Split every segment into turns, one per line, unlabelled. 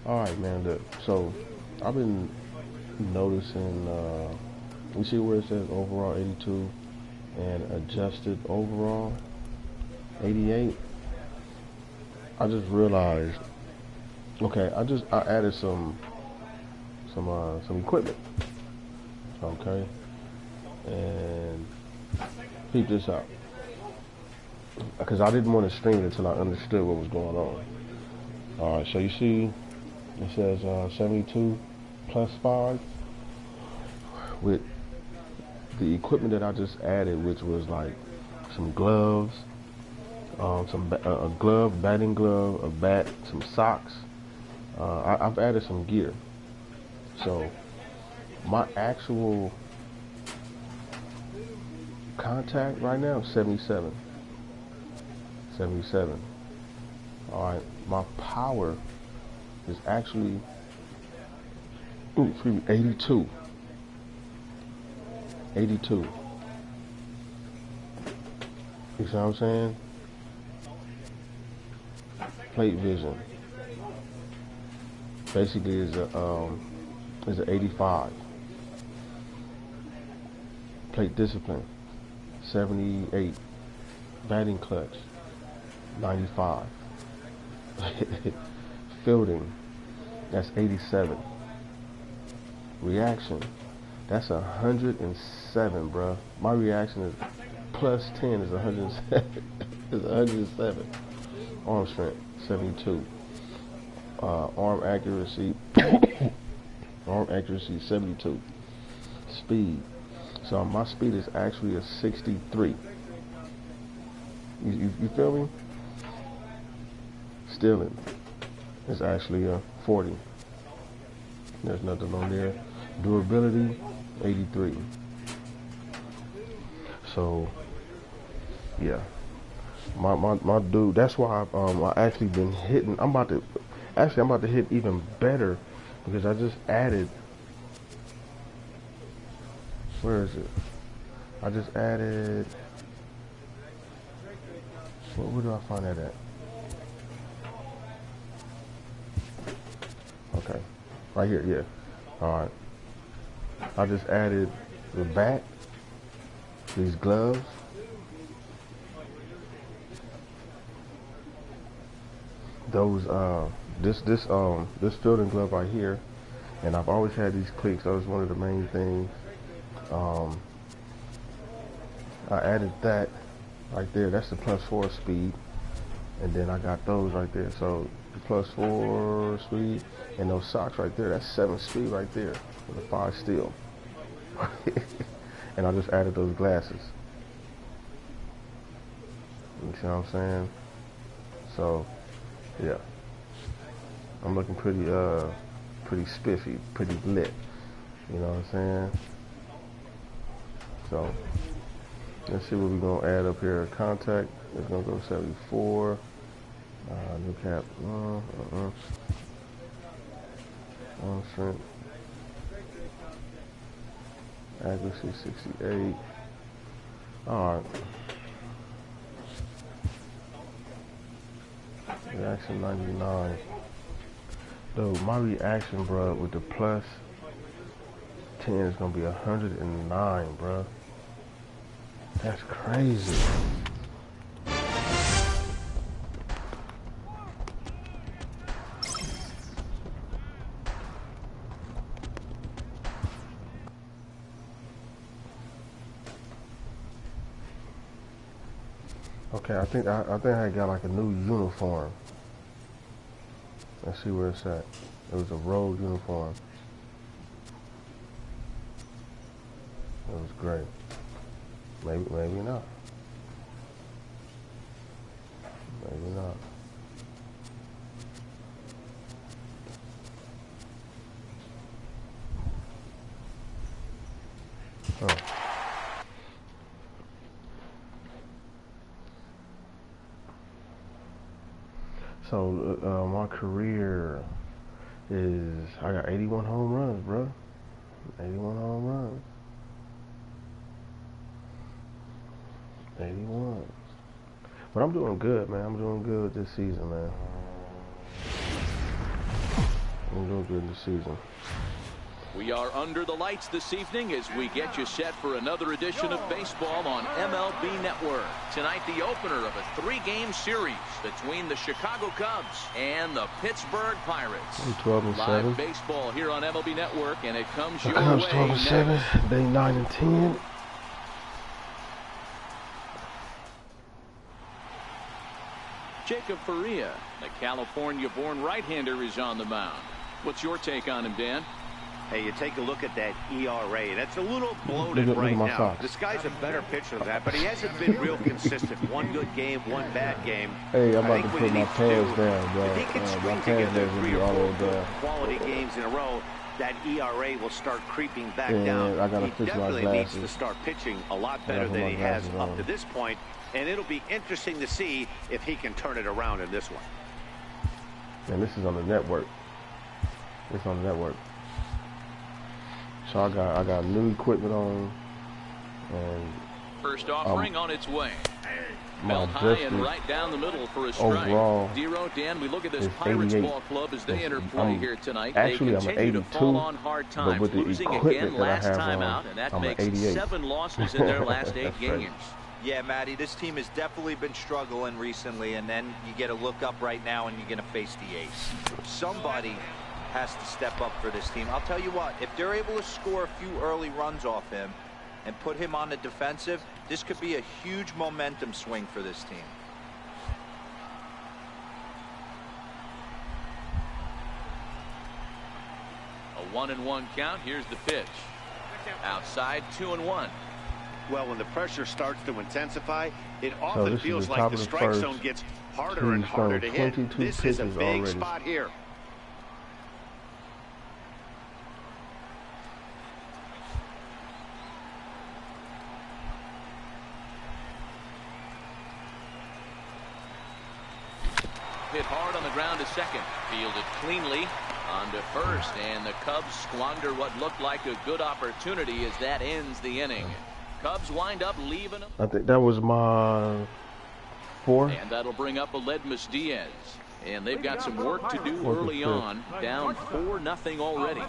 All right, man. Look, so I've been noticing. You see where it says overall 82 and adjusted overall 88. I just realized. Okay, I added some equipment. Okay, and peep this out because I didn't want to stream it until I understood what was going on. All right, so you see it says 72 plus 5 with the equipment that I just added, which was like some gloves, a glove, batting glove, a bat, some socks. I've added some gear. So my actual contact right now is 77. 77. All right, my power is actually 82. 82. You see what I'm saying? Plate vision basically is an 85. Plate discipline 78. Batting clutch 95. Fielding, that's 87. Reaction, that's 107, bruh. My reaction is plus 10 is 107. is 107. Arm strength 72. Arm accuracy arm accuracy 72. Speed, so my speed is actually a 63. You feel me? Stealing is actually a 40. There's nothing on there. Durability 83. So yeah, my dude. That's why I actually been hitting. I'm about to hit even better because I just added. Where is it? I just added. Where do I find that at? Okay, right here. Yeah. All right. I just added the bat, these gloves, those this fielding glove right here, and I've always had these cleats. That was one of the main things. I added that right there. That's the +4 speed, and then I got those right there. So the +4 speed and those socks right there. That's 7 speed right there with a 5 steel. And I just added those glasses. You see what I'm saying? So yeah, I'm looking pretty spiffy, pretty lit. You know what I'm saying? So let's see what we're gonna add up here. Contact is gonna go 74. New cap. Arm strength. Accuracy 68. Alright. Reaction 99. Dude, my reaction, bro, with the plus 10 is gonna be 109, bro. That's crazy. Okay, I think I got like a new uniform. Let's see where it's at. It was a road uniform. It was great. Maybe not. Maybe not. Huh. So my career is I got 81 home runs, bro. 81 home runs. 81. But I'm doing good, man. I'm doing good this season, man. I'm doing good this season.
We are under the lights this evening as we get you set for another edition of baseball on MLB Network. Tonight, the opener of a 3-game series between the Chicago Cubs and the Pittsburgh Pirates.
12-7.
Live baseball here on MLB Network, and it comes your
Cubs
way
12-7. They 9-10.
Jacob Faria, the California-born right-hander, is on the mound. What's your take on him, Dan?
Hey, you take a look at that ERA. That's a little bloated right now.
Socks.
This guy's a better pitcher than that, but he hasn't been real consistent. One good game, one bad game.
Hey, I'm about to put my pads down, bro.
If he can string together 3 or 4 quality games in a row, that ERA will start creeping back down.
I gotta
he
fix
definitely
my
needs to start pitching a lot better than he has up
on.
to this point, and it'll be interesting to see if he can turn it around in this one.
And this is on the network. It's on the network. So I got new equipment on, and
first offering on its way.
my
Held high and right down the middle for a strike.
overall,
Zero, Dan, we look at this Pirates
88.
ball club as they enter play here tonight.
Actually,
they
I'm an
continue
82,
to fall on hard
but
times,
with the
losing
equipment
again
that I
last
have
time
on,
out, and that
I'm an
makes
88.
7 losses in their last 8
That's
games.
right.
Yeah, Matty, this team has definitely been struggling recently, and then you get a look up right now and you're going to face the ace. Somebody has to step up for this team. I'll tell you what, if they're able to score a few early runs off him and put him on the defensive, this could be a huge momentum swing for this team.
A 1-1 count. Here's the pitch. Outside, 2-1.
Well, when the pressure starts to intensify, it often feels like the strike
first.
zone gets harder and harder to hit. This is a big spot here.
Hit hard on the ground to second. Fielded cleanly onto first, and the Cubs squander what looked like a good opportunity as that ends the inning. Cubs wind up leaving them.
I think that was my 4.
And that'll bring up Aledmus Diaz. And they've got some work to do early on. Down 4-0 already.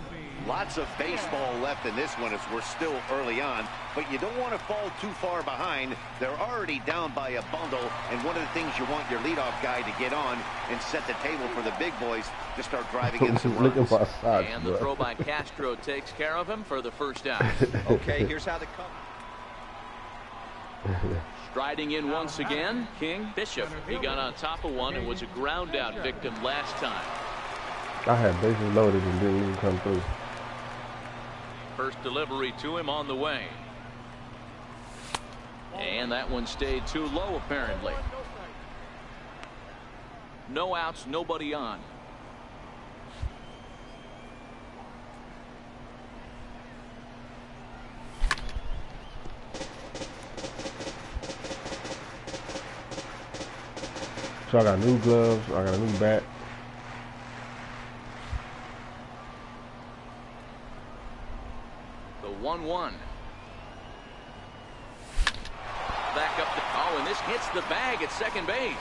Lots of baseball left in this one as we're still early on, but you don't want to fall too far behind. They're already down by a bundle, and one of the things you want your leadoff guy to get on and set the table for the big boys to start driving in some runs.
And the throw by Castro takes care of him for the first out.
Okay, here's how the Cubs.
Striding in once again, King Bishop. He got on top of one and was a ground out victim last time.
I had bases loaded and didn't even come through.
First delivery to him on the way. And that one stayed too low apparently. No outs, nobody on.
So I got new gloves, I got a new bat.
The 1-1. Back up to, and this hits the bag at second base.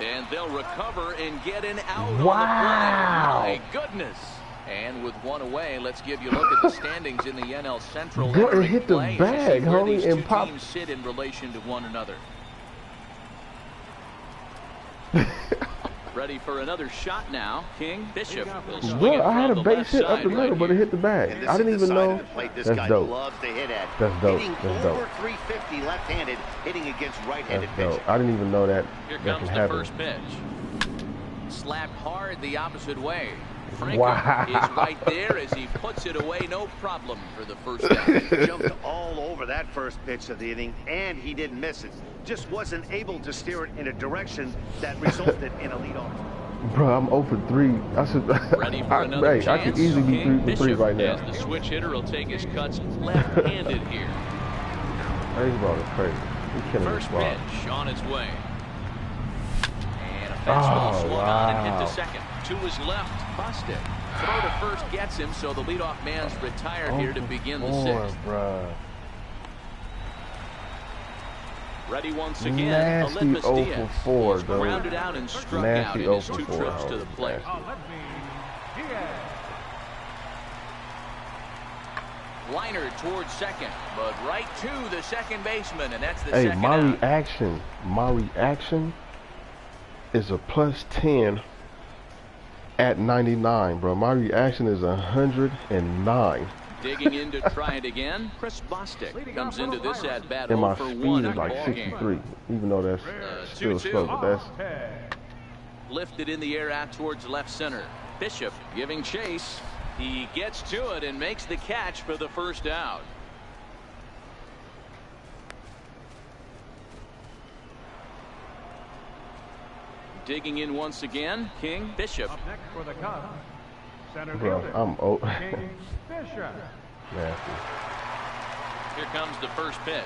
And they'll recover and get an out on the play. My goodness. And with one away, let's give you a look at the standings in the NL Central.
Girl, it hit the bag, homie,
these
and
two
pop.
teams sit in relation to one another. Ready for another shot now. King Bishop will swing
Bro,
it
I had
from
a
the
base
left
hit up the
side
middle,
right
but it
here.
hit the bag. I didn't even know. That's dope. That's dope.
Hitting
That's
over
dope.
350 left-handed, hitting against right-handed
That's
pitching.
dope. I didn't even know that.
Here
that
comes
can
the
happen.
first pitch. Slapped hard the opposite way. Franco
Wow.
is right there as he puts it away, no problem for the first out.
Jumped all over that first pitch of the inning, and he didn't miss it. Just wasn't able to steer it in a direction that resulted in a leadoff.
Bro, I'm 0 for 3. I should.
Ready for another chance.
I could easily be 3 for 3 right now.
As the switch hitter will take his cuts left-handed here.
Baseball is crazy. He's killing
First
this ball.
pitch on its way. And a fastball swung on and hit to second. To his left, busted. Throw to first gets him, so the leadoff man's retired here to begin the 6th.
Bruh.
Ready once again,
Nasty
Aledmus
0
Diaz.
for 4,
He's
though.
grounded out and struck
Nasty
out in his
0
2
for 4.
trips to the plate. Liner towards second, but right to the second baseman, and that's the
Hey,
second
my
out.
reaction is a +10 at 99, bro. My reaction is 109.
Digging in to try it again. Chris Bostic comes into this at bat.
And my
0 for
speed
1
is
in the
like
ball
63,
game.
even though that's still
2-2.
slow, but that's
Lifted in the air out towards left center. Bishop giving chase. He gets to it and makes the catch for the first out. Digging in once again, King. Bishop.
Up next for the Cubs, center
bro.
fielder,
I'm old.
King Bishop.
Nasty.
Here comes the first pitch.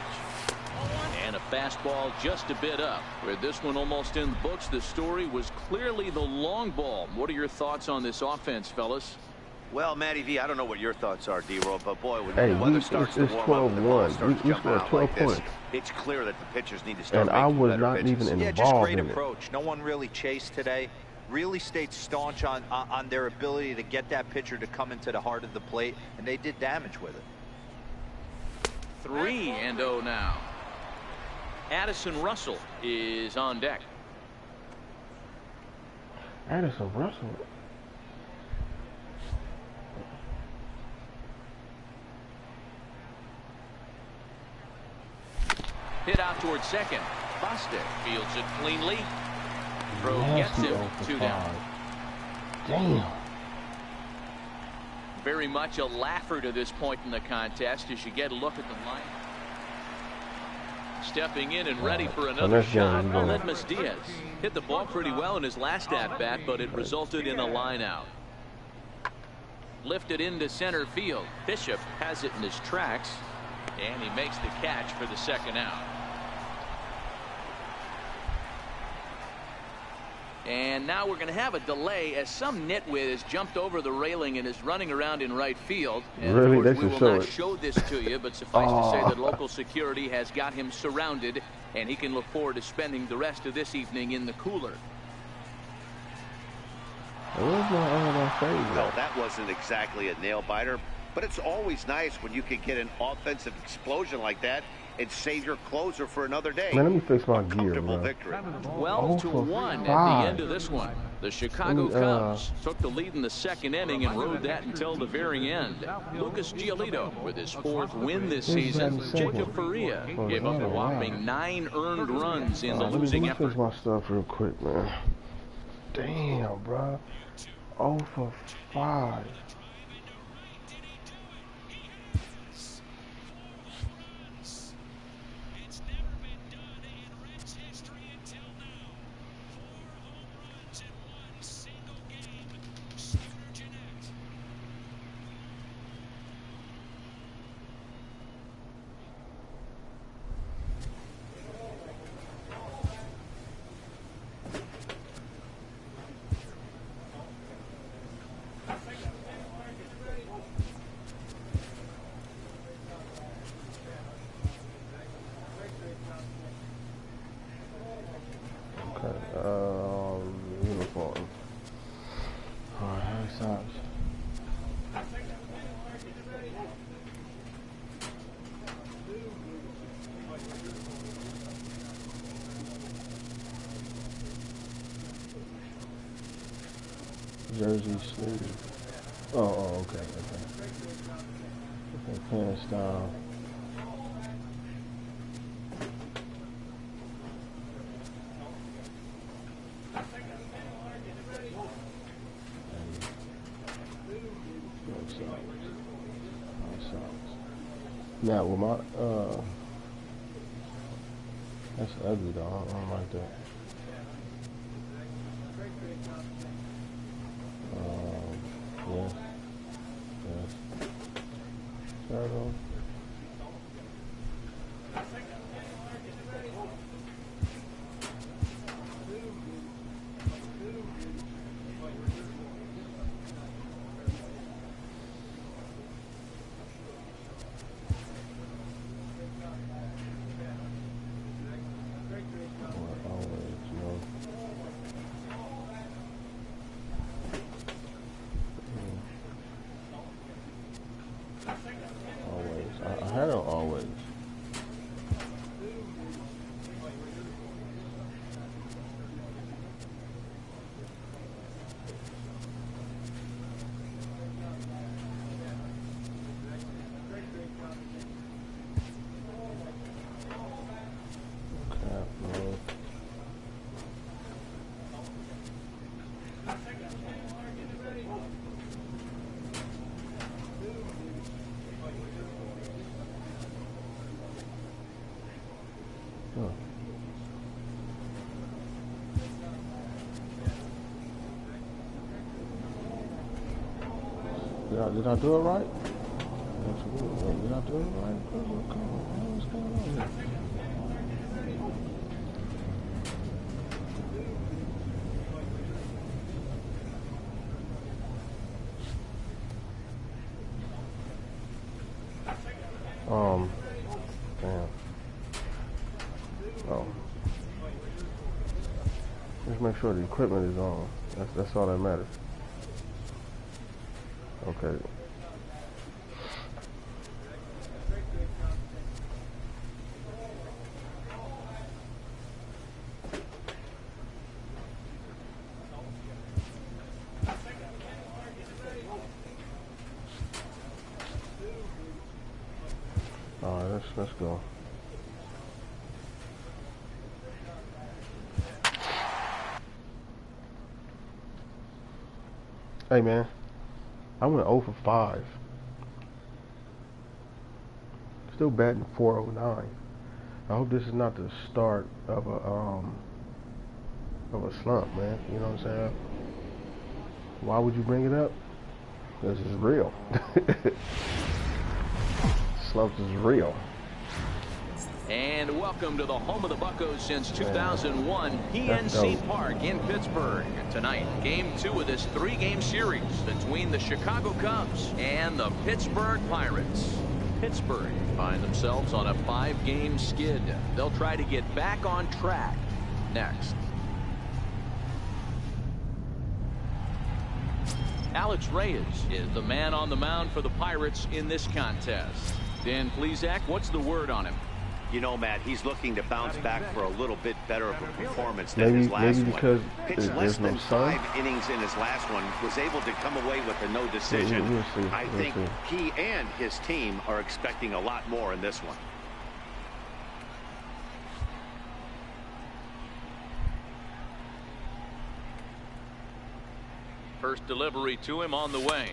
And a fastball just a bit up. With this one almost in the books, the story was clearly the long ball. What are your thoughts on this offense, fellas?
Well, Matty V, I don't know what your thoughts are, D-Roll, but boy, when
Hey,
the weather starts to
it's
warm up and the ball
12-1.
starts
We
jumping
scored
out
12
like this,
points.
it's clear that the pitchers need to start
And I
making
was
better
not
pitches.
even
Yeah, just
involved
great
in it.
approach. No one really chased today. Really stayed staunch on their ability to get that pitcher to come into the heart of the plate, and they did damage with it.
3-0 now. Addison Russell is on deck.
Addison Russell.
Hit out towards second. Bostic fields it cleanly. Throw gets
Nasty
him.
0 for
2 down.
5. Damn.
Very much a laugher to this point in the contest as you get a look at the line. Stepping in and ready for another
next game,
shot.
we're gonna-
Ledmus Diaz hit the ball pretty well in his last at bat, but it resulted in a line out. Lifted into center field. Bishop has it in his tracks, and he makes the catch for the second out. And now we're going to have a delay as some nitwit has jumped over the railing and is running around in right field. And
Really?
of
They
course, we
should
will
show
not
it.
show this to you, but suffice to say that local security has got him surrounded, and he can look forward to spending the rest of this evening in the cooler.
Where's my favorite?
Well, that wasn't exactly a nail biter, but it's always nice when you can get an offensive explosion like that and save your closer for another day.
Man, let me fix my gear,
Comfortable
bro.
victory.
12-1 at the
5.
end of this one. The Chicago Cubs took the lead in the second inning and rode that until the very end. Lucas Giolito with his 4th win this season. Jacob Faria gave up a whopping 9 earned runs in the losing
Let me fix
effort.
my stuff real quick, man. Damn, bro. 0 for 5. Uniform. Alright, high socks. Jersey sleeve. Oh, okay. Okay, pant style. Now with my that's ugly though. I don't like that. Yes. Yes. Turtle. Did I do it right? Absolutely. Did I do it right? What's going on here? Damn. Oh. Just make sure the equipment is on. That's all that matters. Okay. All right, let's go. Hey man, I went 0 for 5. Still batting .409. I hope this is not the start of a slump, man. You know what I'm saying? Why would you bring it up? This is real. Slumps is real.
And welcome to the home of the Buccos since 2001, PNC Park in Pittsburgh. Tonight, Game 2 of this 3-game series between the Chicago Cubs and the Pittsburgh Pirates. Pittsburgh find themselves on a 5-game skid. They'll try to get back on track next. Alex Reyes is the man on the mound for the Pirates in this contest. Dan Plesac, what's the word on him?
You know, Matt, he's looking to bounce back for a little bit better of a performance than his last
maybe because
one. Pitched less than 5 innings in his last one, was able to come away with a no decision. I think he and his team are expecting a lot more in this one.
First delivery to him on the way.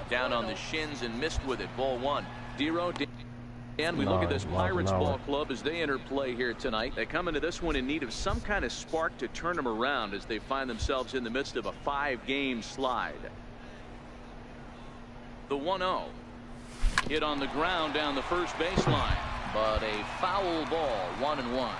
Down on the shins and missed with it. Ball 1. Dero. And we look at this Pirates ball club as they enter play here tonight. They come into this one in need of some kind of spark to turn them around as they find themselves in the midst of a 5-game slide. The 1-0. Hit on the ground down the first baseline, but a foul ball, 1-1.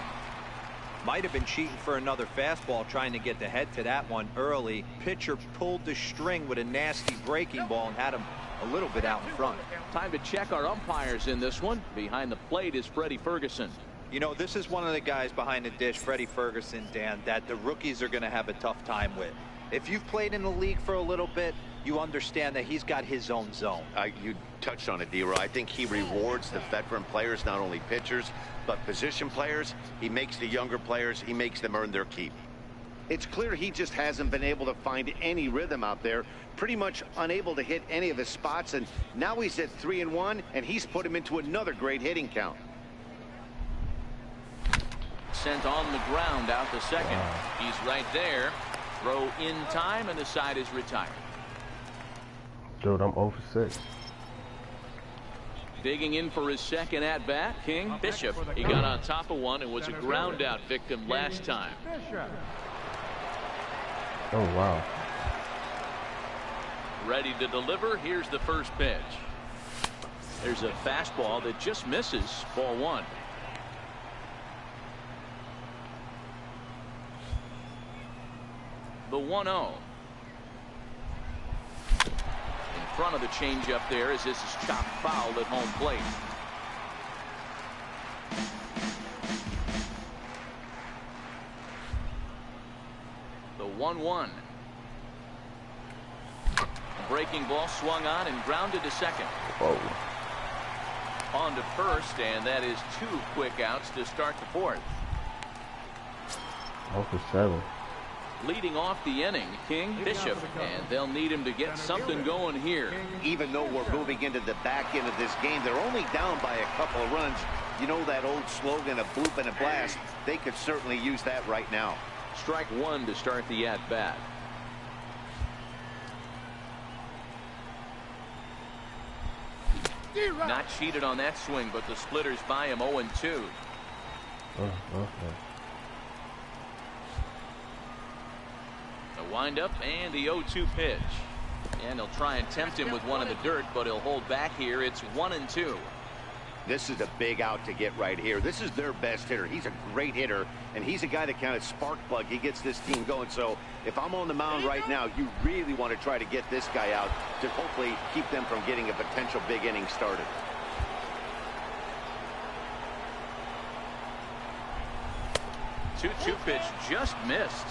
Might have been cheating for another fastball, trying to get the head to that one early. Pitcher pulled the string with a nasty breaking ball and had him a little bit out in front.
Time to check our umpires in this one. Behind the plate is Freddie Ferguson.
You know, this is one of the guys behind the dish, Freddie Ferguson, Dan, that the rookies are going to have a tough time with. If you've played in the league for a little bit, you understand that he's got his own zone.
You touched on it, D-Roy. I think he rewards the veteran players, not only pitchers, but position players. He makes the younger players, he makes them earn their keep. It's clear he just hasn't been able to find any rhythm out there, pretty much unable to hit any of his spots, and now he's at 3-1, and he's put him into another great hitting count.
Sent on the ground out to second. He's right there. Throw in time, and the side is retired.
Dude, I'm 0 for 6.
Digging in for his second at-bat, King Bishop. He got on top of one and was a ground-out victim last time.
Oh, wow.
Ready to deliver. Here's the first pitch. There's a fastball that just misses. Ball 1. The 1-0. In front of the changeup there as this is chopped foul at home plate. The 1-1. Breaking ball swung on and grounded to second.
Whoa.
On to first, and that is 2 quick outs to start the 4th.
0 for 7.
Leading off the inning, King Bishop, and they'll need him to get something going here.
Even though we're moving into the back end of this game, they're only down by a couple of runs. You know that old slogan, a bloop and a blast. They could certainly use that right now.
Strike 1 to start the at-bat. Not cheated on that swing, but the splitters by him 0-2. The windup and the 0-2 pitch. And he'll try and tempt him with one in the dirt, but he'll hold back here. It's 1-2.
This is a big out to get right here. This is their best hitter. He's a great hitter, and he's a guy that kind of spark plug. He gets this team going. So if I'm on the mound right now, you really want to try to get this guy out to hopefully keep them from getting a potential big inning started.
Two pitch just missed.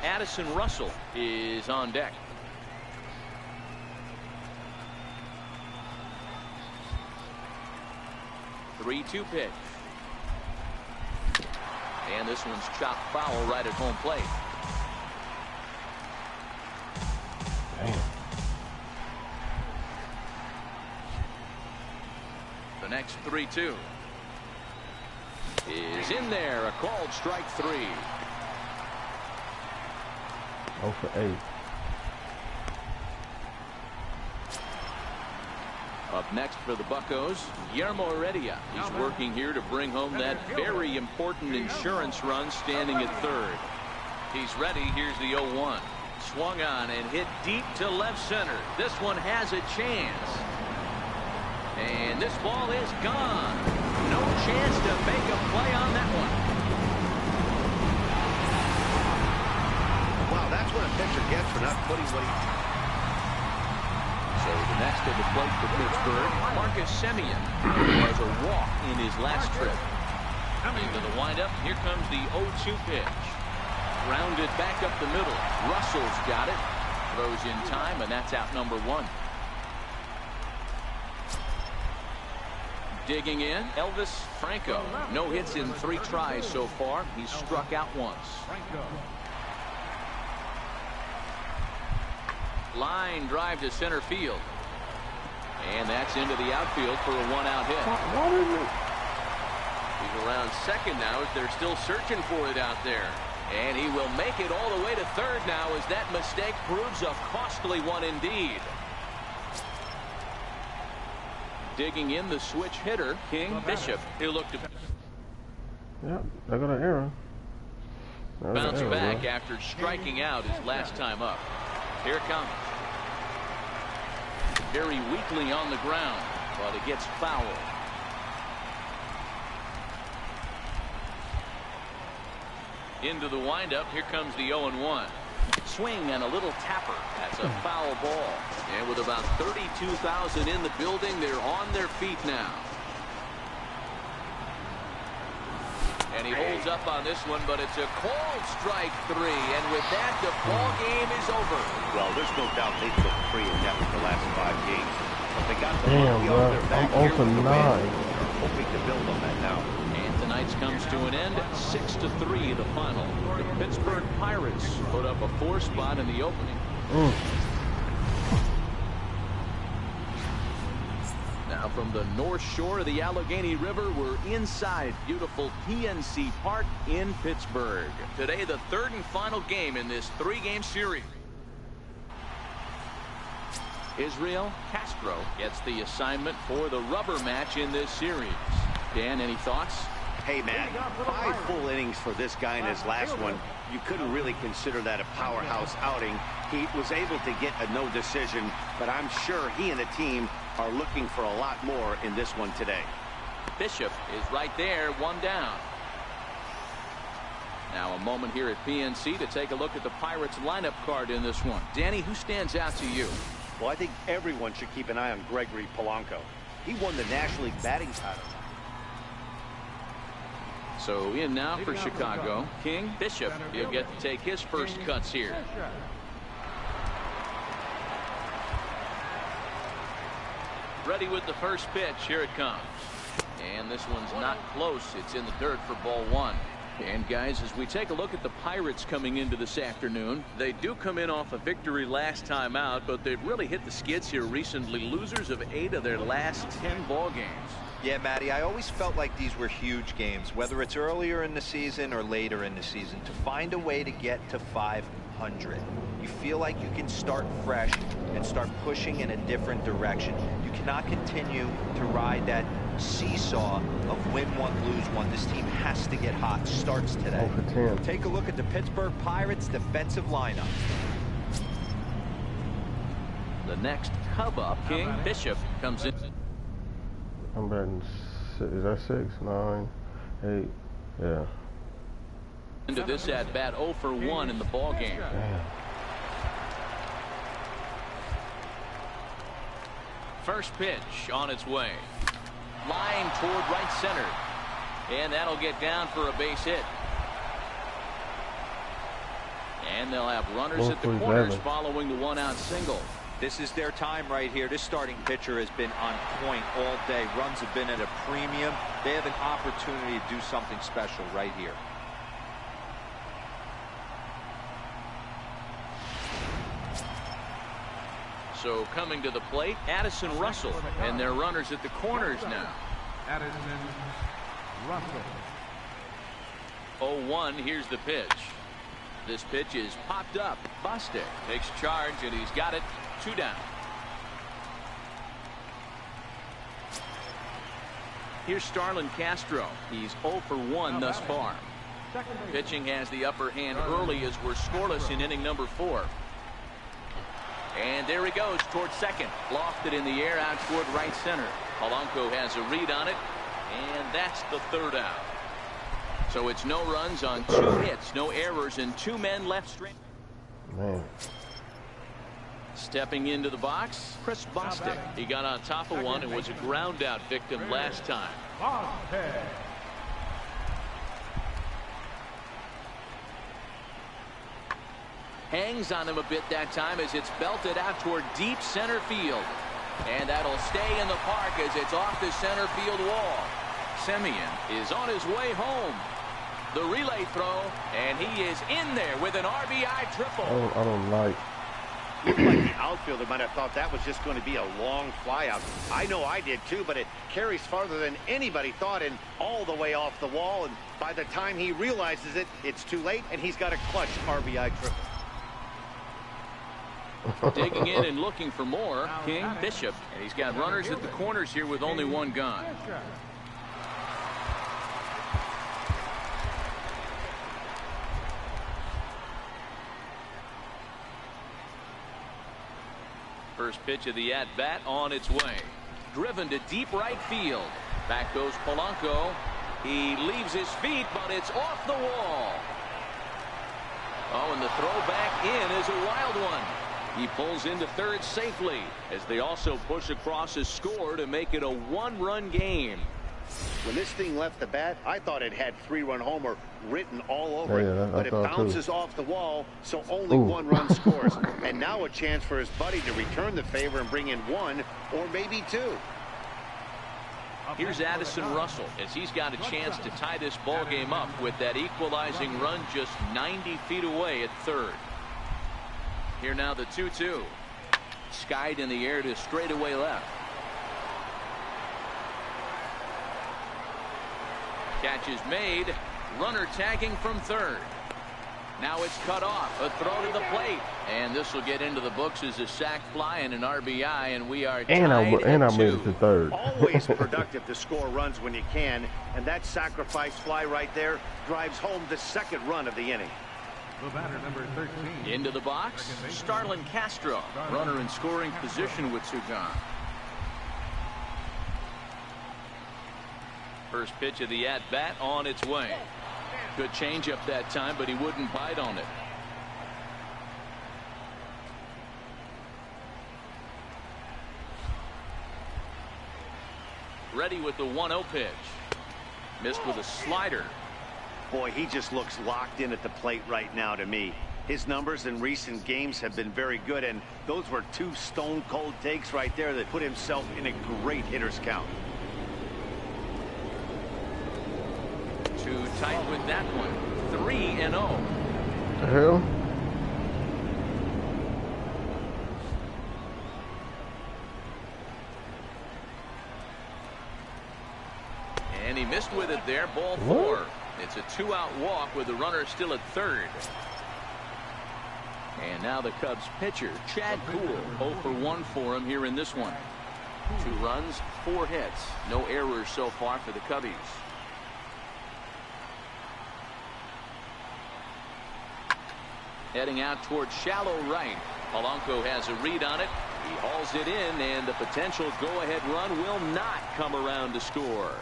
Addison Russell is on deck. Three-two pitch. And this one's chopped foul right at home plate.
Damn.
The next 3-2 is in there. A called strike 3.
0 for 8.
Up next for the Buccos, Guillermo Heredia. He's working here to bring home that very important insurance run, standing at third. He's ready. Here's the 0-1. Swung on and hit deep to left center. This one has a chance. And this ball is gone. No chance to make a play on that one.
Wow, that's what a pitcher gets for not putting what he...
So the next at the plate for Pittsburgh, Marcus Semien, who has a walk in his last trip. Into the windup, here comes the 0-2 pitch. Grounded back up the middle. Russell's got it. Throws in time, and that's out number 1. Digging in, Elvis Franco. No hits in 3 tries so far. He's struck out once. Line drive to center field. And that's into the outfield for a 1-out hit. He's around second now as they're still searching for it out there. And he will make it all the way to third now as that mistake proves a costly one indeed. Digging in the switch hitter, King Bishop. He'll look to...
Yeah, they got an error.
Bounce back after striking out his last time up. Here it comes. Very weakly on the ground, but it gets fouled. Into the windup. Here comes the 0-1. Swing and a little tapper. That's a foul ball. And with about 32,000 in the building, they're on their feet now. And he holds up on this one, but it's a called strike 3. And with that, the ball game is over.
Well, there's no doubt they've looked pretty inept the last 5 games. But they got the
Damn, bro. I'm 0 for 9.
Hoping to build on that now.
And tonight's comes to an end. 6-3 the final. The Pittsburgh Pirates put up a 4 spot in the opening. Now from the north shore of the Allegheny River, we're inside beautiful PNC Park in Pittsburgh. Today, the 3rd and final game in this 3-game series. Israel Castro gets the assignment for the rubber match in this series. Dan, any thoughts?
Hey, man, 5 full innings for this guy in his last one. You couldn't really consider that a powerhouse outing. He was able to get a no decision, but I'm sure he and the team are looking for a lot more in this one today.
Bishop is right there, 1 down. Now a moment here at PNC to take a look at the Pirates lineup card in this one. Danny, who stands out to you?
Well, I think everyone should keep an eye on Gregory Polanco. He won the National League batting title.
So in now for Chicago, King Bishop. He'll get to take his first cuts here. Ready with the first pitch. Here it comes. And this one's not close. It's in the dirt for ball 1. And guys, as we take a look at the Pirates coming into this afternoon, they do come in off a victory last time out, but they've really hit the skids here recently. Losers of 8 of their last 10 ball games.
Yeah, Matty, I always felt like these were huge games, whether it's earlier in the season or later in the season, to find a way to get to 500. You feel like you can start fresh and start pushing in a different direction. You cannot continue to ride that seesaw of win one, lose one. This team has to get hot. Starts today.
0 for 10.
Take a look at the Pittsburgh Pirates defensive lineup.
The next Cub up, King Bishop, comes in.
I'm batting, is that 6, 9, 8? Yeah.
Into this at bat 0 for 1 in the ball game.
Damn.
First pitch on its way. Line toward right center. And that'll get down for a base hit. And they'll have runners at the corners following the 1-out single.
This is their time right here. This starting pitcher has been on point all day. Runs have been at a premium. They have an opportunity to do something special right here.
So coming to the plate, Addison Russell, and their runners at the corners now.
Addison Russell.
0-1, here's the pitch. This pitch is popped up. Bostic takes charge, and he's got it. 2 down. Here's Starlin Castro. He's 0 for 1 thus far. Pitching has the upper hand early as we're scoreless in inning number 4. And there he goes towards second. Lofted in the air out toward right center. Polanco has a read on it, and that's the 3rd out. So it's no runs on 2 hits, no errors, and 2 men left straight.
Man.
Stepping into the box, Chris Bostic. He got on top of one and was a ground out victim last time. Hangs on him a bit that time as it's belted out toward deep center field. And that'll stay in the park as it's off the center field wall. Semien is on his way home. The relay throw, and he is in there with an RBI triple.
I don't like.
Looked like the outfielder might have thought that was just going to be a long flyout. I know I did too, but it carries farther than anybody thought and all the way off the wall. And by the time he realizes it, it's too late, and he's got a clutch RBI triple.
Digging in and looking for more, King Bishop. And he's got runners at the corners here with only 1 gone. First pitch of the at-bat on its way. Driven to deep right field. Back goes Polanco. He leaves his feet, but it's off the wall. Oh, and the throw back in is a wild one. He pulls into third safely as they also push across his score to make it a 1-run game.
When this thing left the bat, I thought it had 3-run homer written all over it, but it bounces off the wall, so only 1 run scores. And now a chance for his buddy to return the favor and bring in 1 or maybe 2.
Here's Addison Russell as he's got a chance to tie this ball game up with that equalizing run just 90 feet away at third. Here now the 2-2. Skied in the air to straightaway left. Catch is made. Runner tagging from third. Now it's cut off. A throw to the plate. And this will get into the books as a sac fly and an RBI, and we are tied
I made it to third.
Always productive to score runs when you can, and that sacrifice fly right there drives home the 2nd run of the inning.
The batter, number 13.
Into the box, Starlin Castro. Runner in scoring position with 2 gone. First pitch of the at-bat on its way. Good changeup that time, but he wouldn't bite on it. Ready with the 1-0 pitch. Missed with a slider.
Boy, he just looks locked in at the plate right now to me. His numbers in recent games have been very good, and those were 2 stone-cold takes right there that put himself in a great hitter's count.
Too tight with that one. 3-0.
The hell?
And he missed with it there. Ball 4. It's a 2-out walk with the runner still at third. And now the Cubs pitcher, Chad Kuhl, 0 for 1 for him here in this one. 2 runs, 4 hits. No errors so far for the Cubbies. Heading out towards shallow right. Polanco has a read on it, He hauls it in, and the potential go-ahead run will not come around to score.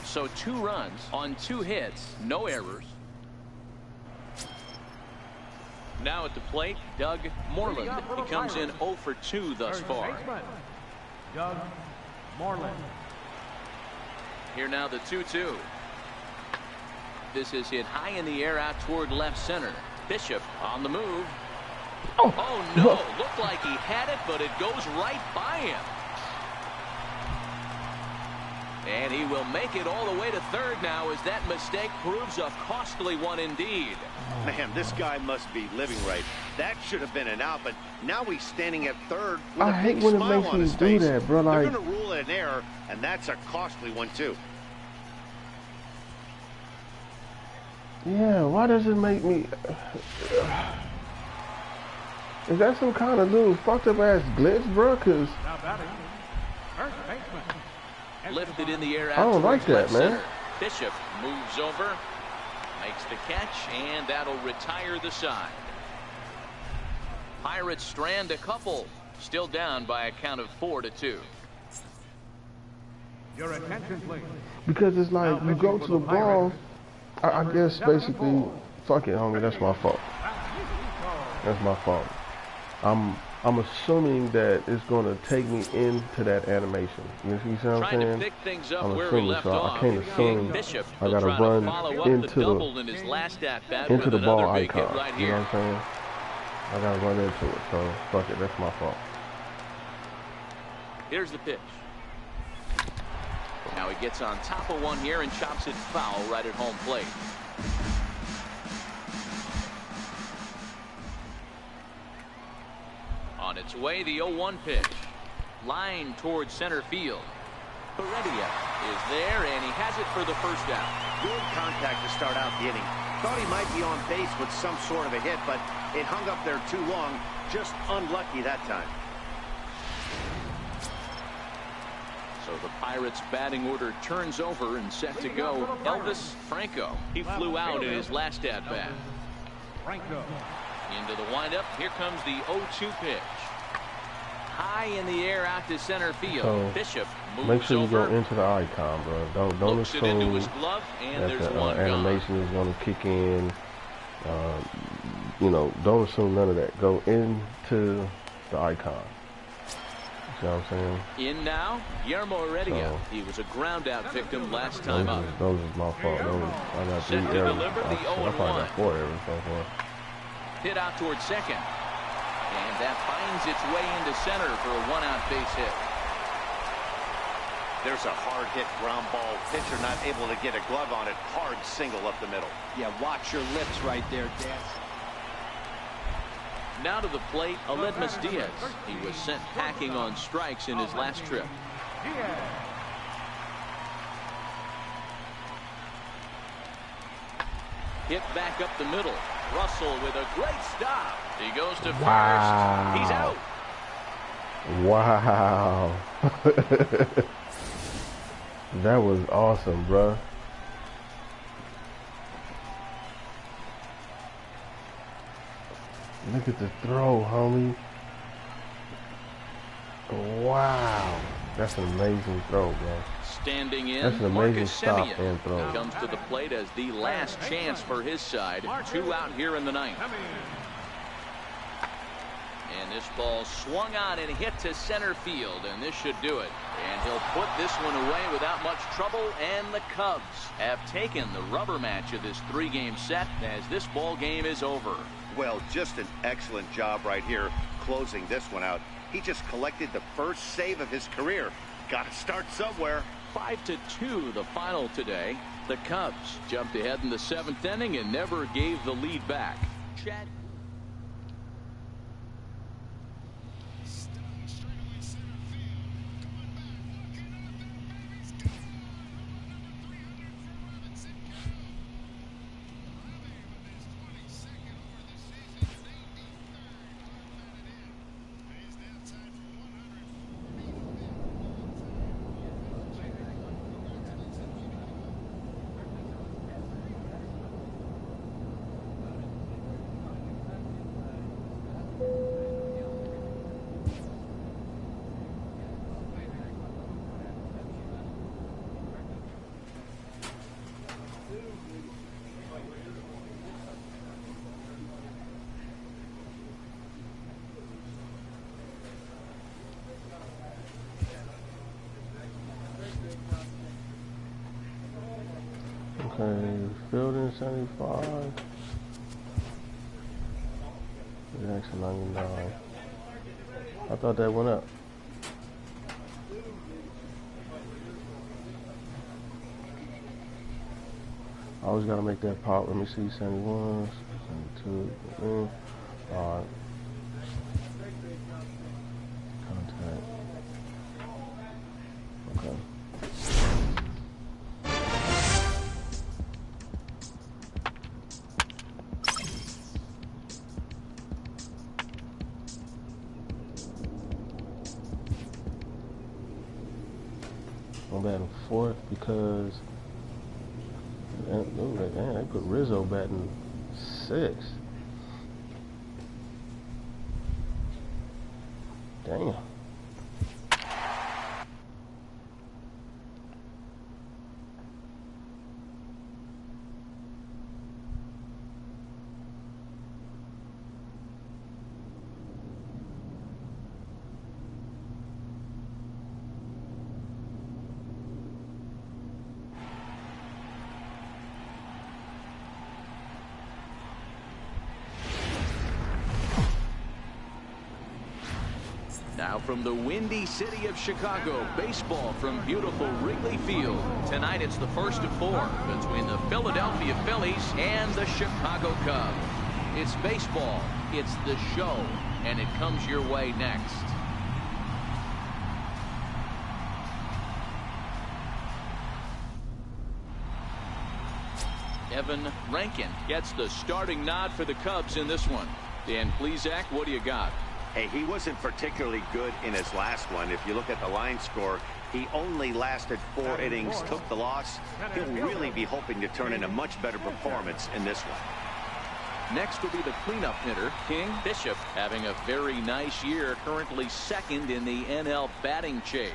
So 2 runs on 2 hits, no errors. Now at the plate, Doug Moreland. He comes in 0 for 2 thus far.
Doug Moreland.
Here now the 2-2. This is hit high in the air out toward left center. Bishop on the move. Oh no, looked like he had it, but it goes right by him. And he will make it all the way to third now as that mistake proves a costly one indeed.
Man, this guy must be living right. That should have been an out, but now he's standing at third with
I
a
hate
big
when it
smile
makes
on
me
his
do
face.
that, bro.
They're
Like,
going to rule it an error, and that's a costly one too.
yeah, why does it make me... Is that some kind of little fucked up ass glitch, bro? Cause
Now batting, first baseman.
Lifted in the air out
I don't like
towards
that,
left
man.
center. Bishop moves over, makes the catch, and that'll retire the side. Pirates strand a couple, still down by a count of 4-2.
Your attention, please.
because it's like you go to the ball. I guess basically, fuck it, homie. That's my fault. That's my fault. I'm assuming that it's gonna take me into that animation. You see what I'm saying?
To pick things up
I'm
where we
assuming,
left
so
off.
I can't assume
Bishop
I gotta run into the ball icon.
Right
you
here.
know what I'm saying? I gotta run into it. So fuck it. That's my fault.
Here's the pitch. Now he gets on top of one here and chops it foul right at home plate. On its way, the 0-1 pitch. Line towards center field. Heredia is there, and he has it for the first down.
Good contact to start out the inning. Thought he might be on base with some sort of a hit, but it hung up there too long. Just unlucky that time.
So the Pirates' batting order turns over and set to go. Elvis Franco. He flew out in his last at-bat.
Franco.
Into the windup. Here comes the 0-2 pitch. High in the air out to center field.
So,
Bishop moves
make sure you
over.
go into the icon, bro. Don't
Looks it into
assume
his glove, and
that
there's
the
one
animation
gone.
is gonna kick in. You know, don't assume none of that. Go into the icon. You know what I'm saying?
In now, Guillermo Heredia.
So,
He was a ground-out victim last time up.
those is my fault. I got 3
Set to
errors.
deliver the
I probably
0-1.
got 4 errors so far.
Hit out towards second. And that finds its way into center for a one-out base hit.
There's a hard hit ground ball. Pitcher not able to get a glove on it. Hard single up the middle.
Yeah, watch your lips right there, Dan.
Now to the plate, Aledmus Diaz. He was sent packing on strikes in his last trip. Hit back up the middle. Russell with a great stop. He goes to
Wow.
first. He's out.
Wow. That was awesome, bruh. Look at the throw, homie. Wow. That's an amazing throw, bro.
Standing in,
That's an amazing
Marcus
stop
Semien
and throw.
comes to the plate as the last chance for his side. 2 out here in the ninth. And this ball swung on and hit to center field, and this should do it. And he'll put this one away without much trouble, and the Cubs have taken the rubber match of this 3-game set as this ball game is over.
Well, just an excellent job right here closing this one out. He just collected the first save of his career. Got to start somewhere.
5-2 the final today. The Cubs jumped ahead in the 7th inning and never gave the lead back. Chad.
Okay, fielding 75. Reaction 99. I thought that went up. I always gotta make that pop. Let me see, 71, 72. Alright. Contact. Okay. I'm batting fourth because they put Rizzo batting sixth. Damn.
Now from the windy city of Chicago, baseball from beautiful Wrigley Field. Tonight it's the first of four between the Philadelphia Phillies and the Chicago Cubs. It's baseball, it's the show, and it comes your way next. Evan Rankin gets the starting nod for the Cubs in this one. Dan Plesac, what do you got?
Hey, he wasn't particularly good in his last one. If you look at the line score, he only lasted 4 innings, took the loss. He'll really be hoping to turn in a much better performance in this one.
Next will be the cleanup hitter, King Bishop, having a very nice year, currently second in the NL batting chase.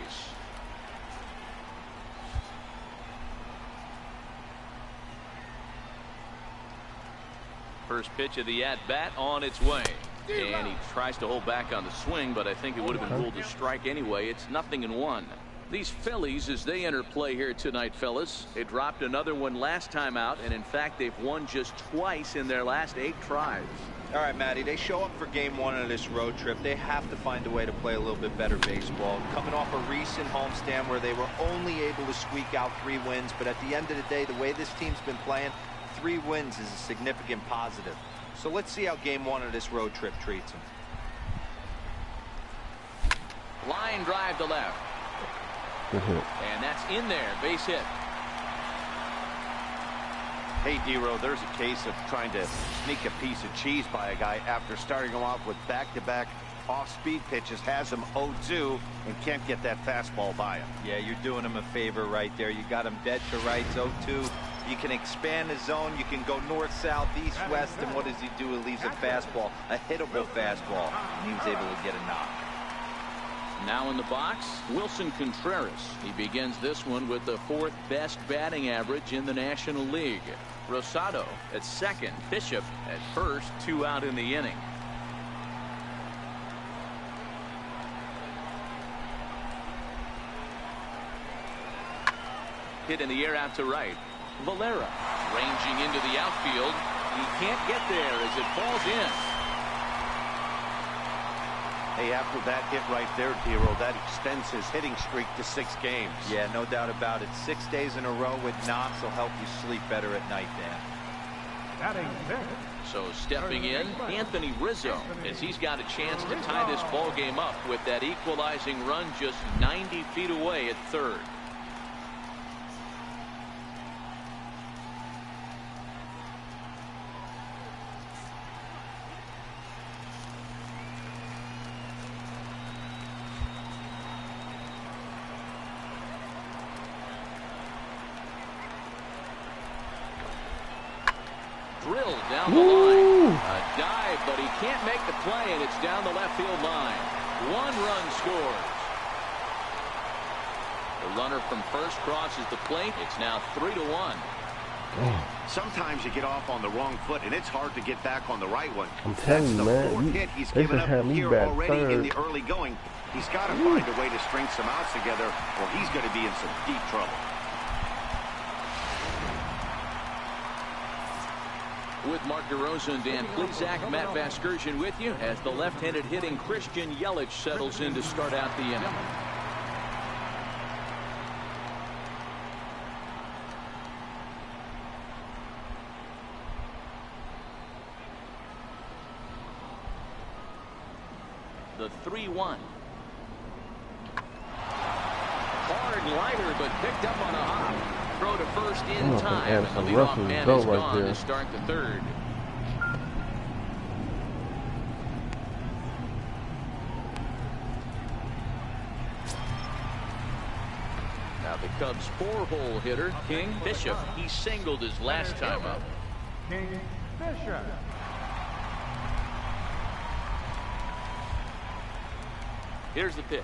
First pitch of the at-bat on its way. And he tries to hold back on the swing, but I think it would have been ruled a strike anyway. It's 0-1. These Phillies, as they enter play here tonight, fellas, they dropped another one last time out, and in fact, they've won just twice in their last 8 tries.
All right, Matty, they show up for game 1 of this road trip. They have to find a way to play a little bit better baseball. Coming off a recent homestand where they were only able to squeak out 3 wins, but at the end of the day, the way this team's been playing, 3 wins is a significant positive. So let's see how game 1 of this road trip treats them.
Line drive to left.
Good hit.
And that's in there. Base hit.
Hey, D-Row, there's a case of trying to sneak a piece of cheese by a guy after starting him off with back-to-back off-speed pitches, has him 0-2, and can't get that fastball by him.
Yeah, you're doing him a favor right there. You got him dead to rights, 0-2. You can expand the zone. You can go north, south, east, west, and what does he do? He leaves a fastball, a hittable fastball, and he was able to get a knock.
Now in the box, Wilson Contreras. He begins this one with the 4th best batting average in the National League. Rosado at second, Bishop at first, 2 out in the inning. Hit in the air out to right. Valera ranging into the outfield. He can't get there as it falls in.
Hey, after that hit right there, D-Row, that extends his hitting streak to 6 games.
Yeah, no doubt about it. 6 days in a row with knocks will help you sleep better at night, Dan.
Batting fifth.
So stepping in, Anthony Rizzo, as he's got a chance to tie this ball game up with that equalizing run just 90 feet away at third. Drilled down the line. A dive, but he can't make the play, and it's down the left field line. 1 run scores. The runner from first crosses the plate. It's now 3-1.
Sometimes you get off on the wrong foot, and it's hard to get back on the right one.
I'm telling you,
That's the
man.
4th hit he's
They
given
should
up
have me
here
back
already in
third.
the early going. He's got to find a way to string some outs together, or he's going to be in some deep trouble.
With Mark DeRosa and Dan Plesac, Matt Vasgersian with you as the left-handed hitting Christian Yelich settles in to start out the inning. The 3-1. Hard liner, but picked up on a hop. Throw to first in time, and the leadoff man is gone to start the third. Now the Cubs' 4-hole hitter, King Bishop. He singled his last time up.
King Bishop.
Here's the pitch.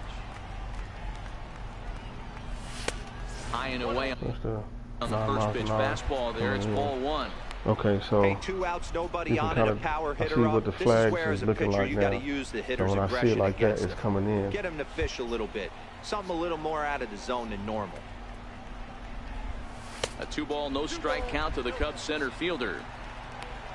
High and away on the first pitch fastball there. It's ball 1.
Okay, so
hey, 2 outs, nobody
you
on
can
it, a power hitter
see
up.
what the
This
flags
is where, as
is
a
looking
pitcher,
like
you
now.
got to use the hitter's
So when I see
aggression
it like that,
against
it's
him.
coming in.
Get him to fish a little bit. Something a little more out of the zone than normal.
A 2-ball, no strike count to the Cubs center fielder.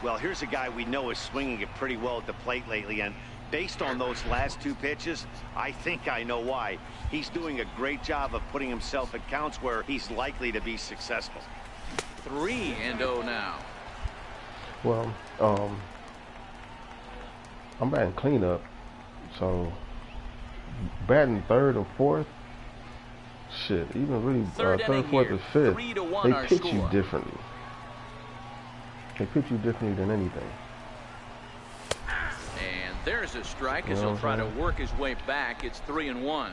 Well, here's a guy we know is swinging it pretty well at the plate lately, and based on those last 2 pitches, I think I know why. He's doing a great job of putting himself at counts where he's likely to be successful.
3-0 now.
Well, I'm batting cleanup, so batting 3rd and 4th, shit, even really 3rd, 4th, and 5th, they pitch you differently. They pitch you differently than anything.
And there's a strike as he'll try to work his way back. It's 3-1.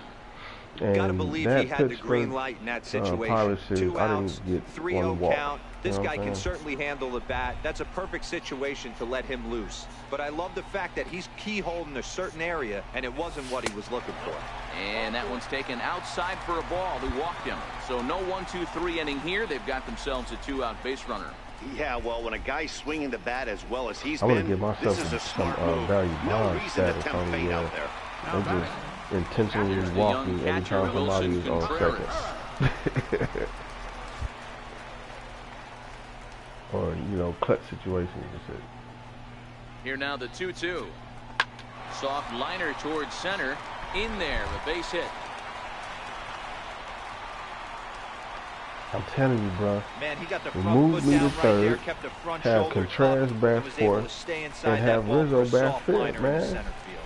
Gotta believe he had the green light in that situation. 2 outs, 3-0 count. This guy can certainly handle the bat. That's a perfect situation to let him loose. But I love the fact that he's keyholed in a certain area, and it wasn't what he was looking for.
And that one's taken outside for a ball. Who walked him. So no 1-2-3 inning here. They've got themselves a 2-out base runner.
Yeah, well, when a guy's swinging the bat as well as he's
been,
this is a smart move. No reason to tempt fate out there.
They just intentionally walking every time somebody is on second. Or, you know, clutch situations and shit.
Here now the 2-2. Soft liner towards center. In there, a base hit.
I'm telling you, bro.
Man, he got the front
remove
foot
me
down
to
right
3rd,
there, kept the front
have
shoulder
Contreras
up,
bat
was able to
4th,
stay inside
and have
that ball
Rizzo
for a
bat
soft
5th,
liner in
man.
center field.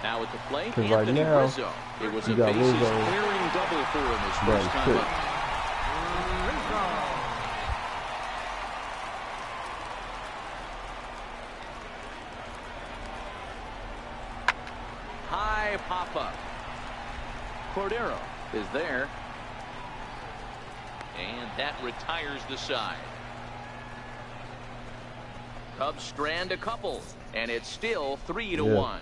Now at the plate,
Because
Anthony
right now,
Rizzo. It was a
got
bases
Rizzo
clearing double for him his first time up. High pop-up. Cordero is there. And that retires the side. Cubs strand a couple, and it's still 3-1.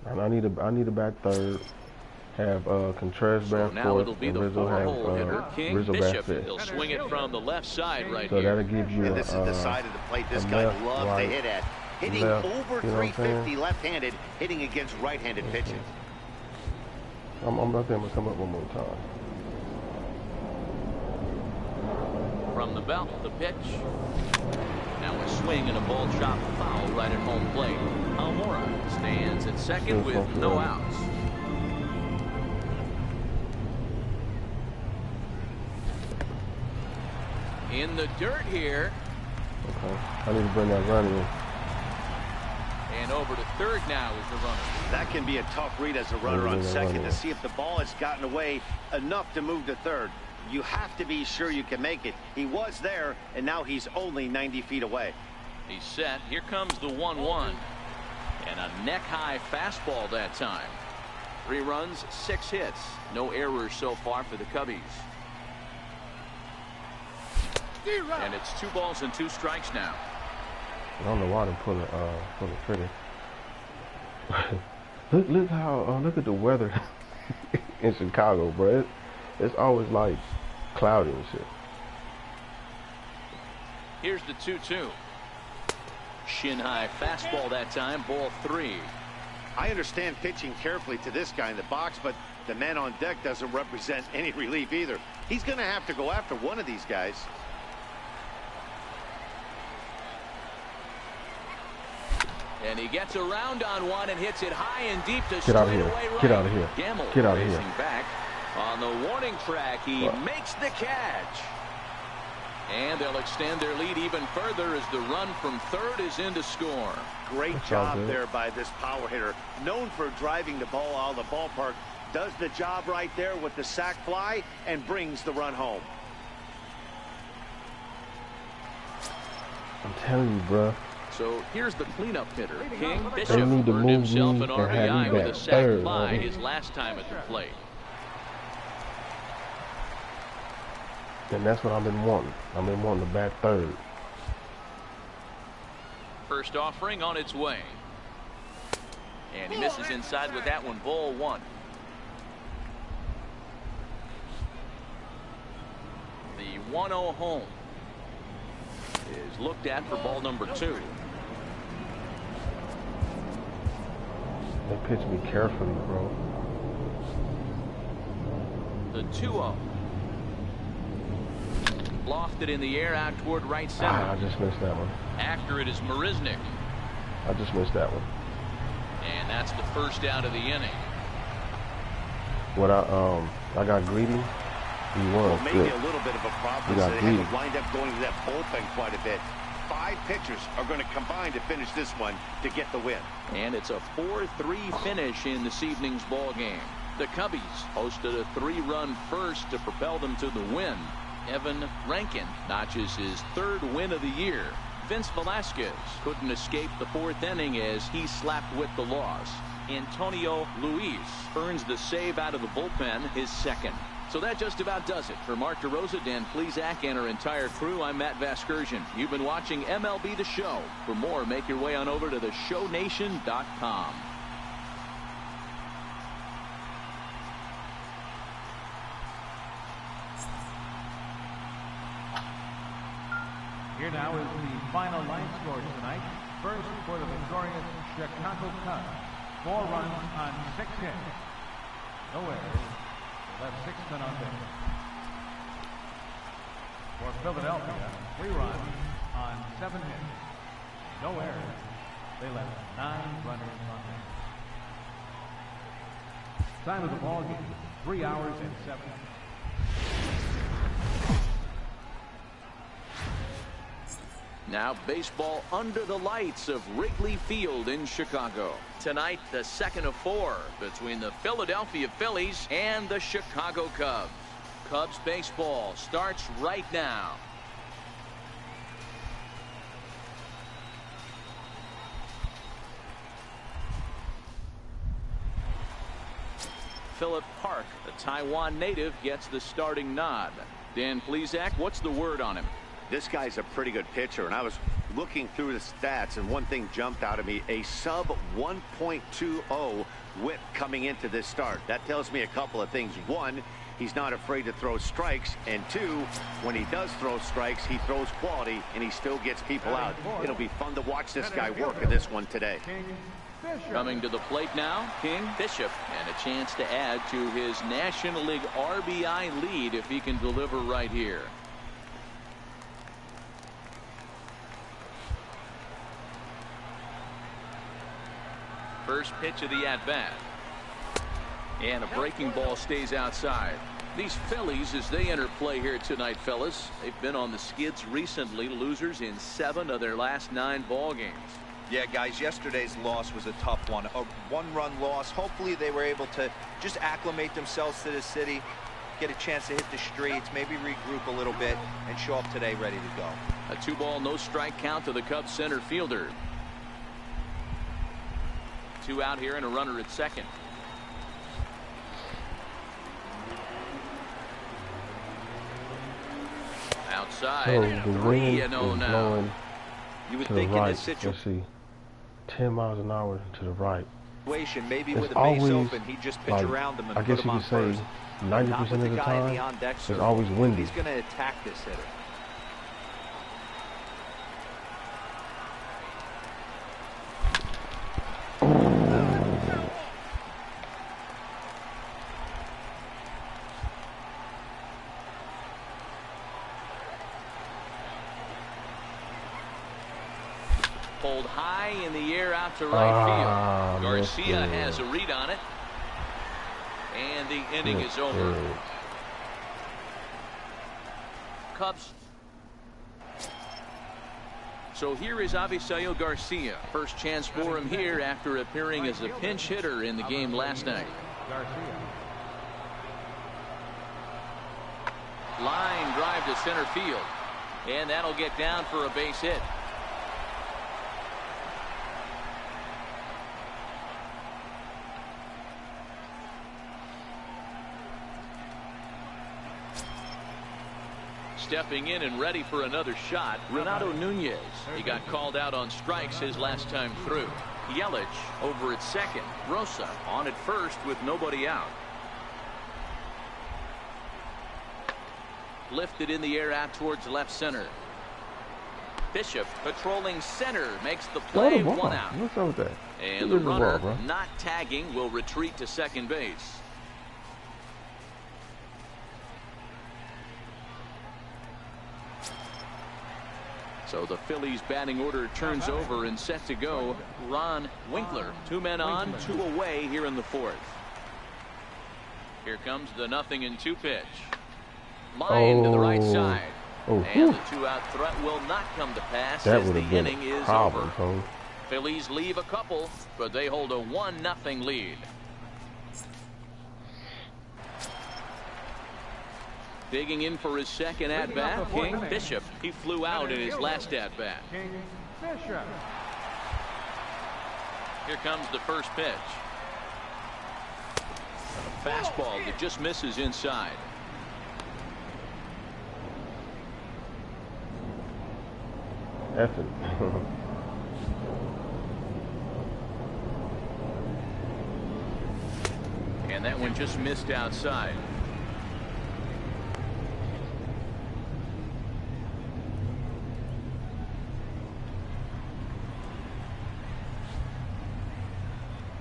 And I need a bat 3rd. Have Contreras bat 4th.
Now it'll be
and
the
Rizzo
4-hole hitter,
have
King
Rizzo bat
Bishop.
5th.
He'll swing it from the left side right
So
here.
that'll give you
And this is the side of the plate this guy
left,
loves
right,
to hit at. Hitting
left,
over
you know what I'm
350
saying?
left-handed, hitting against right-handed pitching.
I'm not going to come up one more time.
From the belt, the pitch. Now a swing and a ball chop foul right at home plate. Almora stands at second with no outs. In the dirt here.
Okay. I need to bring that run in.
And over to 3rd now is the runner.
That can be a tough read as a runner on second to see if the ball has gotten away enough to move to 3rd. You have to be sure you can make it. He was there, and now he's only 90 feet away.
He's set. Here comes the 1-1. And a neck-high fastball that time. 3 runs, 6 hits. No errors so far for the Cubbies. And it's 2 balls and 2 strikes now.
I don't know why they pull the trigger. look how look at the weather in Chicago, bro. It's always like cloudy and shit.
Here's the 2-2. Shin high fastball that time, ball 3.
I understand pitching carefully to this guy in the box, but The man on deck doesn't represent any relief either. He's going to have to go after one of these guys.
And he gets around on one and hits it high and deep to
Get out of here.
straightaway right.
Get out of here.
Gamble
Get out of
racing
here.
back on the warning track. He makes the catch. And they'll extend their lead even further as the run from third is in to score.
Great job there by this power hitter. Known for driving the ball out of the ballpark. Does the job right there with the sac fly and brings the run home.
I'm telling you, bro.
So here's the cleanup hitter. King
They
Bishop
need to
earned
move
himself
me
an
and have
RBI
me
with a
back
sac
third,
fly
man.
his last time at the plate.
And that's what I've been wanting. I've been wanting to bat third.
First offering on its way. And he misses inside with that one. Ball one. The 1-0 home is looked at for ball number 2.
They pitch me carefully, bro.
The 2-0. Lofted in the air out toward right center.
I just missed that one.
After it is Marisnik.
I just missed that one.
And that's the first out of the inning.
When I got greedy, he won.
Well, maybe a little bit of a problem.
got
They
greedy.
have to wind up going to that bullpen quite a bit. 5 pitchers are going to combine to finish this one to get the win.
And it's a 4-3 finish in this evening's ball game. The Cubbies hosted a 3-run first to propel them to the win. Evan Rankin notches his 3rd win of the year. Vince Velasquez couldn't escape the 4th inning as he slapped with the loss. Antonio Luis earns the save out of the bullpen, his 2nd. So that just about does it. For Mark DeRosa, Dan Plesac, and our entire crew, I'm Matt Vasgersian. You've been watching MLB The Show. For more, make your way on over to theshownation.com.
Here now is the final line score tonight. First for the victorious Chicago Cubs. 4 runs on 6 hits. No errors. Left 6 men on base. For Philadelphia, 3 runs on 7 hits. No errors. They left 9 runners on base. Time of the ball game, 3 hours and 7 minutes.
Now baseball under the lights of Wrigley Field in Chicago. Tonight, the 2nd of 4 between the Philadelphia Phillies and the Chicago Cubs. Cubs baseball starts right now. Philip Park, a Taiwan native, gets the starting nod. Dan Plesac, what's the word on him?
This guy's a pretty good pitcher, and I was looking through the stats, and one thing jumped out at me: a sub 1.20 whip coming into this start. That tells me a couple of things. 1, he's not afraid to throw strikes, and 2, when he does throw strikes, he throws quality, and he still gets people out. It'll be fun to watch this guy work in this one today.
Coming to the plate now, King Bishop, and a chance to add to his National League RBI lead if he can deliver right here. First pitch of the at-bat. And a breaking ball stays outside. These Phillies, as they enter play here tonight, fellas, they've been on the skids recently, losers in 7 of their last 9 ball games.
Yeah, guys, yesterday's loss was a tough one. A 1-run loss. Hopefully they were able to just acclimate themselves to the city, get a chance to hit the streets, maybe regroup a little bit, and show up today ready to go.
A 2-ball, no strike count to the Cubs center fielder. 2 out here and a runner at second. Outside,
So
and
the
3-0
wind is
now.
blowing
You would
to the
think in
right.
this situation,
Let's see, 10 miles an hour to the right.
maybe
It's
with a base
always,
open, he'd just pitch
like,
around them and
I
put
guess
him
you
on
could say
first.
90%
Not with
of
the
the
guy in the
time,
on-deck
it's
circle.
always windy.
He's going to attack this hitter.
pulled high in the air out to right field. Garcia has a read on it. And the inning is over. Cubs. So here is Avisail Garcia. First chance for him here after appearing as a pinch hitter in the game last night. Line drive to center field. And that'll get down for a base hit. Stepping in and ready for another shot, Renato Nunez. He got called out on strikes his last time through. Yelich over at second. Rosa on at first with nobody out. Lifted in the air out towards left center. Bishop patrolling center makes the play. One out.
What's up with that?
And the runner not tagging will retreat to second base. So the Phillies batting order turns over and set to go. Ron Winkler, 2 men on, 2 away here in the 4th. Here comes the 0-2 pitch. Line to the right side. And the 2-out threat will not come to pass as the inning is over. Phillies leave a couple, but they hold a 1-0 lead. Digging in for his second at-bat, King Bishop. He flew out in his last at-bat. Here comes the first pitch. A fastball that just misses inside.
Effing.
And that one just missed outside.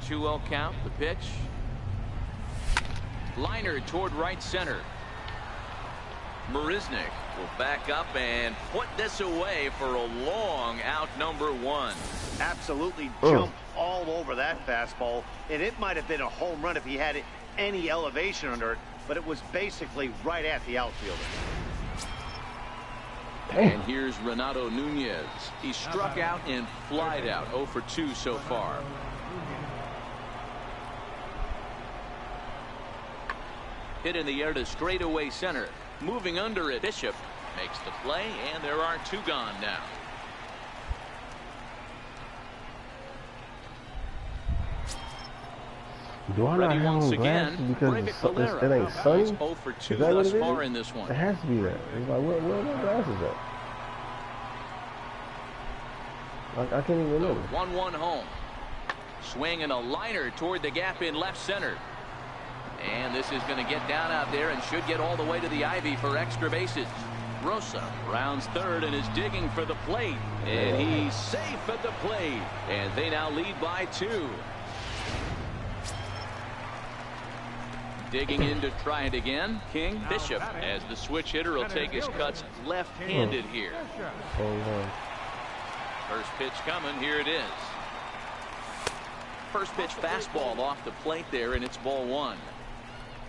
Two-0 count. The pitch. Liner toward right center. Marisnik will back up and put this away for a long out, number 1.
Absolutely jump all over that fastball, and it might have been a home run if he had any elevation under it, but it was basically right at the outfielder.
And here's Renato Nunez. He struck out and flied out. 0 for 2 so far. Hit in the air to straightaway center. Moving under it, Bishop makes the play, and there are 2 gone now.
Do I not have on glasses because it ain't sunny?
0 for 2 thus far in this one.
It has to be that. It's like, where are my glasses at? Like, I can't even remember.
1-1 home. Swinging a liner toward the gap in left center. And this is going to get down out there and should get all the way to the ivy for extra bases. Rosa rounds third and is digging for the plate. And he's safe at the plate. And they now lead by 2. Digging in to try it again. King Bishop, as the switch hitter, will take his cuts left-handed here. First pitch coming. Here it is. First pitch fastball off the plate there, and it's ball 1.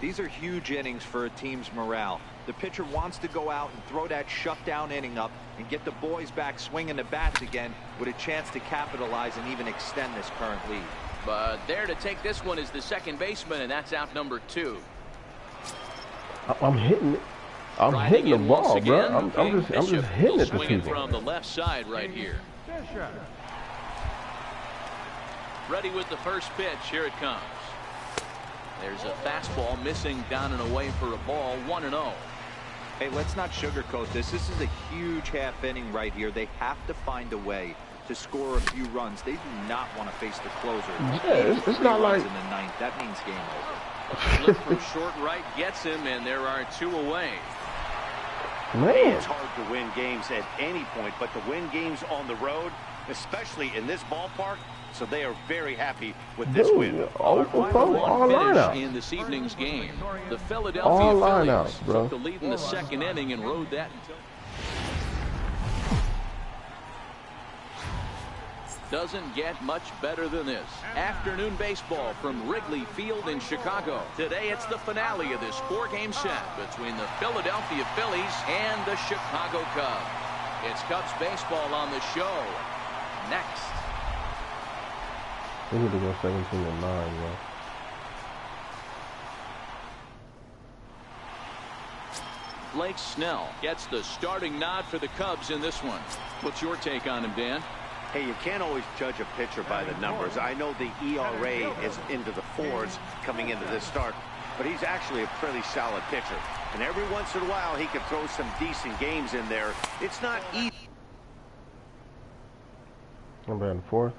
These are huge innings for a team's morale. The pitcher wants to go out and throw that shutdown inning up and get the boys back swinging the bats again with a chance to capitalize and even extend this current lead.
But there to take this one is the second baseman, and that's out number 2.
I'm hitting it. I'm hitting the ball, bro. I'm just hitting it to
swinging
people.
From the left side right here. Ready with the first pitch. Here it comes. There's a fastball missing down and away for a ball. 1-0.
Hey, let's not sugarcoat this. This is a huge half inning right here. They have to find a way to score a few runs. They do not want to face the closer.
Yeah, it's not like
in the 9th. That means game over.
Flip from short right gets him, and there are 2 away.
Man,
it's hard to win games at any point, but to win games on the road, especially in this ballpark, so they are very happy with this win.
All lineouts
in this evening's game. The Philadelphia Phillies took the lead in the second inning and rode that until Doesn't get much better than this. Afternoon baseball from Wrigley Field in Chicago. Today it's the finale of this 4-game set between the Philadelphia Phillies and the Chicago Cubs. It's Cubs baseball on the show. Next.
We need to go 17-9, yo.
Blake Snell gets the starting nod for the Cubs in this one. What's your take on him, Dan?
Hey, you can't always judge a pitcher by the numbers. I know the ERA is into the 4s coming into this start, but he's actually a pretty solid pitcher. And every once in a while, he can throw some decent games in there. It's not easy.
I'm batting 4th.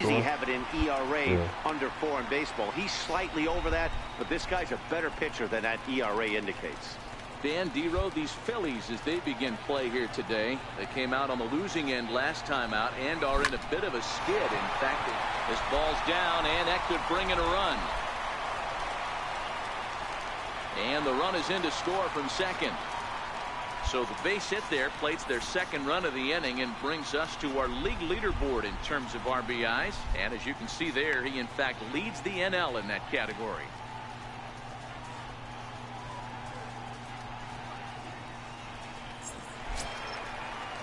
Easy having an ERA under 4 in baseball. He's slightly over that, but this guy's a better pitcher than that ERA indicates.
Dan Dero, these Phillies, as they begin play here today, they came out on the losing end last time out and are in a bit of a skid. In fact, this ball's down, and that could bring in a run. And the run is in to score from second. So the base hit there plates their second run of the inning and brings us to our league leaderboard in terms of RBIs. And as you can see there, he in fact leads the NL in that category.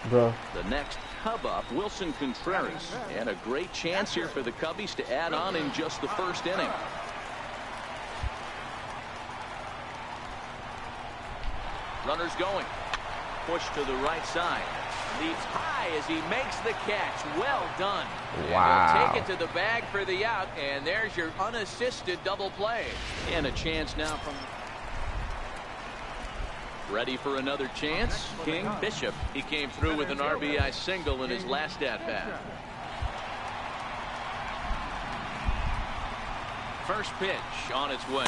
Bro.
The next Cub up, Wilson Contreras, and a great chance here for the Cubbies to add on in just the first inning. Runners going. Push to the right side. Leaps high as he makes the catch. Well done.
Wow.
And he'll take it to the bag for the out, and there's your unassisted double play. And a chance now from... Ready for another chance? King Bishop. He came through with an RBI single in his last at-bat. First pitch on its way.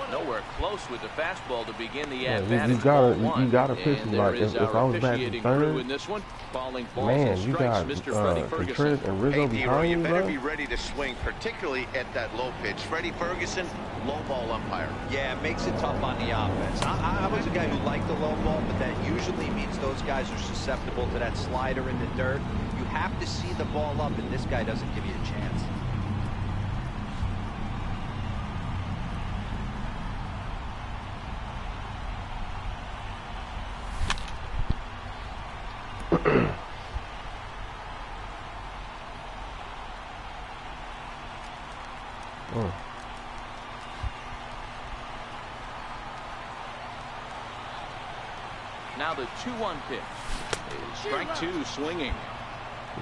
Nowhere close with the fastball to begin the at-bat.
You gotta pitch him like if I was batting 3rd.
In this one, calling balls
Man,
and
you
strikes,
got
Mr. Freddie Ferguson.
Contreras and Rizzo behind
you
you,
better
bro.
be ready to swing, particularly at that low pitch. Freddie Ferguson, low ball umpire.
Yeah, it makes it tough on the offense. I was a guy who liked the low ball, but that usually means those guys are susceptible to that slider in the dirt. You have to see the ball up, and this guy doesn't give you a chance.
Now the 2-1 pitch is strike 2 swinging.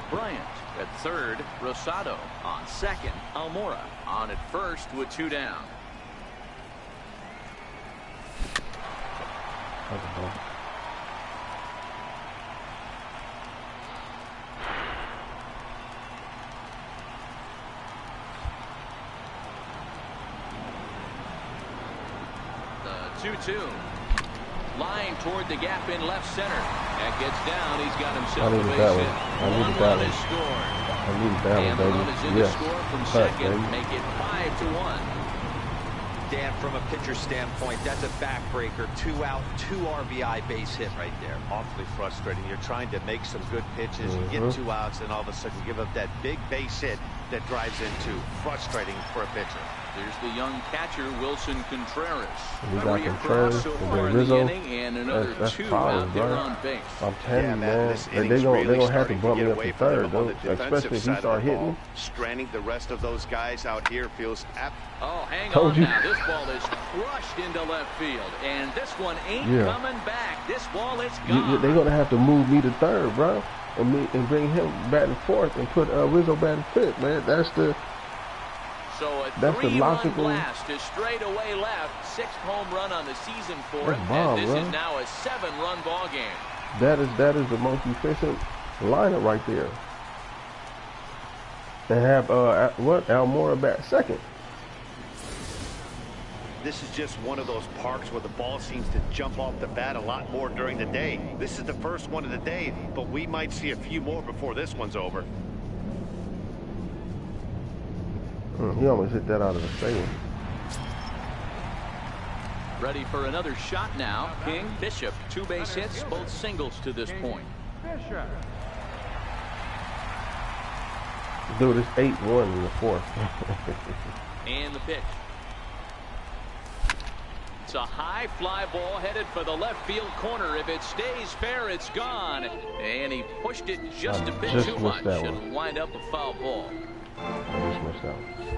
Bryant at third, Rosado on second, Almora on at first with 2 down. The 2-2. Line toward the gap in left center. That gets down. He's got himself a base hit. One run is scored. And the run is in to score from second. Make it 5-1.
Dan, from a pitcher standpoint, that's a backbreaker. 2 out, 2 RBI base hit right there.
Awfully frustrating. You're trying to make some good pitches. You get 2 outs, and all of a sudden you give up that big base hit that drives in 2. Frustrating for a pitcher.
There's the young catcher, Wilson Contreras.
We got Contreras
so
and then Rizzo.
And another
that's
2
problem,
out there
bro.
on base.
I'm telling you, man. They're gonna have to bump me up to 3rd, though, especially if he start hitting.
Stranding the rest of those guys out here feels apt.
Oh, hang on now. This ball is crushed into left field, and this one ain't coming back. This ball is gone.
They're gonna have to move me to 3rd, bro, and bring him batting 4th and put Rizzo batting 5th, man. That's the logical
blast to straight away left. 6th home run on the season for him.
Bomb,
and this
bro.
is now a 7-run ball game.
That is the most efficient lineup right there. And have Almora bat 2nd.
This is just one of those parks where the ball seems to jump off the bat a lot more during the day. This is the first one of the day, but we might see a few more before this one's over.
He almost hit that out of the stadium.
Ready for another shot now. King, Bishop, 2 base hits, both singles to this point.
Bishop.
Dude, it's 8-1 in the fourth.
And the pitch. It's a high fly ball headed for the left field corner. If it stays fair, it's gone. And he pushed it just a bit too much. It'll wind up a foul ball.
I just missed that one.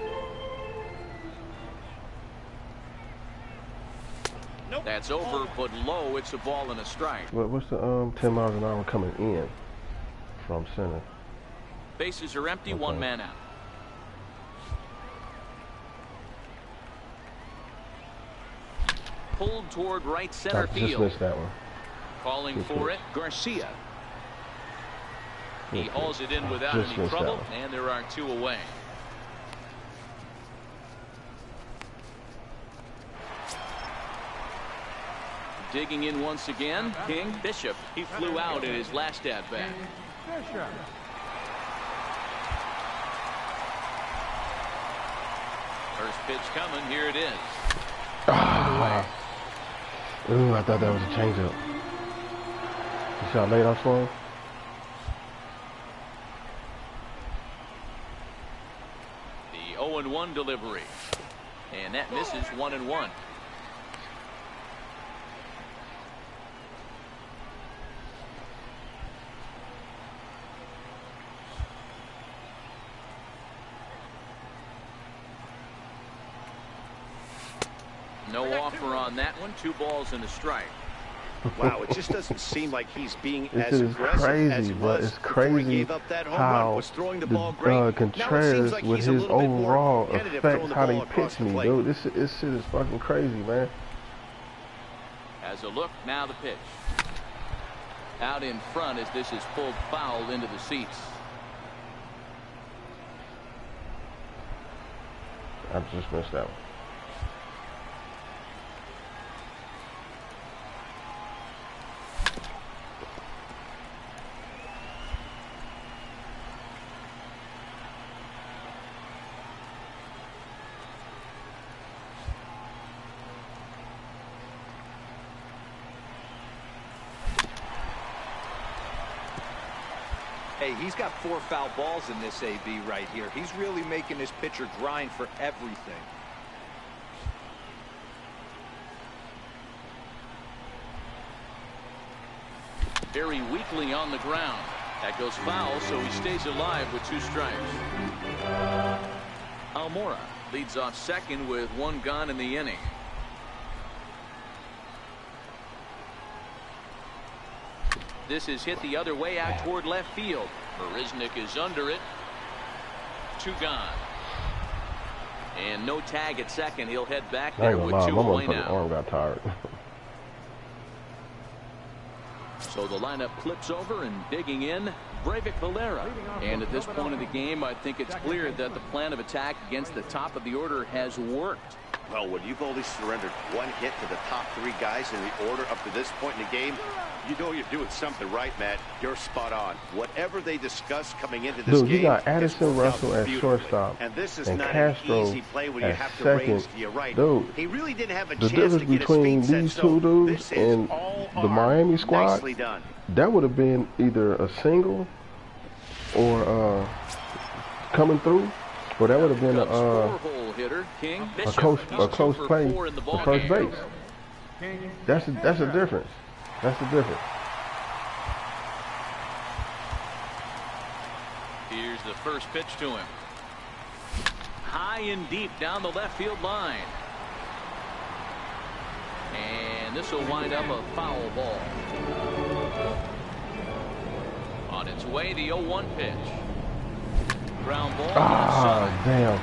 Nope. That's over, but low. It's a ball and a strike.
What's the 10 miles an hour coming in from center?
Bases are empty,
Okay.
one man out. Pulled toward right center
I just
field.
missed that one.
Calling for it, Garcia. He hauls it in without
Just
any
missed
trouble,
that one.
and there are two away. Digging in once again, King Bishop. He flew out in his last at-bat.
Bishop.
First pitch coming, here it is.
Ooh, I thought that was a changeup. You saw late off for him?
The 0-1 delivery. And that misses 1-1. No offer on that one. 2 balls and a strike.
Wow, it just doesn't seem like he's being
This
as
is
aggressive as
crazy,
he
but
was
it's
before he
crazy
gave up that home run.
how
Was throwing the ball great.
the
Now it seems
Contreras
like
with
he's a
his
little bit more
overall
tentative throwing
affects
the
how
ball
they
across
pitch
the
me,
plate.
dude. This shit is fucking crazy, man.
As a look, now the pitch. Out in front as this is pulled foul into the seats.
I just missed that one.
Hey, he's got 4 foul balls in this AB right here. He's really making this pitcher grind for everything.
Very weakly on the ground. That goes foul, so he stays alive with 2 strikes. Almora leads off second with 1 gone in the inning. This is hit the other way out toward left field. Marisnik is under it. 2 gone. And no tag at second. He'll head back
I
there
ain't gonna
with
lie,
2
my
away
motherfucking
now.
arm got tired.
So the lineup clips over and digging in, Breivik Valera. And at this point of the game, I think it's clear that the plan of attack against the top of the order has worked.
Well, when you've only surrendered 1 hit to the top 3 guys in the order up to this point in the game, you know you're doing something right, Matt. You're spot on. Whatever they discuss coming into this
Dude,
game,
you got
it's
Addison
worked out
Russell at
beautifully.
shortstop
And this is
and
not
Castro
an easy play when you
at
have to
second.
raise to your right.
Dude,
He really didn't have a
the
chance
difference
to get
between
his feet
these
set,
2
so
dudes
this is
and
all
the
arm.
Miami squad,
Nicely done.
that would have been either a single or coming through, or that would have been
Cubs four-hole hitter, King Bishop.
a close
He's 2 for
play
4 in the
to
ball
first
game.
base. That's a difference. That's the difference.
Here's the first pitch to him. High and deep down the left field line. And this will wind up a foul ball. On its way, the 0-1 pitch. Ground ball.
Ah, damn.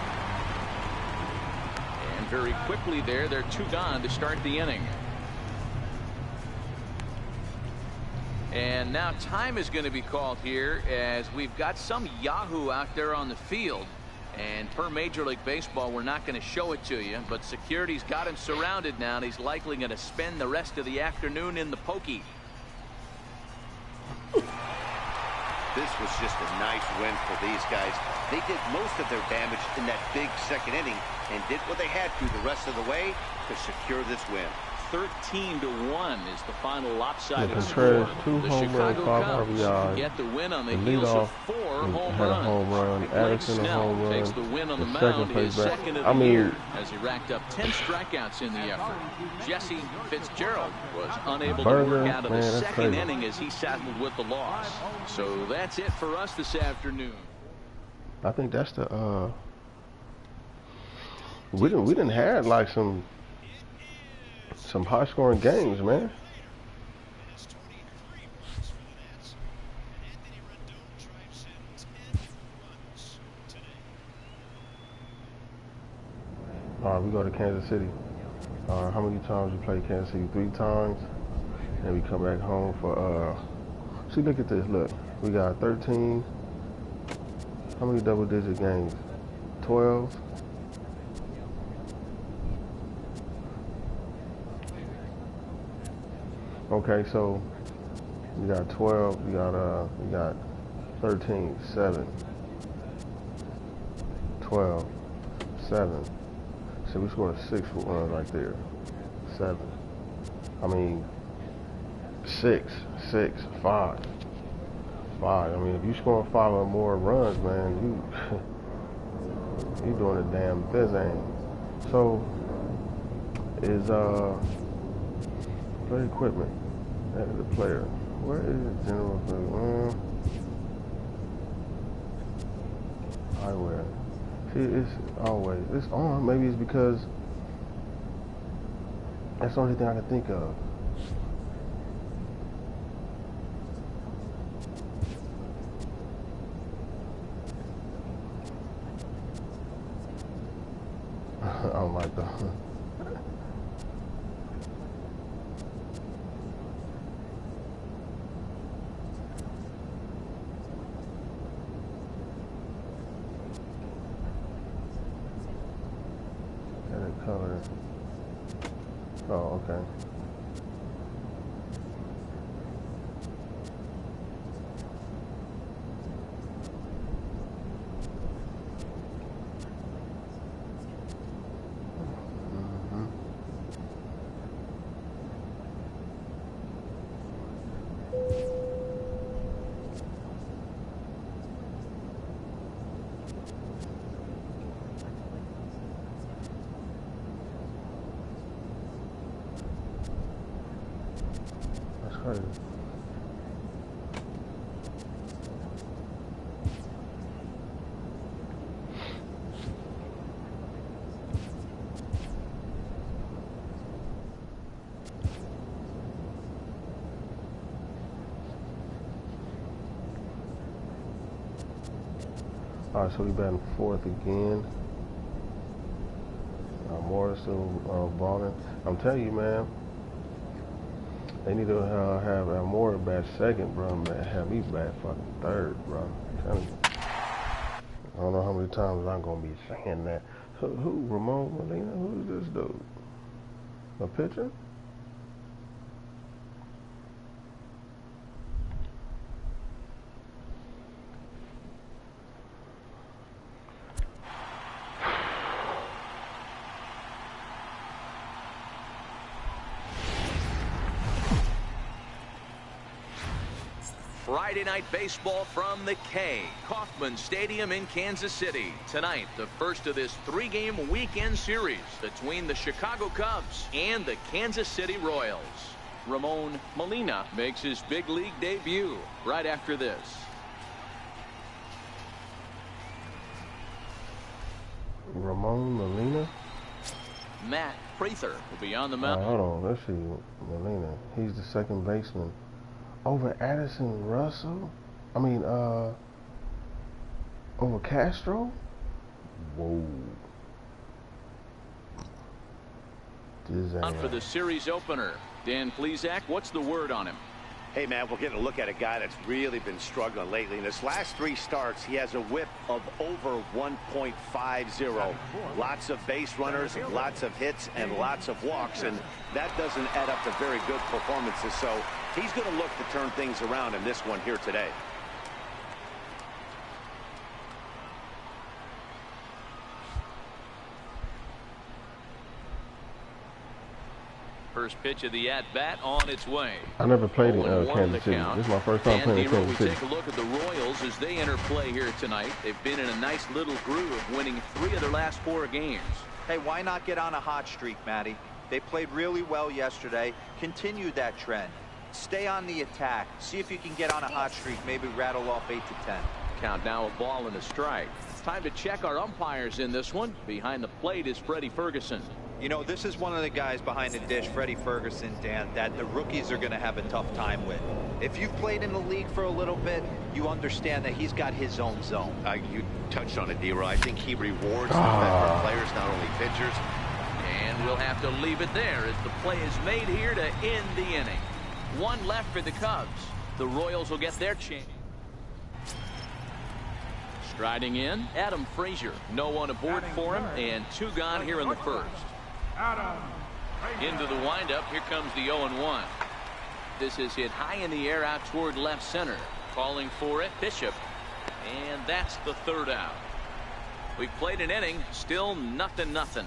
And very quickly there, they're 2 gone to start the inning. And now time is going to be called here as we've got some Yahoo out there on the field. And per Major League Baseball, we're not going to show it to you, but security's got him surrounded now, and he's likely going to spend the rest of the afternoon in the pokey.
This was just a nice win for these guys. They did most of their damage in that big second inning and did what they had to the rest of the way to secure this win.
13-1 is the final lopsided
Contreras,
score.
2
The
home runs,
Chicago
5
Cubs
RBIs.
get the win on the
The
heels of
leadoff
4 home
had a
runs.
home run.
Blake
Addison a
Snell
home run.
takes the win on the
second
mound, his
place back.
second of
I
the
mean,
year, as he racked up 10 strikeouts in the effort. Jesse Fitzgerald was unable to work out of the second inning as he settled with the loss. So that's it for us this afternoon.
I think that's the we didn't have like some high scoring games, man. All right, we go to Kansas City. How many times we play Kansas City? 3 times, and we come back home for see, look at this. Look, we got 13. How many double-digit games? 12. Okay, so we got 12. We got 13, 7, 12, 7. So we scored 6 runs right there. 7. I mean, 6, 5. I mean, if you score 5 or more runs, man, you doing a damn thing. So is play equipment and the player. Where is general eyewear? See, it's on. Maybe it's because that's the only thing I can think of. Oh my God. Edit color. Oh, okay. That's crazy. All right, so we batting 4th again. Morris still balling. I'm telling you, man. They need to have Moore bat 2nd, bro. Man, have me bat fucking 3rd, bro. I'm telling you. I don't know how many times I'm gonna be saying that. Who? Ramon Molina? Who is this dude? A pitcher?
Friday night baseball from the K. Kauffman Stadium in Kansas City. Tonight, the first of this 3-game weekend series between the Chicago Cubs and the Kansas City Royals. Ramon Molina makes his big league debut right after this.
Ramon Molina?
Matt Prather will be on the mound.
Hold on, let's see. Molina. He's the 2nd baseman. Over Addison Russell? I mean, over Castro? Whoa.
On for the series opener. Dan Plesac, what's the word on him?
Hey, man, we're getting a look at a guy that's really been struggling lately. In his last 3 starts, he has a whip of over 1.50. Lots of base runners, lots of hits, and lots of walks, and that doesn't add up to very good performances. So he's going to look to turn things around in this one here today.
First pitch of the at-bat on its way.
I never played in
0-1
Kansas City.
count.
This is my first time playing in Kansas City.
We take a look at the Royals as they enter play here tonight. They've been in a nice little groove, winning 3 of their last 4 games.
Hey, why not get on a hot streak, Matty? They played really well yesterday. Continue that trend. Stay on the attack. See if you can get on a hot streak. Maybe rattle off 8 to 10.
Count now a ball and a strike. Time to check our umpires in this one. Behind the plate is Freddie Ferguson.
You know, this is one of the guys behind the dish, Freddie Ferguson, Dan, that the rookies are going to have a tough time with. If you've played in the league for a little bit, you understand that he's got his own zone.
You touched on it, D-Roy. I think he rewards the veteran players, not only pitchers.
And we'll have to leave it there as the play is made here to end the inning. 1 left for the Cubs. The Royals will get their chance. Striding in, Adam Frazier. No one aboard for him, and 2 gone here in the first. Into the windup, here comes the 0-1. This is hit high in the air out toward left center. Calling for it, Bishop. And that's the 3rd out. We've played an inning, still 0-0.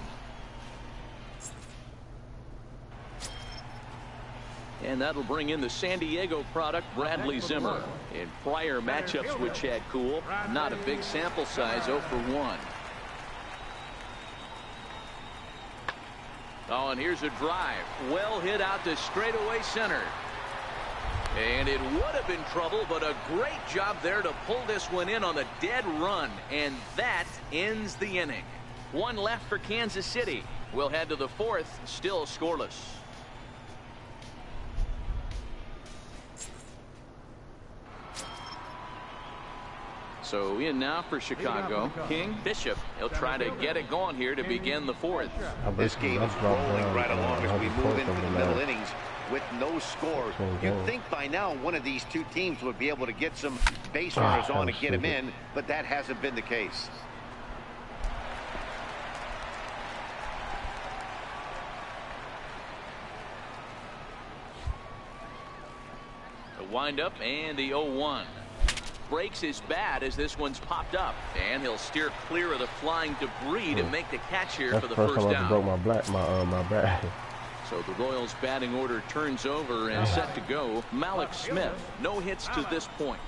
And that'll bring in the San Diego product, Bradley Zimmer. In prior matchups with Chad Kuhl, not a big sample size, 0 for 1. Oh, and here's a drive. Well hit out to straightaway center. And it would have been trouble, but a great job there to pull this one in on a dead run. And that ends the inning. 1 left for Kansas City. We'll head to the 4th, still scoreless. So in now for Chicago, King, Bishop. He'll try to get it going here to begin the 4th.
This game is rolling right along as we move into the middle innings with no score. You'd think by now one of these 2 teams would be able to get some base runners on and get them in, but that hasn't been the case.
The windup and the 0-1. Breaks his bat as this one's popped up, and he'll steer clear of the flying debris to make the catch here for the first down.
I broke my bat.
So the Royals batting order turns over and set to go. Malik Smith, no hits to this point.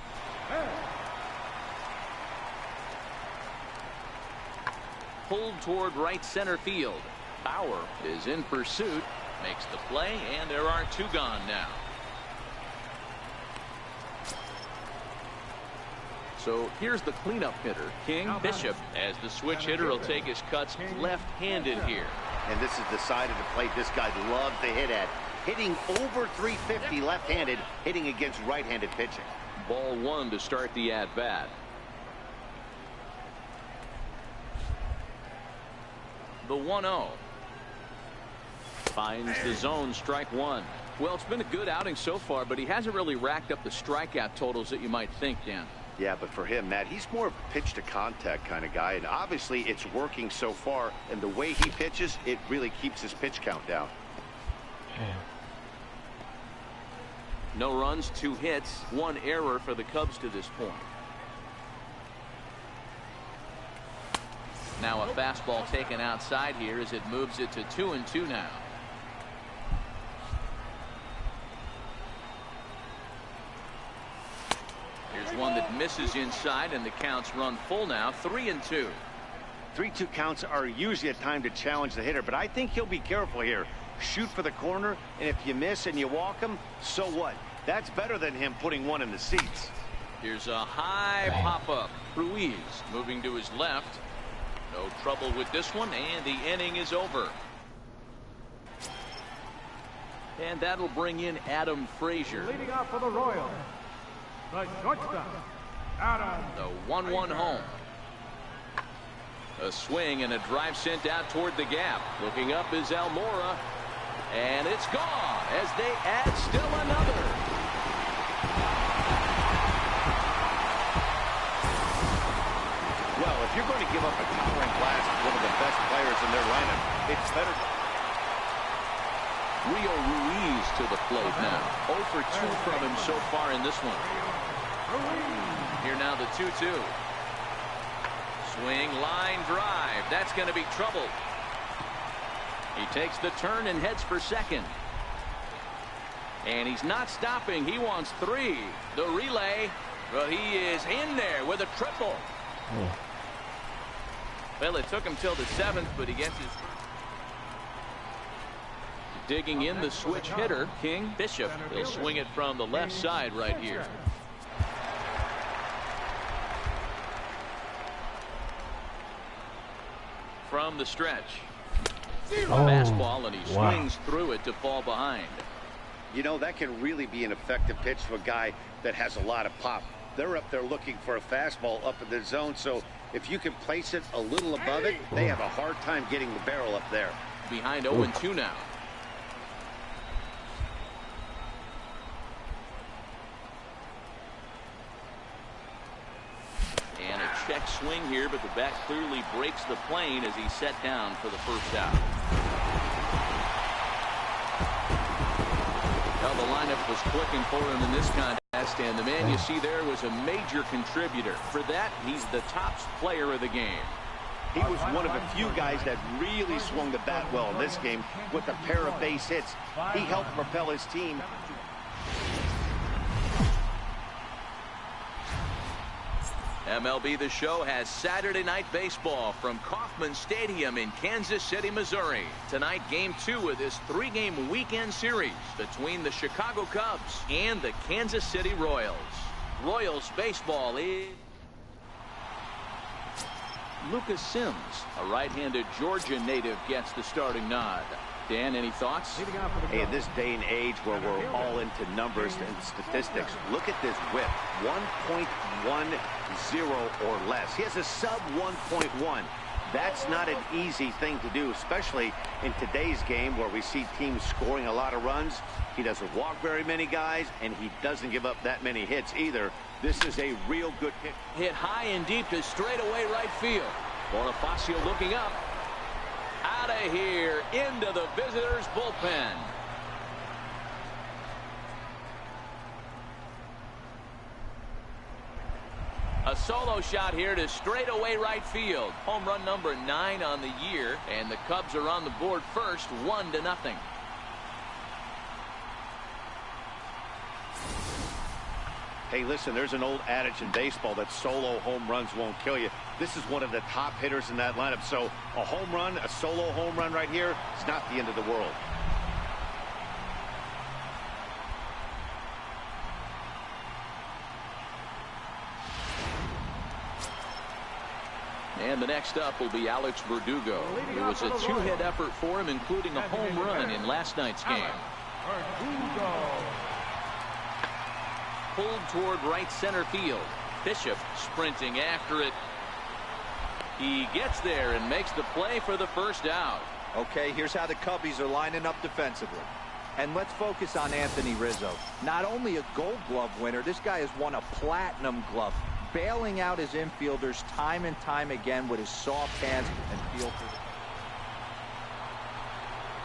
Pulled toward right center field. Bauer is in pursuit, makes the play, and there are 2 gone now. So here's the cleanup hitter, King. Bishop, as the switch hitter will take his cuts left-handed here.
And this is the side of the plate this guy loves to hit at. Hitting over 350 left-handed, hitting against right-handed pitching.
Ball 1 to start the at-bat. The 1-0. Finds the zone, strike 1. Well, it's been a good outing so far, but he hasn't really racked up the strikeout totals that you might think, Dan.
Yeah, but for him, Matt, he's more of a pitch to contact kind of guy, and obviously it's working so far, and the way he pitches, it really keeps his pitch count down.
No runs, 2 hits, 1 error for the Cubs to this point. Now a fastball taken outside here as it moves it to 2-2 now. Here's one that misses inside, and the counts run full now, 3-2.
3-2 counts are usually a time to challenge the hitter, but I think he'll be careful here. Shoot for the corner, and if you miss and you walk him, so what? That's better than him putting one in the seats.
Here's a high pop-up. Ruiz moving to his left. No trouble with this one, and the inning is over. And that'll bring in Adam Frazier.
Leading off for the Royals, the shortstop, Adam.
The 1-1 home. A swing and a drive sent out toward the gap. Looking up is Almora. And it's gone as they add still another.
Well, if you're going to give up a towering blast to one of the best players in their lineup, it's better.
Rio Ruiz to the plate now. 0 for 2 from him so far in this one. Here now the 2-2. Swing, line drive. That's going to be trouble. He takes the turn and heads for second. And he's not stopping. He wants 3. The relay. But he is in there with a triple.
Oh.
Well, it took him till the 7th, but he gets his. Digging in the switch hitter, King Bishop. He'll swing it from the left side right here. From the stretch. Fastball, and he swings through it to fall behind.
You know, that can really be an effective pitch to a guy that has a lot of pop. They're up there looking for a fastball up in the zone, so if you can place it a little above it, they have a hard time getting the barrel up there.
Behind 0-2 now. And a check swing here, but the bat clearly breaks the plane as he's set down for the first out. Well, the lineup was clicking for him in this contest, and the man you see there was a major contributor. For that, he's the top player of the game.
He was one of a few guys that really swung the bat well in this game with a pair of base hits. He helped propel his team.
MLB The Show has Saturday Night Baseball from Kauffman Stadium in Kansas City, Missouri. Tonight, Game 2 of this 3-game weekend series between the Chicago Cubs and the Kansas City Royals. Royals baseball is Lucas Sims, a right-handed Georgia native, gets the starting nod. Dan, any thoughts?
Hey, in this day and age where we're all into numbers and statistics, look at this whip. 1.10 or less. He has a sub 1.1. That's not an easy thing to do, especially in today's game where we see teams scoring a lot of runs. He doesn't walk very many guys, and he doesn't give up that many hits either. This is a real good hit.
Hit high and deep to straightaway right field. Bonifacio looking up. Out of here into the visitors' bullpen. A solo shot here to straightaway right field. Home run number 9 on the year, and the Cubs are on the board first, 1-0.
Hey, listen, there's an old adage in baseball that solo home runs won't kill you. This is one of the top hitters in that lineup. So a home run, a solo home run right here, is not the end of the world.
And the next up will be Alex Verdugo. It was a 2-hit effort for him, including a home run in last night's game. Pulled toward right center field. Bishop sprinting after it. He gets there and makes the play for the first out.
Okay, here's how the Cubbies are lining up defensively. And let's focus on Anthony Rizzo. Not only a Gold Glove winner, this guy has won a Platinum Glove, bailing out his infielders time and time again with his soft hands and feel for the...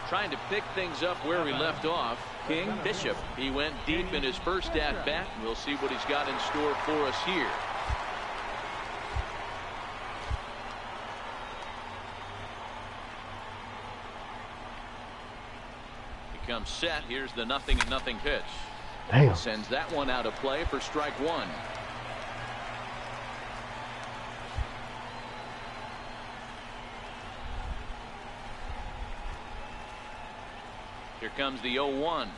Trying to pick things up where we left off. King Bishop. He went deep in his first at bat. We'll see what he's got in store for us here. He comes set. Here's the 0-0 pitch.
Damn.
Sends that one out of play for strike 1. Here comes the 0-1.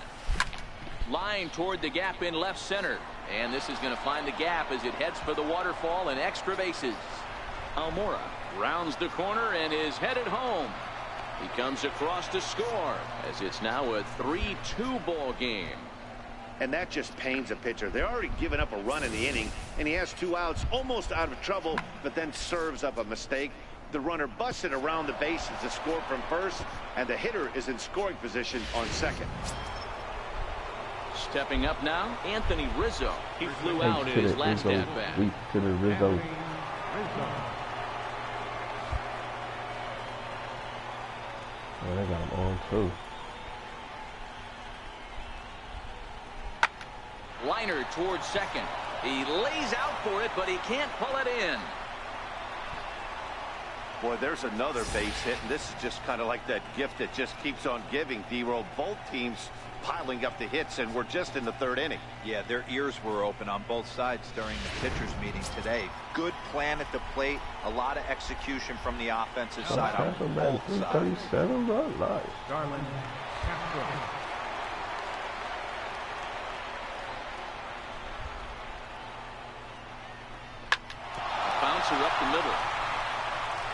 Line toward the gap in left center. And this is going to find the gap as it heads for the waterfall and extra bases. Almora rounds the corner and is headed home. He comes across to score as it's now a 3-2 ball game.
And that just pains a pitcher. They're already given up a run in the inning, and he has 2 outs, almost out of trouble, but then serves up a mistake. The runner busted around the bases to score from first, and the hitter is in scoring position on second.
Stepping up now, Anthony Rizzo. He flew out in his last at-bat.
Weak to the Rizzo. Oh, they got him on too.
Liner towards second. He lays out for it, but he can't pull it in.
Boy, there's another base hit, and this is just kind of like that gift that just keeps on giving, D-Roll. Both teams piling up the hits, and we're just in the third inning.
Yeah, their ears were open on both sides during the pitchers' meeting today. Good plan at the plate, a lot of execution from the offensive side on both sides.
37, bro. Nice.
Garland, Castro.
Bouncer up the middle.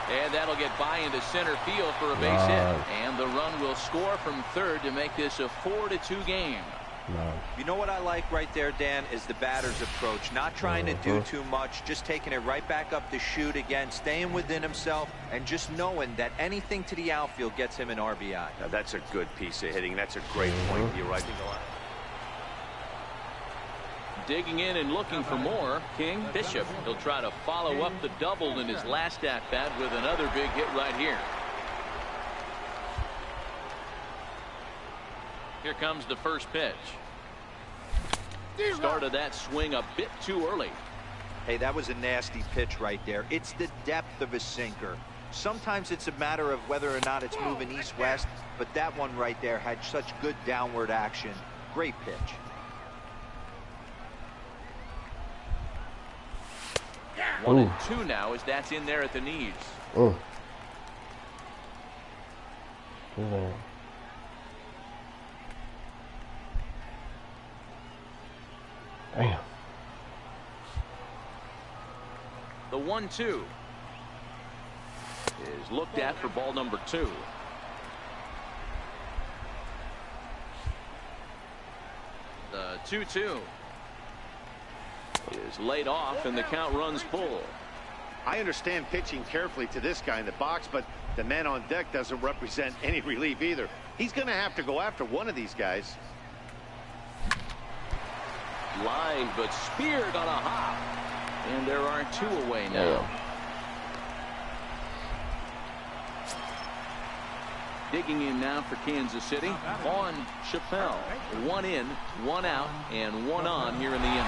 And that'll get by into center field for a base hit. And the run will score from third to make this a 4-2 game.
You know what I like right there, Dan, is the batter's approach. Not trying to do too much, just taking it right back up the chute again, staying within himself, and just knowing that anything to the outfield gets him an RBI.
Now, that's a good piece of hitting. That's a great point. You're right.
Digging in and looking for more, King Bishop. He'll try to follow up the double in his last at-bat with another big hit right here. Here comes the first pitch. Started that swing a bit too early.
Hey, that was a nasty pitch right there. It's the depth of a sinker. Sometimes it's a matter of whether or not it's moving east-west, but that one right there had such good downward action. Great pitch.
1-2 now as that's in there at the knees.
Damn.
The 1-2 is looked at for ball number 2. The 2-2 is laid off and the count runs full.
I understand pitching carefully to this guy in the box, but the man on deck doesn't represent any relief either. He's going to have to go after one of these guys.
Line but speared on a hop, and there are 2 away now. Digging in now for Kansas City on Chappelle. 1 in, 1 out, and 1 on here in the inning.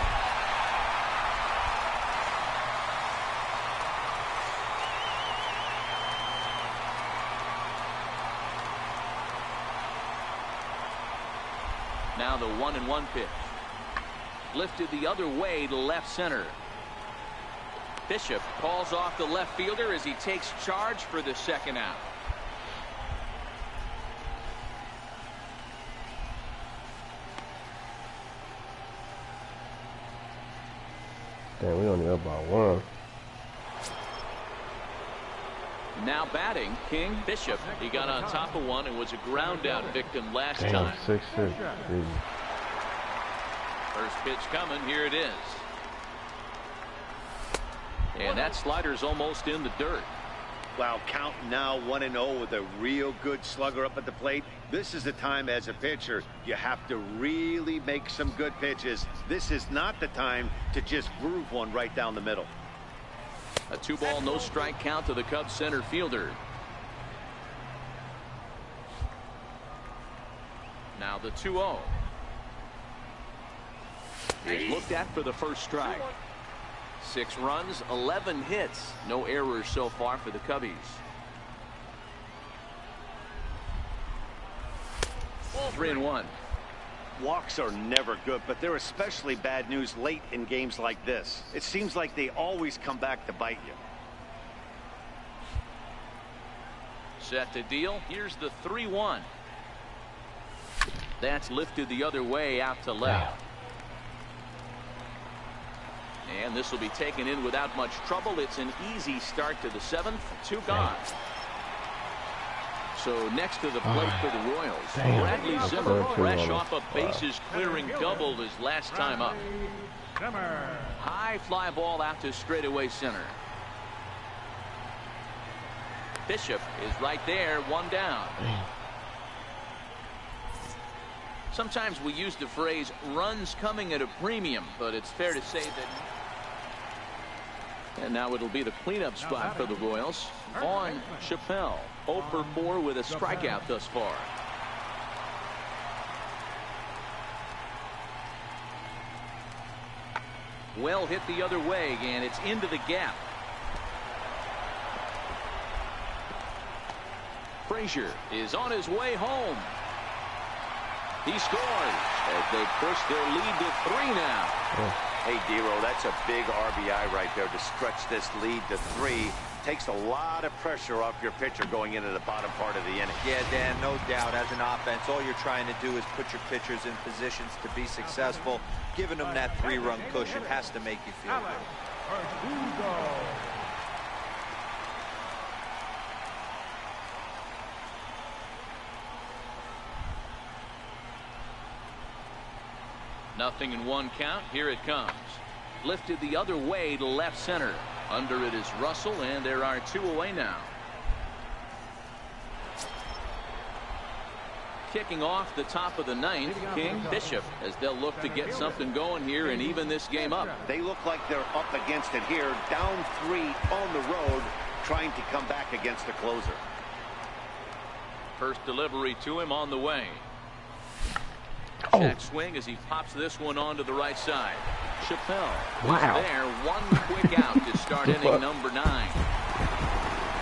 Now the 1-1 pitch. Lifted the other way to left center. Bishop calls off the left fielder as he takes charge for the second out.
Damn, we only up by 1.
Now batting, King Bishop. He got on top of one and was a ground out victim last time.
6-6.
First pitch coming. Here it is. And that slider's almost in the dirt.
Wow, count now 1-0 with a real good slugger up at the plate. This is the time as a pitcher you have to really make some good pitches. This is not the time to just groove one right down the middle.
A 2-ball, no strike count to the Cubs center fielder. Now the 2-0 is looked at for the first strike. 6 runs, 11 hits, no errors so far for the Cubbies. 3-1.
Walks are never good, but they're especially bad news late in games like this. It seems like they always come back to bite you.
Set to deal. Here's the 3-1. That's lifted the other way out to left. And this will be taken in without much trouble. It's an easy start to the 7th. 2 gone. So next to the plate for the Royals, Bradley Zimmer, fresh off a bases clearing double his last time up. High fly ball out to straightaway center. Bishop is right there, 1 down. Sometimes we use the phrase runs coming at a premium, but it's fair to say that. And now it'll be the cleanup spot for the Royals. On Chappelle, 0 for 4 with a strikeout thus far. Well hit the other way, and it's into the gap. Frazier is on his way home. He scores as they push their lead to 3 now.
Hey, Dero, that's a big RBI right there to stretch this lead to 3. Takes a lot of pressure off your pitcher going into the bottom part of the inning.
Yeah, Dan, no doubt. As an offense, all you're trying to do is put your pitchers in positions to be successful. Giving them that 3-run cushion has to make you feel good.
Nothing in 1 count. Here it comes. Lifted the other way to left center. Under it is Russell, and there are 2 away now. Kicking off the top of the 9th, King Bishop, as they'll look to get something going here and even this game up.
They look like they're up against it here. Down 3 on the road, trying to come back against the closer.
First delivery to him on the way. Check swing as he pops this one onto the right side. Chappelle is there. 1 quick out to start inning number 9.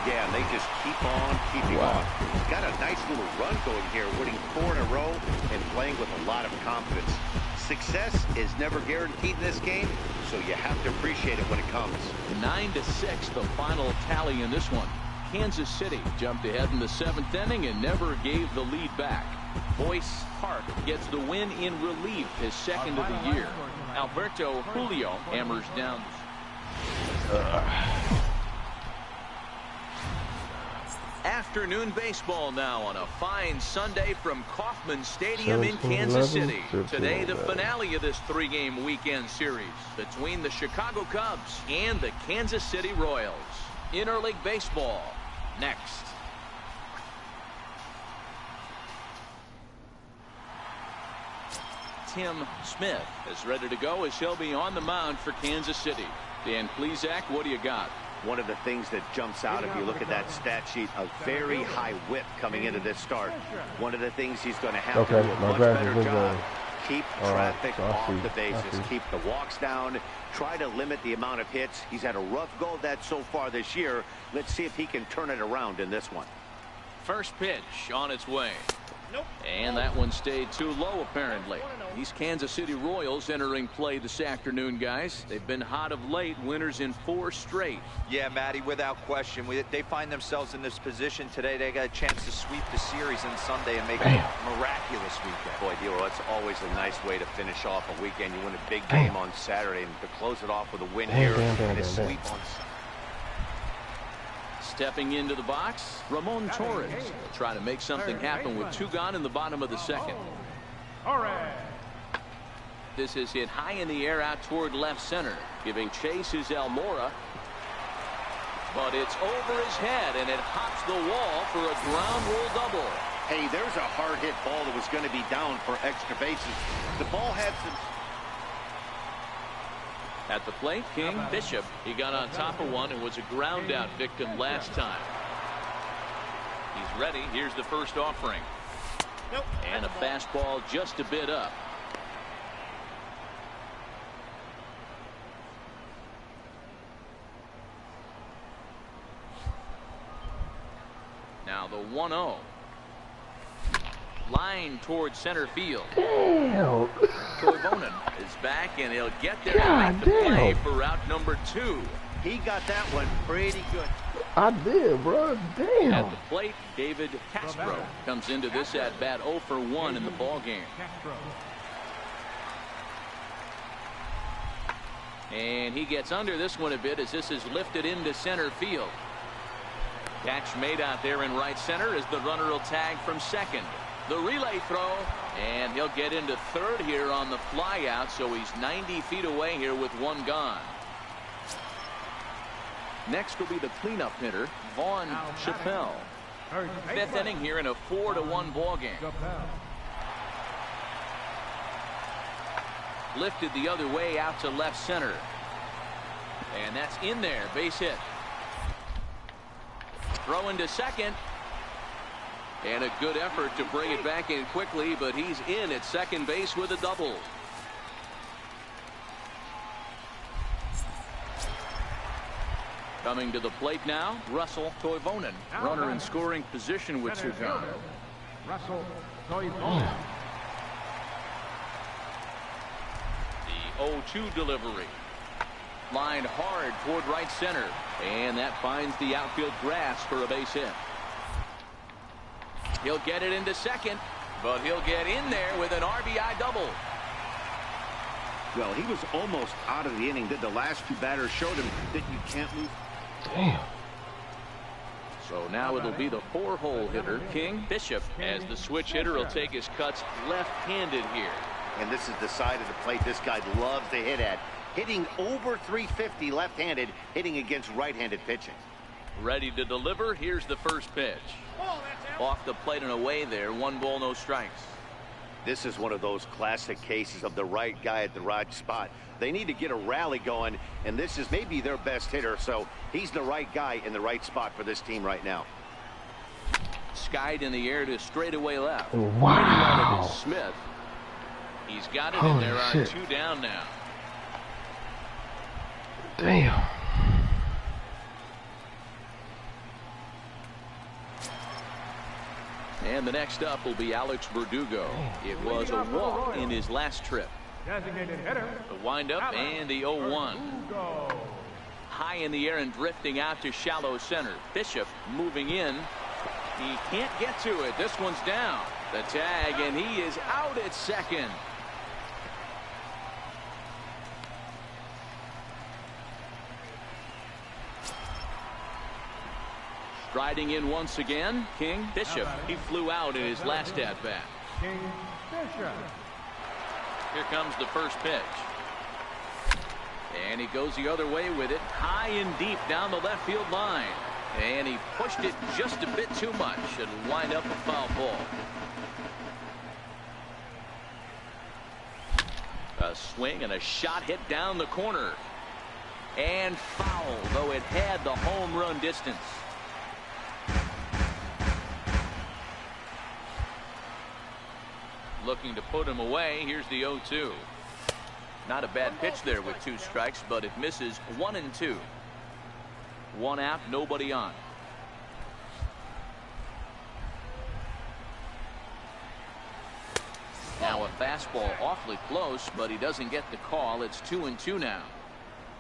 Yeah, and they just keep on keeping on. He's got a nice little run going here, winning 4 in a row and playing with a lot of confidence. Success is never guaranteed in this game, so you have to appreciate it when it comes.
9-6, the final tally in this one. Kansas City jumped ahead in the 7th inning and never gave the lead back. Boyce Park gets the win in relief, his 2nd of the year. Alberto Julio hammers down. Afternoon baseball now on a fine Sunday from Kauffman Stadium in Kansas City. Today, the finale of this 3-game weekend series between the Chicago Cubs and the Kansas City Royals. Interleague baseball next. Tim Smith is ready to go as he'll be on the mound for Kansas City. Dan Plesac, what do you got?
One of the things that jumps out if you look at that stat sheet, a very high whip coming into this start. One of the things he's going to have to do a much better job. Keep traffic off the bases. Keep the walks down. Try to limit the amount of hits. He's had a rough go of that so far this year. Let's see if he can turn it around in this one.
First pitch on its way. And that one stayed too low, apparently. These Kansas City Royals entering play this afternoon, guys. They've been hot of late, winners in 4 straight.
Yeah, Matty, without question. They find themselves in this position today. They got a chance to sweep the series on Sunday and make a miraculous weekend.
Boy, Dero, that's always a nice way to finish off a weekend. You win a big game on Saturday, and to close it off with a win here and a sweep on Sunday.
Stepping into the box, Ramon Torres will try to make something happen with 2 gone in the bottom of the 2nd. This is hit high in the air out toward left center. Giving chase is Almora. But it's over his head, and it hops the wall for a ground rule double.
Hey, there's a hard hit ball that was going to be down for extra bases. The ball had some...
At the plate, King Bishop. He got on top of one and was a ground out victim last time. He's ready. Here's the first offering. And a fastball just a bit up. Now the 1-0. Line towards center field.
Damn.
Toivonen is back, and he'll get there and make the play for route number 2.
He got that one pretty good.
I did, bro. Damn.
At the plate, David Castro comes into this at bat 0 for 1 in the ball game. And he gets under this one a bit as this is lifted into center field. Catch made out there in right center as the runner will tag from second. The relay throw, and he'll get into third here on the fly out, so he's 90 feet away here with 1 gone. Next will be the cleanup hitter, Vaughn Chappelle. 5th inning here in a 4-1 ball game. Lifted the other way out to left center. And that's in there, base hit. Throw into second. And a good effort to bring it back in quickly, but he's in at second base with a double. Coming to the plate now, Russell Toivonen. Runner in scoring position with two gone.
Russell Toivonen.
The 0-2 delivery. Lined hard toward right center. And that finds the outfield grass for a base hit. He'll get it into second, but he'll get in there with an RBI double.
Well, he was almost out of the inning. The last two batters showed him that you can't lose.
Damn.
So now it'll be the 4-hole hitter, King Bishop, as the switch hitter will take his cuts left-handed here.
And this is the side of the plate this guy loves to hit at. Hitting over 350 left-handed, hitting against right-handed pitching.
Ready to deliver. Here's the first pitch. Off the plate and away there. 1 ball, no strikes.
This is one of those classic cases of the right guy at the right spot. They need to get a rally going, and this is maybe their best hitter, so he's the right guy in the right spot for this team right now.
Skied in the air to straightaway left.
Wow.
Smith. He's got it,
Holy
and there are
shit.
2 down now.
Damn.
And the next up will be Alex Verdugo. It was a walk in his last trip.
Designated hitter.
The windup and the 0-1. High in the air and drifting out to shallow center. Bishop moving in. He can't get to it. This one's down. The tag, and he is out at second. Striding in once again, King Bishop. He flew out in his last at-bat.
King Bishop.
Here comes the first pitch. And he goes the other way with it, high and deep down the left field line. And he pushed it just a bit too much. It'll wind up a foul ball. A swing and a shot hit down the corner. And foul, though it had the home run distance. Looking to put him away. Here's the 0-2. Not a bad pitch there with 2 strikes, but it misses 1 and 2. 1 out, nobody on. Now a fastball awfully close, but he doesn't get the call. It's 2 and 2 now.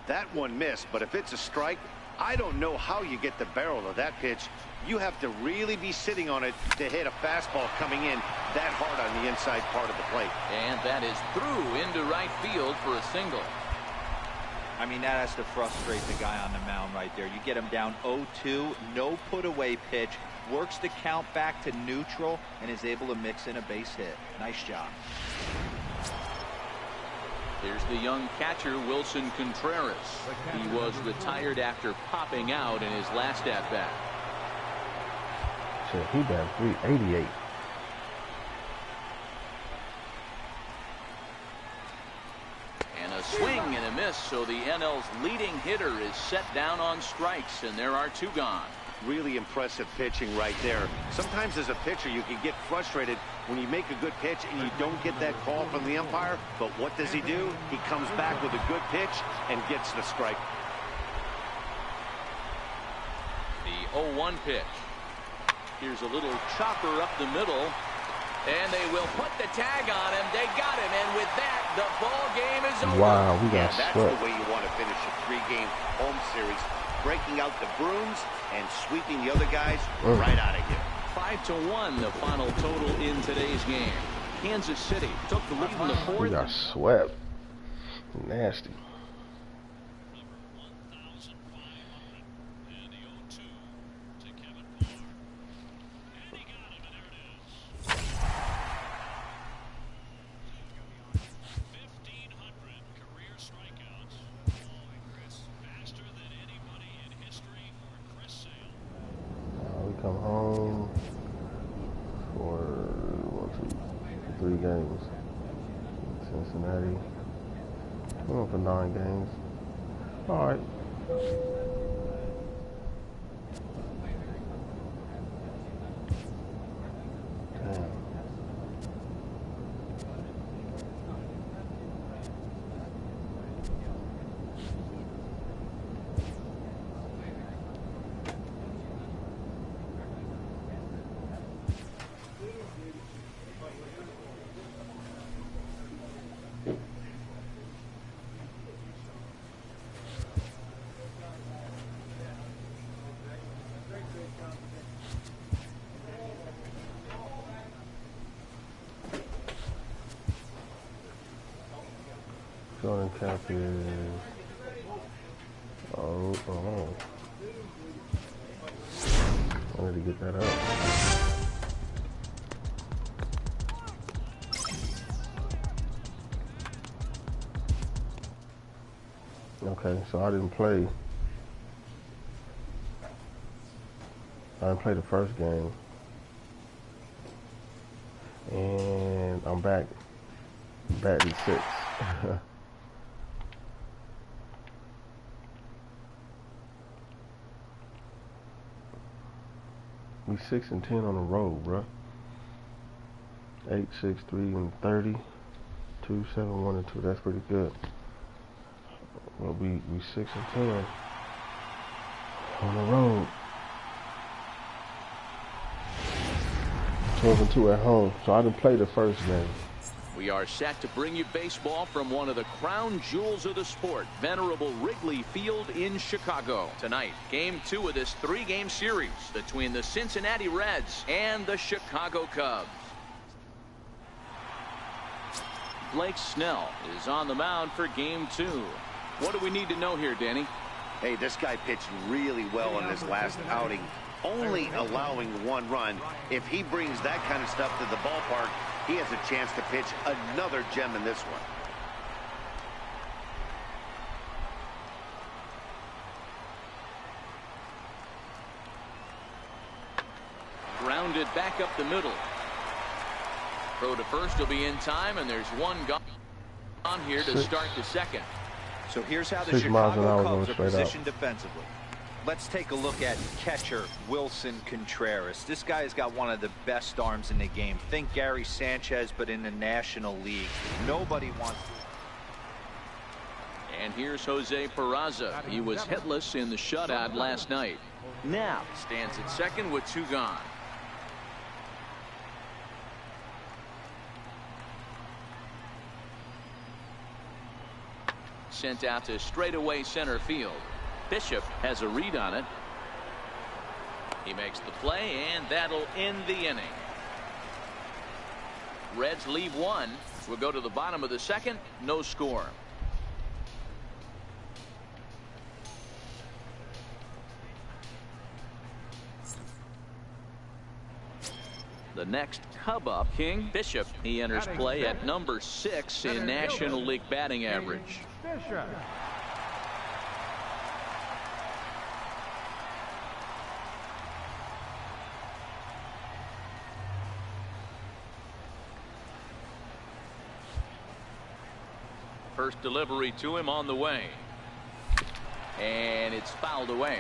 That one missed, but if it's a strike, I don't know how you get the barrel of that pitch. You have to really be sitting on it to hit a fastball coming in that hard on the inside part of the plate.
And that is through into right field for a single.
I mean, that has to frustrate the guy on the mound right there. You get him down 0-2, no put away pitch, works the count back to neutral, and is able to mix in a base hit. Nice job.
Here's the young catcher, Wilson Contreras. He was retired after popping out in his last at-bat.
Shit, he batted 388.
And a swing and a miss, so the NL's leading hitter is set down on strikes, and there are 2 gone.
Really impressive pitching right there. Sometimes as a pitcher you can get frustrated when you make a good pitch and you don't get that call from the umpire, but what does he do? He comes back with a good pitch and gets the strike.
The 0-1 pitch. Here's a little chopper up the middle, and they will put the tag on him. They got him, and with that, the ball game is over.
Wow, we got
That's
swept.
the way you want to finish a 3-game home series, breaking out the brooms and sweeping the other guys right out of here.
5-1, the final total in today's game. Kansas City took the lead in the
We
4th.
got swept. Nasty. Come home for 3 games. Cincinnati. We're on for 9 games. All right. Damn. starting cap is... Oh. I need to get that up. Okay, so I didn't play. I didn't play the first game. And I'm back batting 6. We 6-10 on the road, bruh. 8, 6, 3, and 30. 2, 7, 1, and 2. That's pretty good. Well, we 6-10 on the road. 12-2 at home. So I didn't play the first game.
We are set to bring you baseball from one of the crown jewels of the sport, venerable Wrigley Field in Chicago. Tonight, game 2 of this 3-game series between the Cincinnati Reds and the Chicago Cubs. Blake Snell is on the mound for game 2. What do we need to know here, Danny?
Hey, this guy pitched really well in his last outing, only allowing 1 run. If he brings that kind of stuff to the ballpark, he has a chance to pitch another gem in this one.
Grounded back up the middle. Throw to first will be in time, and there's 1 gone on here to start the second.
So here's how the Chicago Cubs are positioned defensively. Let's take a look at catcher Wilson Contreras. This guy has got one of the best arms in the game. Think Gary Sanchez, but in the National League. Nobody wants to.
And here's Jose Peraza. He was hitless in the shutout last night. Now stands at second with 2 gone. Sent out to straightaway center field. Bishop has a read on it. He makes the play, and that'll end the inning. Reds leave 1. We'll go to the bottom of the second. No score. The next Cub up, King Bishop. He enters play at number 6 in National League batting average.
Bishop.
First delivery to him on the way. And it's fouled away.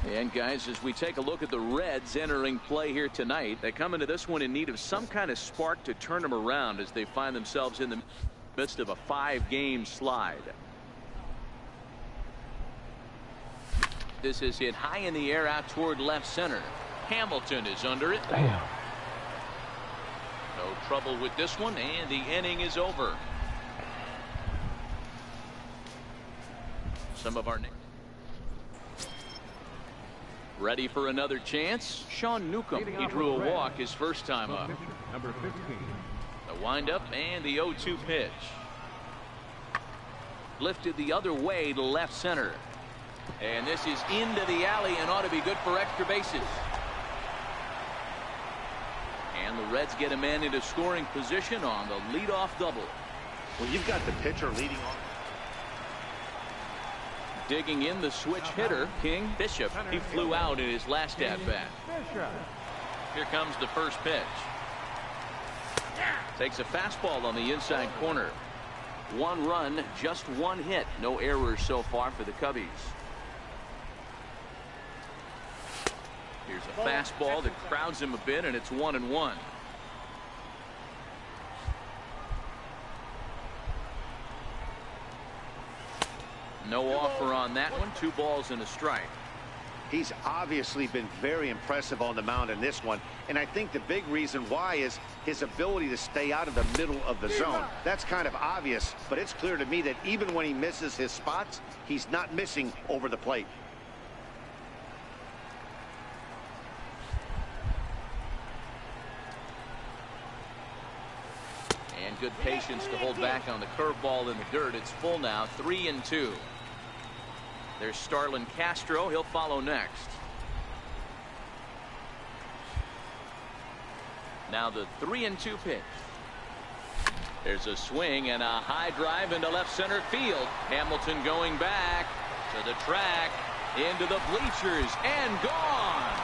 And guys, as we take a look at the Reds entering play here tonight, they come into this one in need of some kind of spark to turn them around as they find themselves in the midst of a 5-game slide. This is hit high in the air out toward left center. Hamilton is under it.
Damn.
No trouble with this one, and the inning is over. Some of our ready for another chance. Sean Newcomb. He drew a walk his first time up.
Number 15.
The windup and the 0-2 pitch. Lifted the other way to left center. And this is into the alley and ought to be good for extra bases. And the Reds get a man into scoring position on the leadoff double.
Well, you've got the pitcher leading off.
Digging in the switch hitter, King Bishop. He flew out in his last at-bat. Here comes the first pitch. Takes a fastball on the inside corner. 1 run, just 1 hit. No errors so far for the Cubbies. Here's a fastball that crowds him a bit, and it's 1-1. No offer on that one. 2 balls and a strike.
He's obviously been very impressive on the mound in this one, and I think the big reason why is his ability to stay out of the middle of the zone. That's kind of obvious, but it's clear to me that even when he misses his spots, he's not missing over the plate.
And And good patience to hold back on the curveball in the dirt. It's full now, 3-2. There's Starlin Castro. He'll follow next. Now the 3-2 pitch. There's a swing and a high drive into left center field. Hamilton going back to the track, into the bleachers, and gone.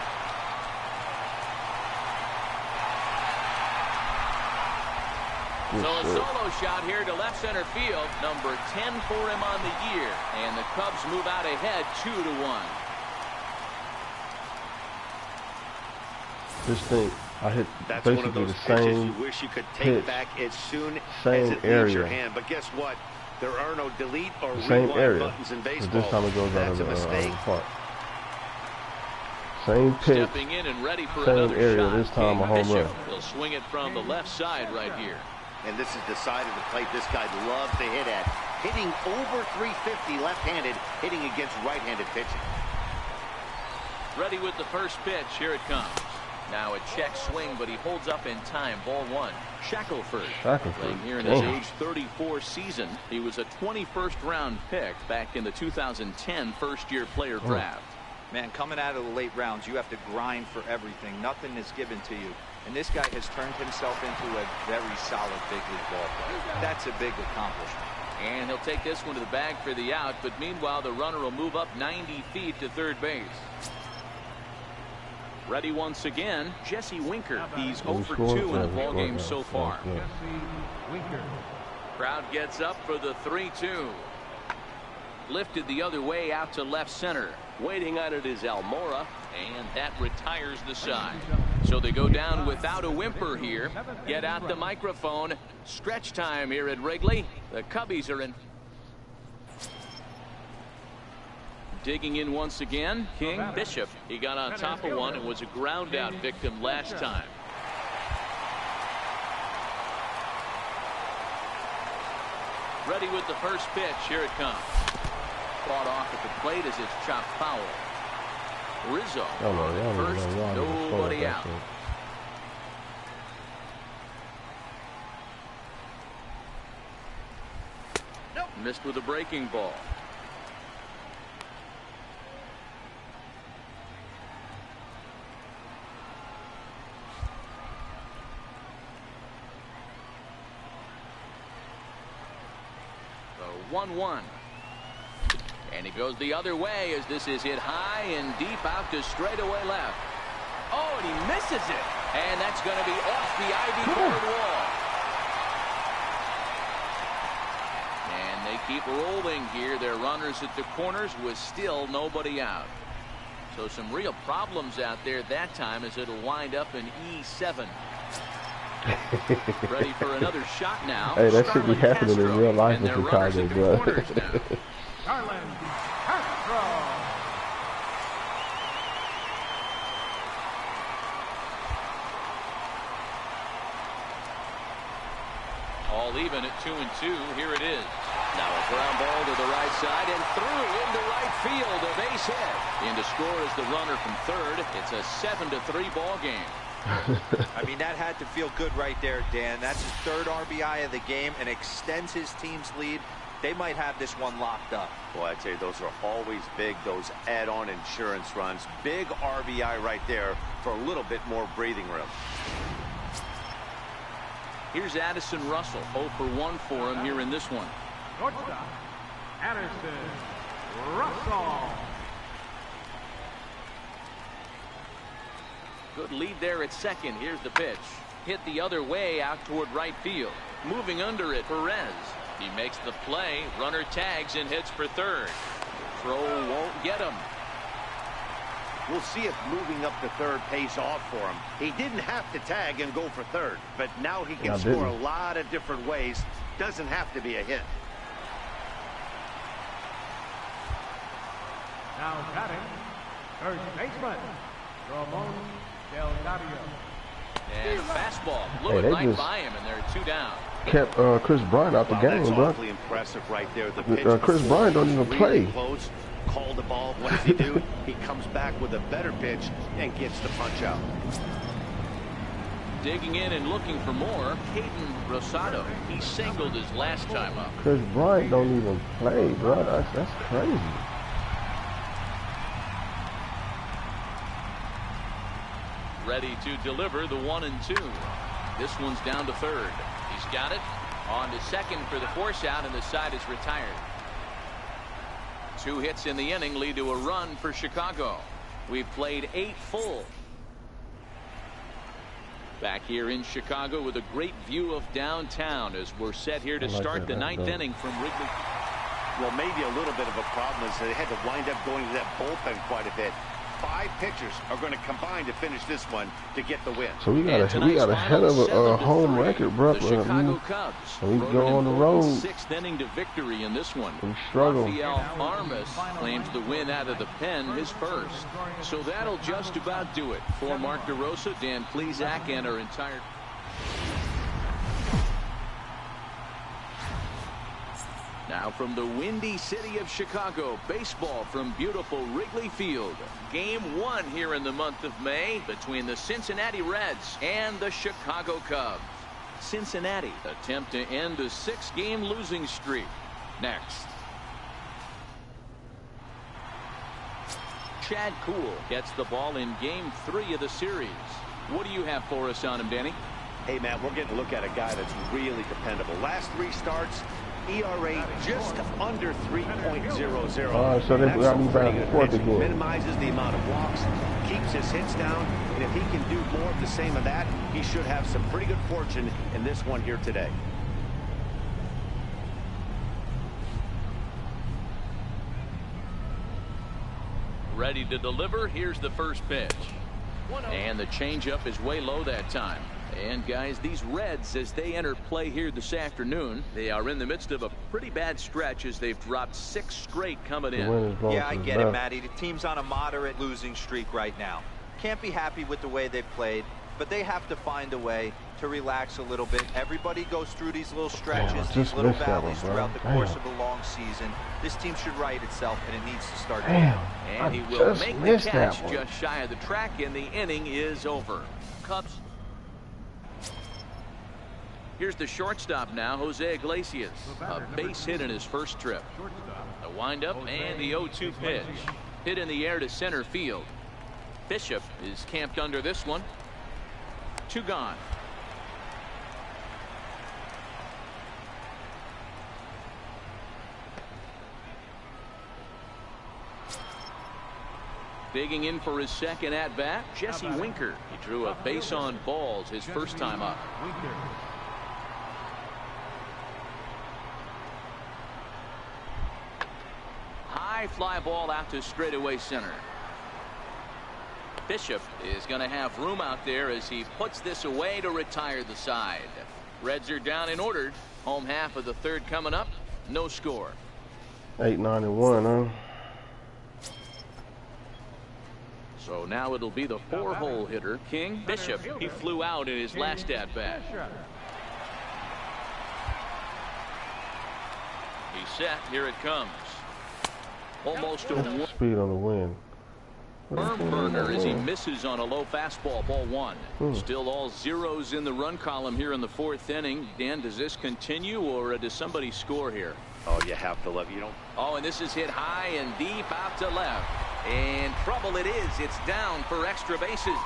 So a solo shot here to left center field, number 10 for him on the year, and the Cubs move out ahead 2-1.
This thing, I hit
That's
basically
one of those
the
pitches
same
you wish you could take
pitch,
back as soon
same
as it
area.
leaves your hand. But guess what? There are no delete or
Same
rewind
area.
buttons in baseball.
But this time it goes out of
That's a
the
mistake.
park. Same pitch,
Stepping in and ready for
same
another
area.
shot.
This time
King
a home
Bishop.
run.
He'll swing it from the left side right here.
And this is the side of the plate this guy loves to hit at. Hitting over 350 left-handed, hitting against right-handed pitching.
Ready with the first pitch. Here it comes. Now a check swing, but he holds up in time. Ball one. Shackelford. Playing here in his age 34 season. He was a 21st round pick back in the 2010 first-year player draft.
Man, coming out of the late rounds, you have to grind for everything. Nothing is given to you. And this guy has turned himself into a very solid big league ball player. That's a big accomplishment.
And he'll take this one to the bag for the out, but meanwhile the runner will move up 90 feet to third base. Ready once again, Jesse Winker. He's 0 for 2 in the ball game so far. Crowd gets up for the 3-2. Lifted the other way out to left center. Waiting on it is Almora, and that retires the side. So they go down without a whimper here. Get out the microphone. Stretch time here at Wrigley. The Cubbies are in. Digging in once again, King Bishop. He got on top of one and was a ground out victim last time. Ready with the first pitch. Here it comes. Fought off at the plate as it's chopped foul. Rizzo first, nobody out. Missed with a breaking ball. So 1-1. And he goes the other way as this is hit high and deep out to straightaway left. Oh, and he misses it. And that's going to be off the ivy-covered wall. And they keep rolling here. Their runners at the corners with still nobody out. So some real problems out there that time as it'll wind up in E7. Ready for another shot now.
Hey, that should be happening in real life in Chicago, bro.
Starlin Castro.
All even at 2-2. Here it is. Now a ground ball to the right side and through into right field. A base hit. In to score is the runner from third. It's a 7-3 ball game.
I mean, that had to feel good right there, Dan. That's his third RBI of the game and extends his team's lead. They might have this one locked up.
Boy, I'd say those are always big, those add-on insurance runs. Big RBI right there for a little bit more breathing room.
Here's Addison Russell. 0 for 1 for him here in this one.
Shortstop, Addison Russell.
Good lead there at second. Here's the pitch. Hit the other way out toward right field. Moving under it, Perez. He makes the play. Runner tags and hits for third. Throw won't get him.
We'll see if moving up to third pays off for him. He didn't have to tag and go for third, but now he can score a lot of different ways. Doesn't have to be a hit.
Now batting, first baseman, Ramon Delgado.
And fastball blew it right by him, and they're 2 down.
Kept Chris Bryant out the game,
that's
bro.
awfully impressive right there. The pitch
Chris Bryant don't even play.
Close, call the ball. What does he do? He comes back with a better pitch and gets the punch out.
Digging in and looking for more, Caden Rosado. He singled his last time up.
Chris Bryant don't even play, bro. That's crazy.
Ready to deliver the 1-2. This one's down to third. He's got it. On to second for the force out, and the side is retired. 2 hits in the inning lead to a run for Chicago. We've played 8 full. Back here in Chicago with a great view of downtown as we're set here to start the 9th inning from Wrigley.
Well, maybe a little bit of a problem is they had to wind up going to that bullpen quite a bit. 5 pitchers are going to combine to finish this one to get the win.
So we got a hell of a home record, bro.
The Chicago Cubs.
We go on the road.
6th inning to victory in this one.
We struggle.
Rafael Armas claims the win out of the pen, his first. So that'll just about do it for Mark DeRosa, Dan Plesac, and our entire. Now from the windy city of Chicago, baseball from beautiful Wrigley Field. Game 1 here in the month of May between the Cincinnati Reds and the Chicago Cubs. Cincinnati attempt to end a 6-game losing streak. Next. Chad Kuhl gets the ball in Game 3 of the series. What do you have for us on him, Danny?
Hey, Matt, we're getting a look at a guy that's really dependable. Last 3 starts, ERA just under 3.00.
All right, so they got me back and forth again.
Minimizes the amount of walks, keeps his hits down, and if he can do more of the same of that, he should have some pretty good fortune in this one here today.
Ready to deliver. Here's the first pitch. And the changeup is way low that time. And guys, these Reds, as they enter play here this afternoon, they are in the midst of a pretty bad stretch as they've dropped 6 straight coming in.
Yeah, I get it, Matty. The team's on a moderate losing streak right now. Can't be happy with the way they've played, but they have to find a way to relax a little bit. Everybody goes through these little stretches, these little valleys throughout the course of a long season. This team should right itself, and it needs to start.
And he will make the catch just shy of the track, and the inning is over. Cubs. Here's the shortstop now, Jose Iglesias. A base hit in his first trip. The windup and the 0-2 pitch. Hit in the air to center field. Bishop is camped under this one. 2 gone. Digging in for his second at-bat, Jesse Winker. He drew a base on balls his first time up. High fly ball out to straightaway center. Bishop is going to have room out there as he puts this away to retire the side. Reds are down and ordered. Home half of the 3rd coming up. No score.
8-9-1, huh?
So now it'll be the 4-hole hitter, King. Bishop, he flew out in his last at-bat. He's set. Here it comes. Almost a
speed on the wind.
Firm burner as he misses on a low fastball, ball 1. Still all zeros in the run column here in the 4th inning. Dan, does this continue, or does somebody score here?
Oh, you have to love, you don't.
Oh, and this is hit high and deep out to left. And trouble it is. It's down for extra bases.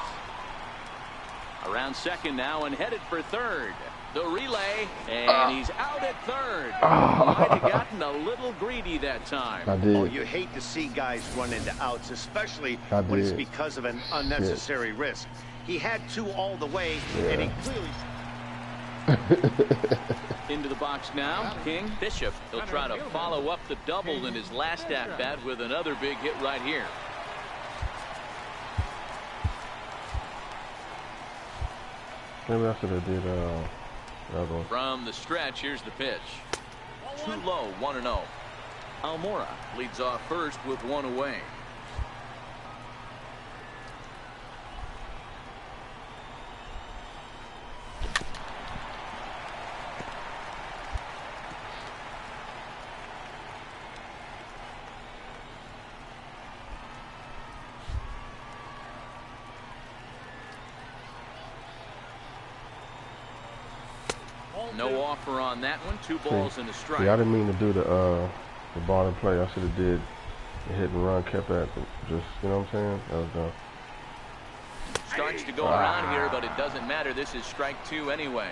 Around second now and headed for third. The relay, and he's out at third. Might have gotten a little greedy that time.
I did.
Oh, you hate to see guys run into outs, especially when it's because of an unnecessary risk. He had 2 all the way, and he clearly...
Into the box now, King. Bishop, he'll try to follow up the double in his last at-bat with another big hit right here.
Maybe I should have did another one.
From the stretch, here's the pitch. Too low, 1-0. Almora leads off first with 1 away. No offer on that one. 2 balls and a strike.
Yeah, I didn't mean to do the bottom play. I should have did the hit and run, kept that, just, you know what I'm saying? That was done.
Starts to go around here, but it doesn't matter. This is strike 2 anyway.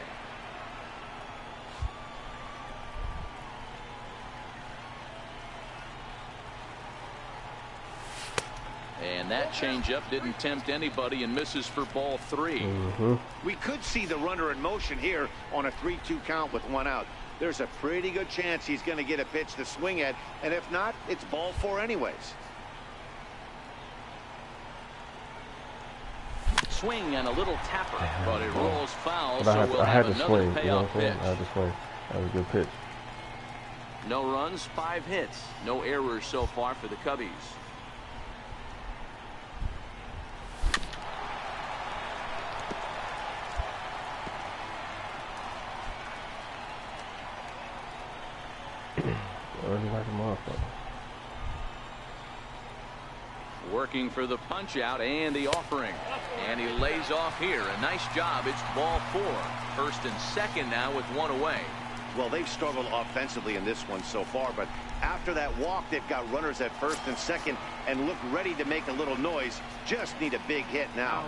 And that changeup didn't tempt anybody and misses for ball 3.
We could see the runner in motion here on a 3-2 count with 1 out. There's a pretty good chance he's going to get a pitch to swing at, and if not, it's ball 4 anyways.
Swing and a little tapper, but it rolls foul,
but
so we'll have
to
another
swing,
payoff pitch.
I had to swing. That was a good pitch.
No runs, 5 hits. No errors so far for the Cubbies.
Like a motherfucker.
Working for the punch out and the offering, and he lays off here. A nice job. It's ball 4. First and second now with 1 away.
Well, they've struggled offensively in this one so far, but after that walk, they've got runners at first and second and look ready to make a little noise. Just need a big hit now.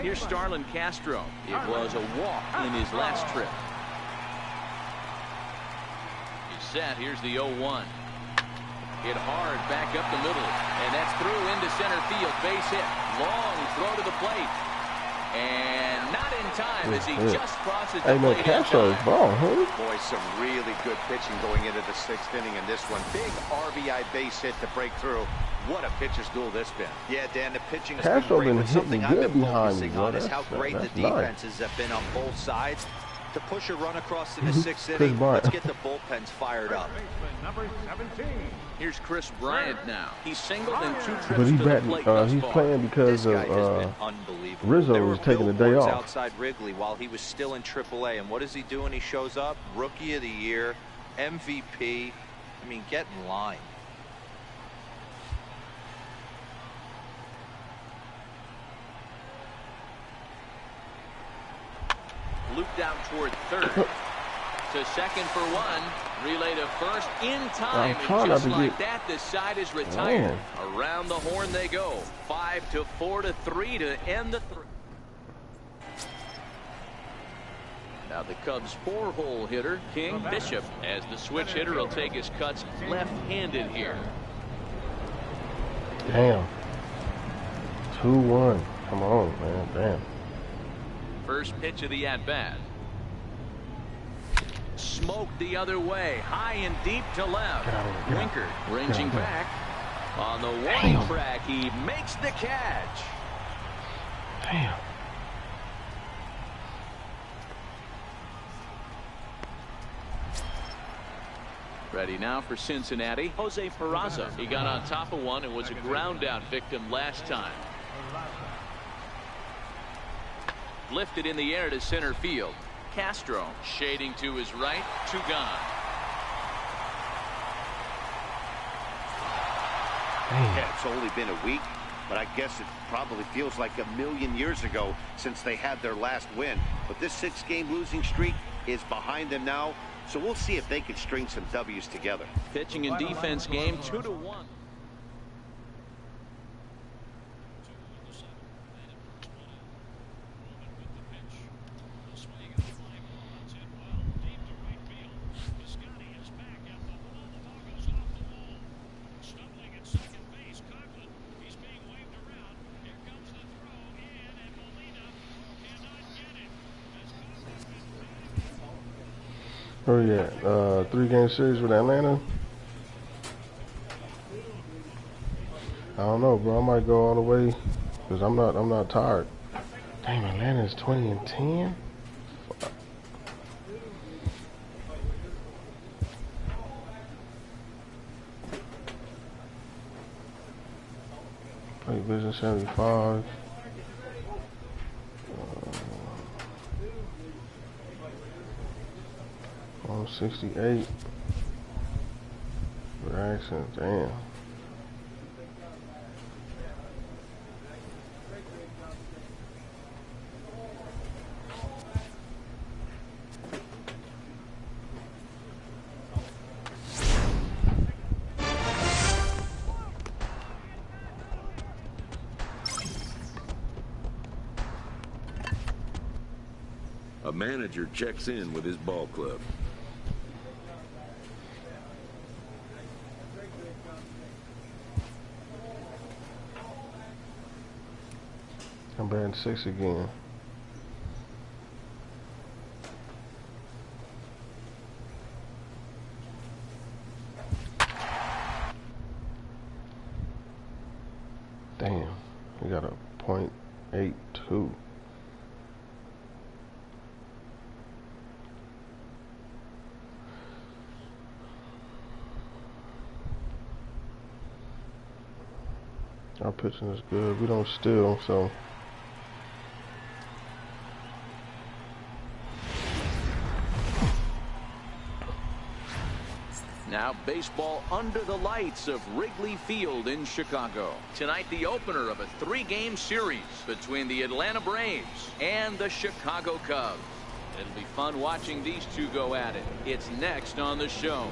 Here's
Starlin Castro. It was a walk in his last trip. Set. Here's the 0-1. Hit hard back up the middle, and that's through into center field. Base hit. Long throw to the plate, and not in time as he just crosses the plate.
Castro is ball, huh?
Boy, some really good pitching going into the 6th inning in this one. Big RBI base hit to break through. What a pitcher's duel this been.
Yeah, Dan, the pitching has
Castro
been great, but
been
something
hitting
I've
good
been
behind me,
focusing
bro.
on is how great the defenses have been on both sides. To push a run across in the 6th inning, let's get the bullpens fired up.
Number 17.
Here's Chris Bryant now. He's singled in 2 trips
But
to the plate thus
he's
far.
playing because
This guy has
of
been unbelievable.
Rizzo
There
was
were
taking the day
billboards
off.
outside Wrigley while he was still in AAA, and what is he doing? He shows up, Rookie of the Year, MVP. I mean, get in line.
Looped out toward third. To second for 1. Relay to first in time. And just like that, the side is retired. Around the horn they go. 5-4 to 3 to end the 3. Now the Cubs 4-hole hitter, King Bishop, as the switch hitter will take his cuts left-handed here.
Damn. 2-1. Come on, man. Damn.
First pitch of the at-bat. Smoked the other way, high and deep to left. Winker ranging back on the warning track. He makes the catch.
Damn.
Ready now for Cincinnati. Jose Peraza. He got on top of one and was a ground out victim last time. Lifted in the air to center field. Castro shading to his right. 2 gone.
Yeah, it's only been a week, but I guess it probably feels like a million years ago since they had their last win. But this 6-game losing streak is behind them now, so we'll see if they can string some W's together.
Pitching and defense game 2-1.
Where you at? 3-game series with Atlanta? I don't know, bro. I might go all the way because I'm not tired. Damn, Atlanta's 20-10. Play Vision 75. 168. Reaction, damn.
A manager checks in with his ball club.
I'm batting 6 again. Damn, we got a .82. Our pitching is good. We don't steal, so.
Now baseball under the lights of Wrigley Field in Chicago. Tonight the opener of a 3-game series between the Atlanta Braves and the Chicago Cubs. It'll be fun watching these two go at it. It's next on the show.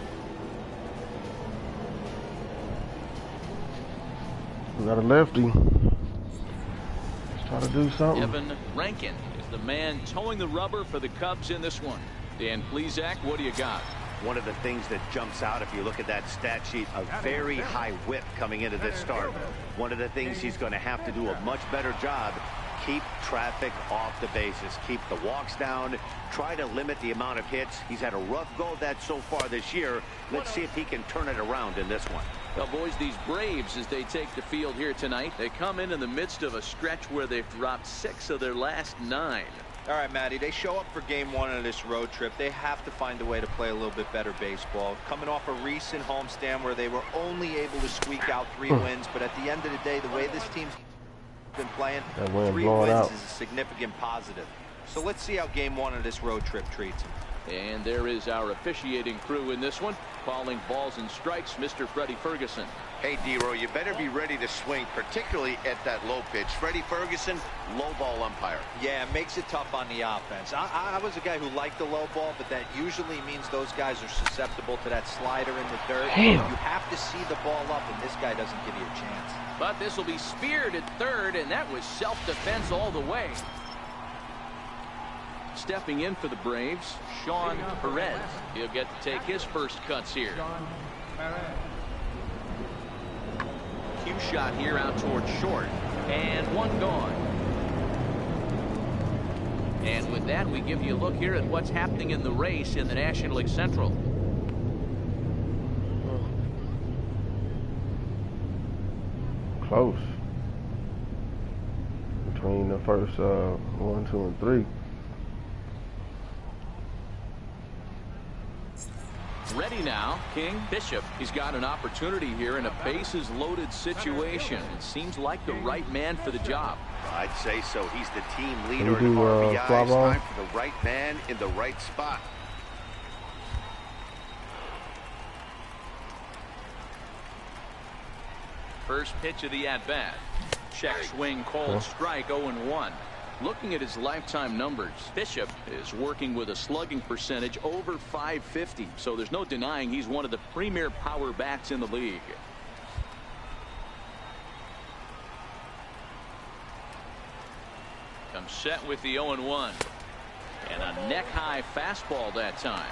We got a lefty. Let's try to do something.
Evan Rankin is the man towing the rubber for the Cubs in this one. Dan Plesac, what do you got?
One of the things that jumps out if you look at that stat sheet, a very high whip coming into this start. One of the things he's going to have to do a much better job, keep traffic off the bases, keep the walks down, try to limit the amount of hits. He's had a rough go of that so far this year. Let's see if he can turn it around in this one.
Well, boys, these Braves, as they take the field here tonight, they come in the midst of a stretch where they've dropped 6 of their last 9.
All right, Matty, they show up for game 1 of this road trip. They have to find a way to play a little bit better baseball. Coming off a recent homestand where they were only able to squeak out 3 wins, but at the end of the day, the way this team's been playing, 3 wins is a significant positive. So let's see how game 1 of this road trip treats them.
And there is our officiating crew in this one, calling balls and strikes, Mr. Freddie Ferguson.
Hey, D-Row, you better be ready to swing, particularly at that low pitch. Freddie Ferguson, low ball umpire.
Yeah, it makes it tough on the offense. I was a guy who liked the low ball, but that usually means those guys are susceptible to that slider in the dirt.
Damn.
You have to see the ball up, and this guy doesn't give you a chance.
But this will be speared at third, and that was self-defense all the way. Stepping in for the Braves, Sean Perez. He'll get to take his first cuts here. Cue shot here out towards short, and 1 gone. And with that, we give you a look here at what's happening in the race in the National League Central.
Close. Between the first 1, 2, and 3.
Ready now, King Bishop. He's got an opportunity here in a bases loaded situation. It seems like the right man for the job.
I'd say so. He's the team leader in RBIs. Time for the right man in the right spot.
First pitch of the at-bat. Check swing called strike, 0-1. Looking at his lifetime numbers, Bishop is working with a slugging percentage over .550, so there's no denying he's one of the premier power bats in the league. Comes set with the 0-1. And a neck-high fastball that time.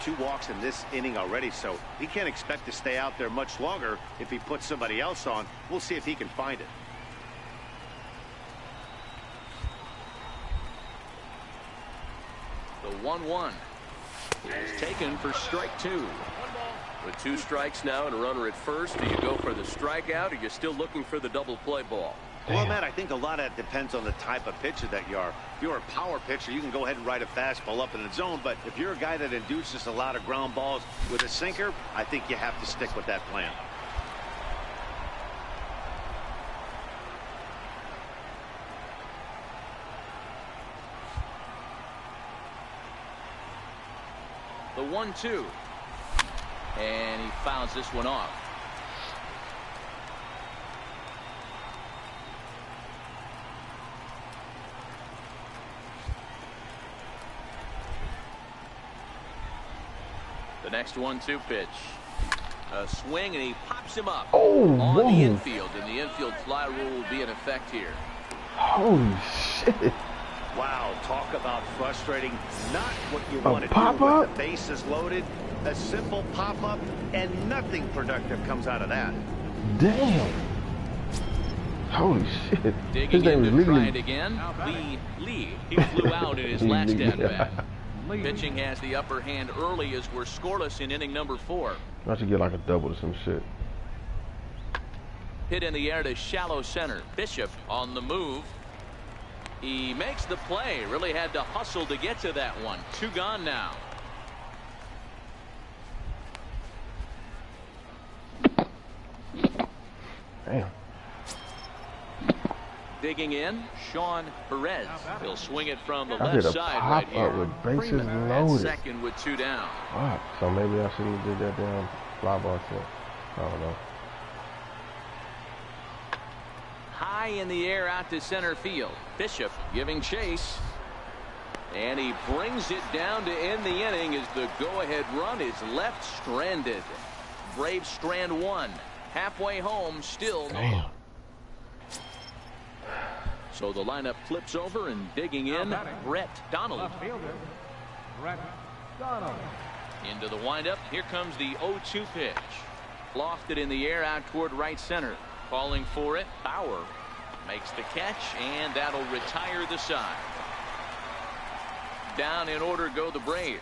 2 walks in this inning already, so he can't expect to stay out there much longer if he puts somebody else on. We'll see if he can find it.
The 1-1 is taken for strike 2. With 2 strikes now and a runner at first, do you go for the strikeout, or you're still looking for the double play ball?
Well, Matt, I think a lot of that depends on the type of pitcher that you are. If you're a power pitcher, you can go ahead and ride a fastball up in the zone, but if you're a guy that induces a lot of ground balls with a sinker, I think you have to stick with that plan.
The 1-2. And he fouls this one off. The next 1-2 pitch. A swing, and he pops him up on the infield, and the infield fly rule will be in effect here.
Holy shit.
Wow, talk about frustrating. Not what you want to do
pop-up?
with the bases loaded. A simple pop-up, and nothing productive comes out of that.
Damn. Holy shit.
Digging
His name
in
is
to try
Lee.
it again. Lee. He flew out in his last at-bat. Pitching has the upper hand early as we're scoreless in inning number 4.
I should get like a double or some shit.
Hit in the air to shallow center. Bishop on the move. He makes the play. Really had to hustle to get to that one. 2 gone now.
Damn.
Digging in, Sean Perez. He'll swing it from the
I did
left
a
side right
pop
here.
up with bases
At
loaded.
second with 2 down.
Fuck. So maybe I shouldn't have did that damn fly ball shit. I don't know.
High in the air out to center field. Bishop giving chase. And he brings it down to end the inning as the go-ahead run is left stranded. Braves strand 1. Halfway home, still.
Damn.
So the lineup flips over and digging in, Brett Donald.
Left fielder, Brett Donald.
Into the windup. Here comes the 0-2 pitch. Lofted in the air out toward right center. Calling for it. Bauer makes the catch, and that'll retire the side. Down in order go the Braves.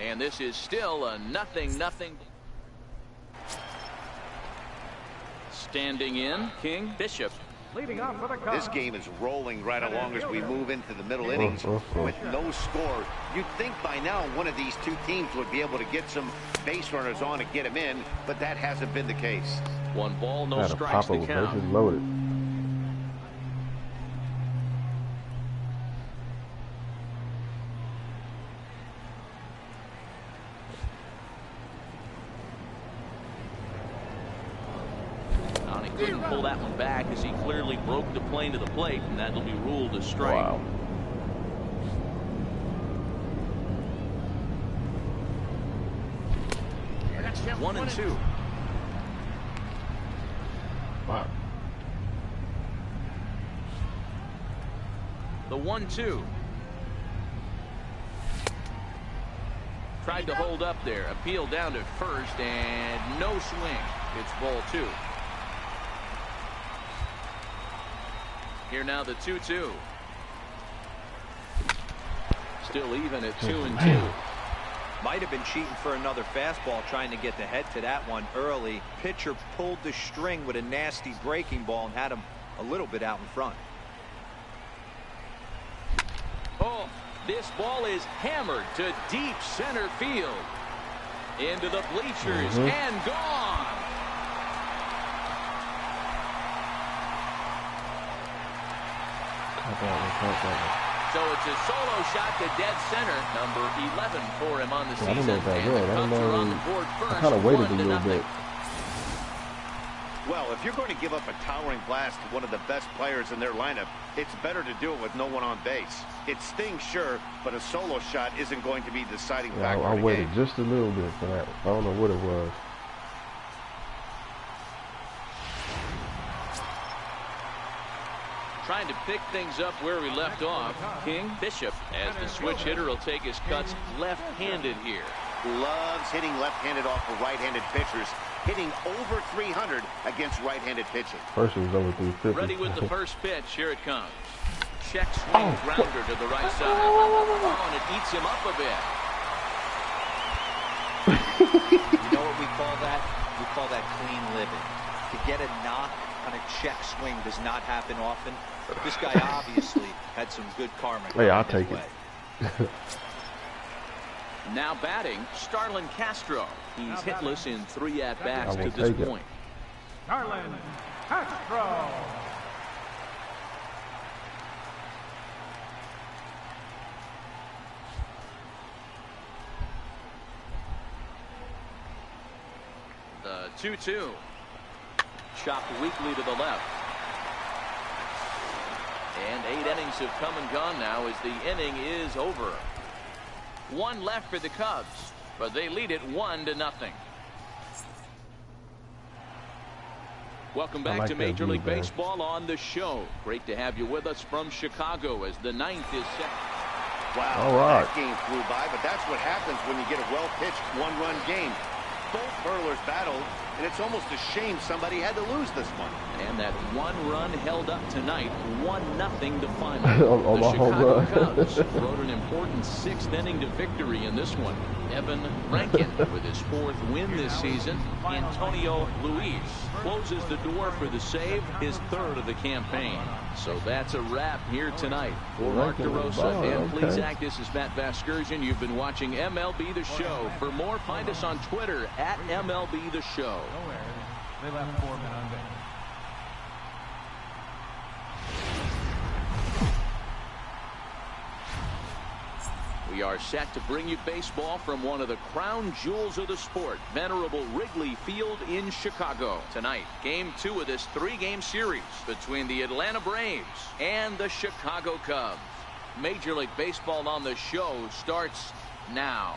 And this is still a 0-0. Standing in, King, Bishop.
Leading off for the Cubs.
This game is rolling right along as we move into the middle innings with no score. You'd think by now one of these two teams would be able to get some base runners on and get them in, but that hasn't been the case.
1 ball, no
Had a
strikes
pop
to
up with bases
count.
loaded.
Couldn't pull that one back as he clearly broke the plane to the plate, and that'll be ruled a strike.
Wow.
One and 2.
Wow.
The 1-2. Tried to hold up there. Appeal down to first, and no swing. It's ball 2. Here now the 2-2. Still even at 2-2.
Might have been cheating for another fastball, trying to get the head to that one early. Pitcher pulled the string with a nasty breaking ball and had him a little bit out in front.
Oh, this ball is hammered to deep center field. Into the bleachers and gone. So it's a solo shot to dead center. Number 11 for him on the season.
I don't know if that
And
was.
the
I don't
Cubs are on
know.
the board first,
I kind of waited a
1-0.
little bit.
Well, if you're going to give up a towering blast to one of the best players in their lineup, it's better to do it with no one on base. It stings, sure, but a solo shot isn't going to be the deciding factor.
I
in the
waited
game.
just a little bit for that. I don't know what it was.
Trying to pick things up where we left off. King, Bishop, as the switch hitter will take his cuts left-handed here.
Loves hitting left-handed off of right-handed pitchers, hitting over 300 against right-handed pitching.
First it was over 350.
Ready with the first pitch. Here it comes. Check swing grounder to the right side. Oh, and it eats him up a bit.
You know what we call that? We call that clean living. To get a knock on a check swing does not happen often. This guy obviously had some good karma.
Hey, I'll
coming
take
his
it.
way.
Now batting, Starlin Castro. He's hitless in 3 at-bats
I
to
will
this
take it.
point.
Starlin Castro.
The 2-2. Chopped weakly to the left. And 8 innings have come and gone now as the inning is over. 1 left for the Cubs, but they lead it 1-0. Welcome back to Major League Baseball on the show. Great to have you with us from Chicago as the 9th is set.
Wow, that game flew by, but that's what happens when you get a well-pitched one-run game. Both hurlers battled, and it's almost a shame somebody had to lose this one.
And that one run held up tonight, 1-0 the final.
On
the
my home
Chicago
run.
Cubs wrote an important 6th inning to victory in this one. Evan Rankin with his 4th win this season. Antonio Luis closes the door for the save, his 3rd of the campaign. So that's a wrap here tonight for Mark DeRosa. And please act. This is Matt Vasgersian. You've been watching MLB The Show. For more, find us on Twitter at MLB The Show.
They left 4 men on base.
We are set to bring you baseball from one of the crown jewels of the sport, venerable Wrigley Field in Chicago. Tonight, Game 2 of this 3-game series between the Atlanta Braves and the Chicago Cubs. Major League Baseball on the Show starts now.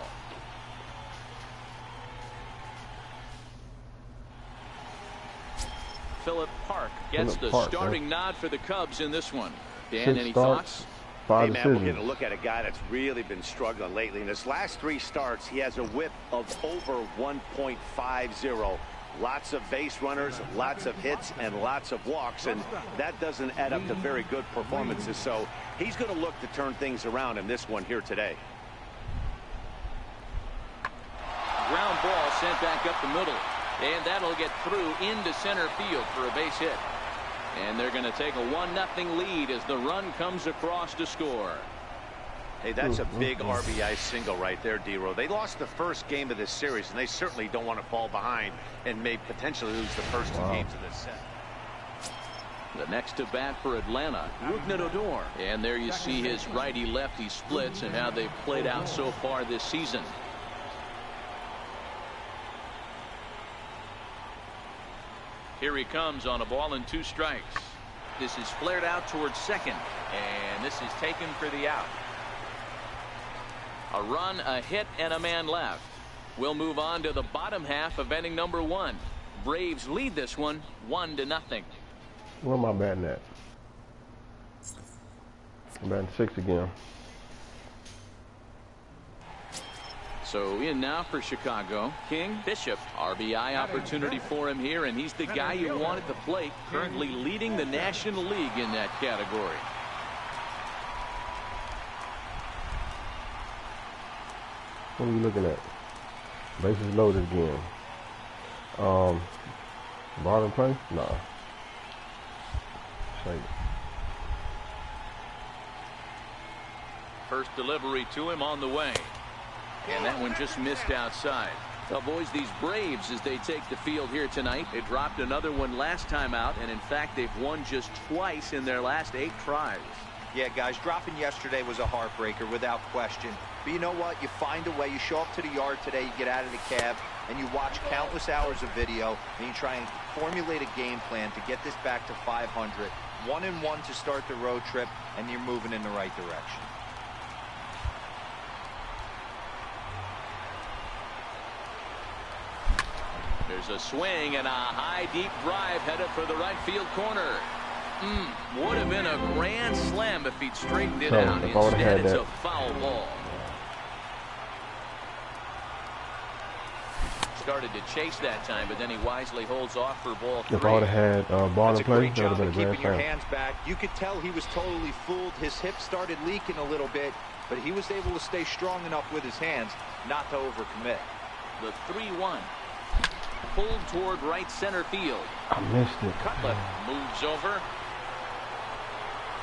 Philip Park gets the starting nod for the Cubs in this one. Dan, any thoughts?
Hey, man, we're going to look at a guy that's really been struggling lately. In his last 3 starts, he has a whip of over 1.50. Lots of base runners, lots of hits, and lots of walks, and that doesn't add up to very good performances. So he's going to look to turn things around in this one here today.
Ground ball sent back up the middle, and that'll get through into center field for a base hit. And they're going to take a 1-0 lead as the run comes across to score.
Hey, that's a big RBI single right there, D-Row. They lost the first game of this series, and they certainly don't want to fall behind and may potentially lose the first 2 games of this set.
The next to bat for Atlanta, Rougned Odor. And there you see his righty-lefty splits and how they've played out so far this season. Here he comes on a ball and 2 strikes. This is flared out towards second, and this is taken for the out. A run, a hit, and a man left. We'll move on to the bottom half of inning number 1. Braves lead this one 1-0.
Where am I batting at? I'm batting 6 again.
So in now for Chicago, King Bishop. RBI opportunity for him here, and he's the guy you want at the plate, currently leading the National League in that category.
What are you looking at? Bases loaded again. Bottom play? Nah. Shake.
First delivery to him on the way. And that one just missed outside. Well, boys, these Braves, as they take the field here tonight, they dropped another one last time out, and in fact, they've won just twice in their last 8 tries.
Yeah, guys, dropping yesterday was a heartbreaker without question. But you know what? You find a way. You show up to the yard today, you get out of the cab, and you watch countless hours of video, and you try and formulate a game plan to get this back to 500. 1-1 to start the road trip, and you're moving in the right direction.
There's a swing and a high, deep drive headed for the right field corner. Would have been a grand slam if he'd straightened it out. Instead, it's a foul ball. Started to chase that time, but then he wisely holds off for ball 3.
If I would have had ball in play, that would have been a grand
keeping your
slam.
hands back. You could tell he was totally fooled. His hip started leaking a little bit, but he was able to stay strong enough with his hands not to overcommit.
The 3-1. Pulled toward right center field.
I missed it.
Cutler moves over.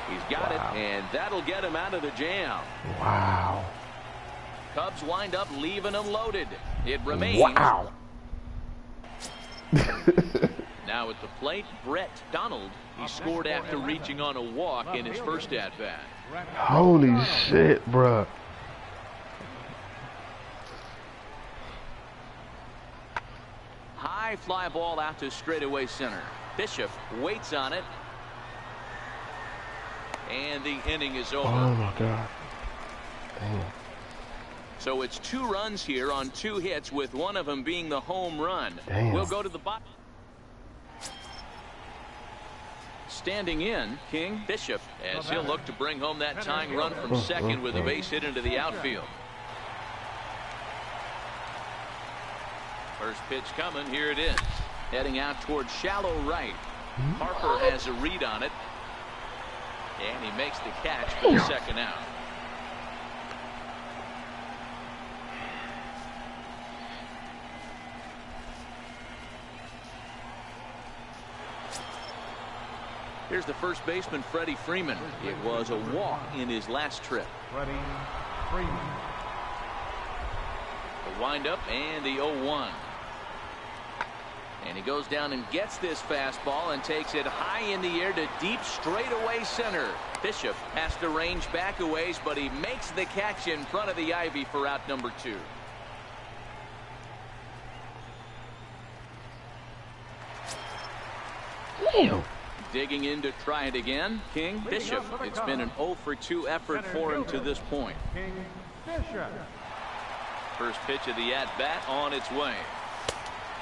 He's got it, and that'll get him out of the jam.
Wow.
Cubs wind up leaving him loaded. It remains.
Wow.
Now at the plate, Brett Donald. He scored after reaching on a walk in his first at-bat.
Holy shit, bruh.
High fly ball out to straightaway center. Bishop waits on it. And the inning is over.
Oh my God. Damn.
So it's 2 runs here on 2 hits, with one of them being the home run.
Damn.
We'll go to the bottom. standing in, King Bishop, as he'll look to bring home that tying run from second with a base hit into the outfield. First pitch coming. Here it is. Heading out towards shallow right. Harper has a read on it. And he makes the catch for the second out. Here's the first baseman, Freddie Freeman. It was a walk in his last trip.
Freddie Freeman.
The windup and the 0-1. And he goes down and gets this fastball and takes it high in the air to deep straightaway center. Bishop has to range back a ways, but he makes the catch in front of the ivy for out number 2.
Damn.
Digging in to try it again, King Bishop. It's been an 0 for 2 effort for him to this point.
King Bishop.
First pitch of the at-bat on its way.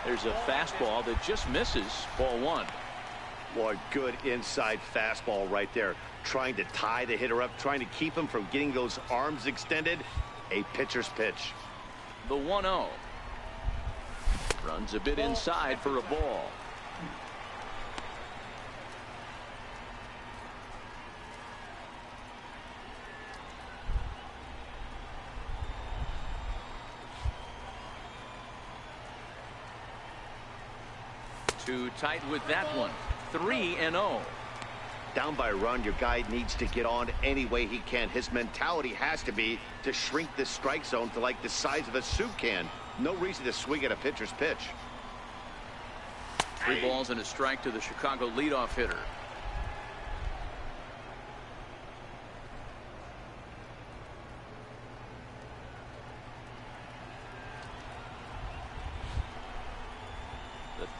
There's a fastball that just misses. Ball 1.
Boy, good inside fastball right there. Trying to tie the hitter up, trying to keep him from getting those arms extended. A pitcher's pitch.
The 1-0. Runs a bit inside for a ball. Too tight with that one. 3-0.
Down by a run, your guy needs to get on any way he can. His mentality has to be to shrink this strike zone to like the size of a soup can. No reason to swing at a pitcher's pitch.
3 balls and a strike to the Chicago leadoff hitter.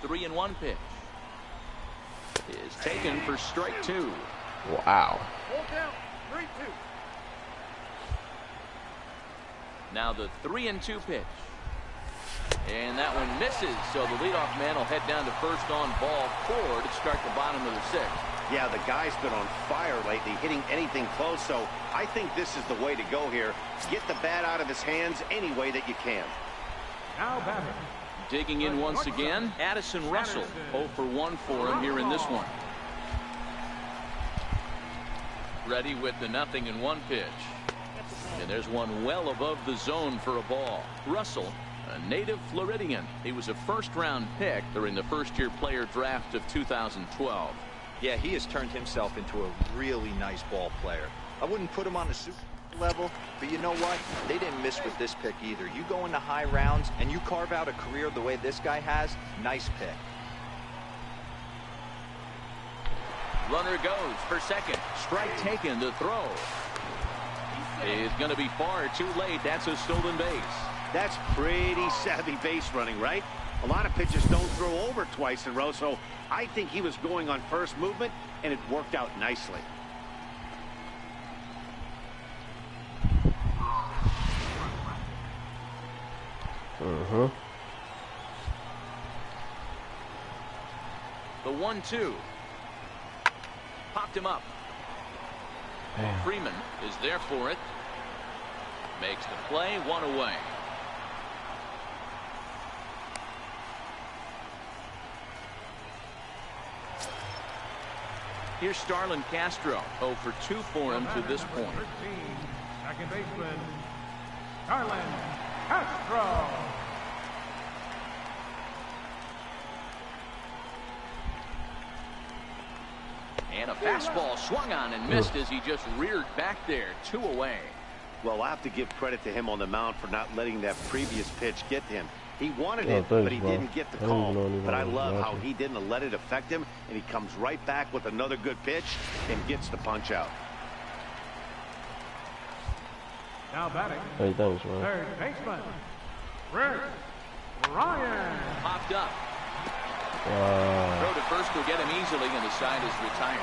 The 3-1 pitch is taken for strike 2.
Wow.
Now the 3-2 pitch. And that one misses, so the leadoff man will head down to first on ball 4 to start the bottom of the 6th.
Yeah, the guy's been on fire lately, hitting anything close, so I think this is the way to go here. Get the bat out of his hands any way that you can.
Now batting.
Digging in once again, Addison Russell. 0 for 1 for him here in this one. Ready with the 0-1 pitch. And there's one well above the zone for a ball. Russell, a native Floridian. He was a first-round pick during the first-year player draft of 2012.
Yeah, he has turned himself into a really nice ball player. I wouldn't put him on the super level, but you know what? They didn't miss with this pick either. You go into high rounds and you carve out a career the way this guy has. Nice pick.
Runner goes for second. Strike taken to throw. Is going to be far too late. That's a stolen base.
That's pretty savvy base running, right? A lot of pitchers don't throw over twice in a row, so I think he was going on first movement, and it worked out nicely.
The 1-2. Popped him up.
Damn.
Freeman is there for it. Makes the play, 1 away. Here's Starlin Castro. 0 for 2 for him to this point.
13, second baseman, Starlin Castro.
And a fastball swung on and missed as he just reared back there. 2 away.
Well, I have to give credit to him on the mound for not letting that previous pitch get to him. He wanted it, but he didn't get the call. But I love how he didn't let it affect him, and he comes right back with another good pitch and gets the punch out.
Now batting,
Hey, thanks, man.
third baseman, Rick Ryan.
Popped up. Throw to first will get him easily, and the side is retired.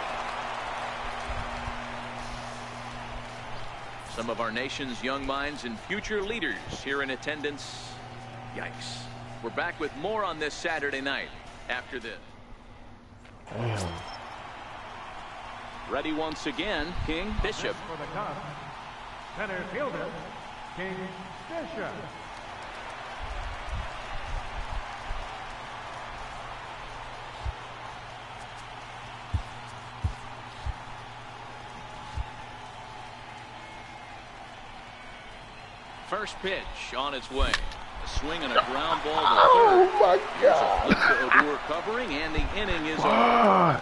Some of our nation's young minds and future leaders here in attendance. Yikes. We're back with more on this Saturday night after this.
Damn.
Ready once again, King Bishop.
For the Cubs, center fielder, King Bishop.
First pitch on its way. A swing and a ground ball to
Oh
third.
my
Here's a
God.
flip to Odor covering, and the inning is over.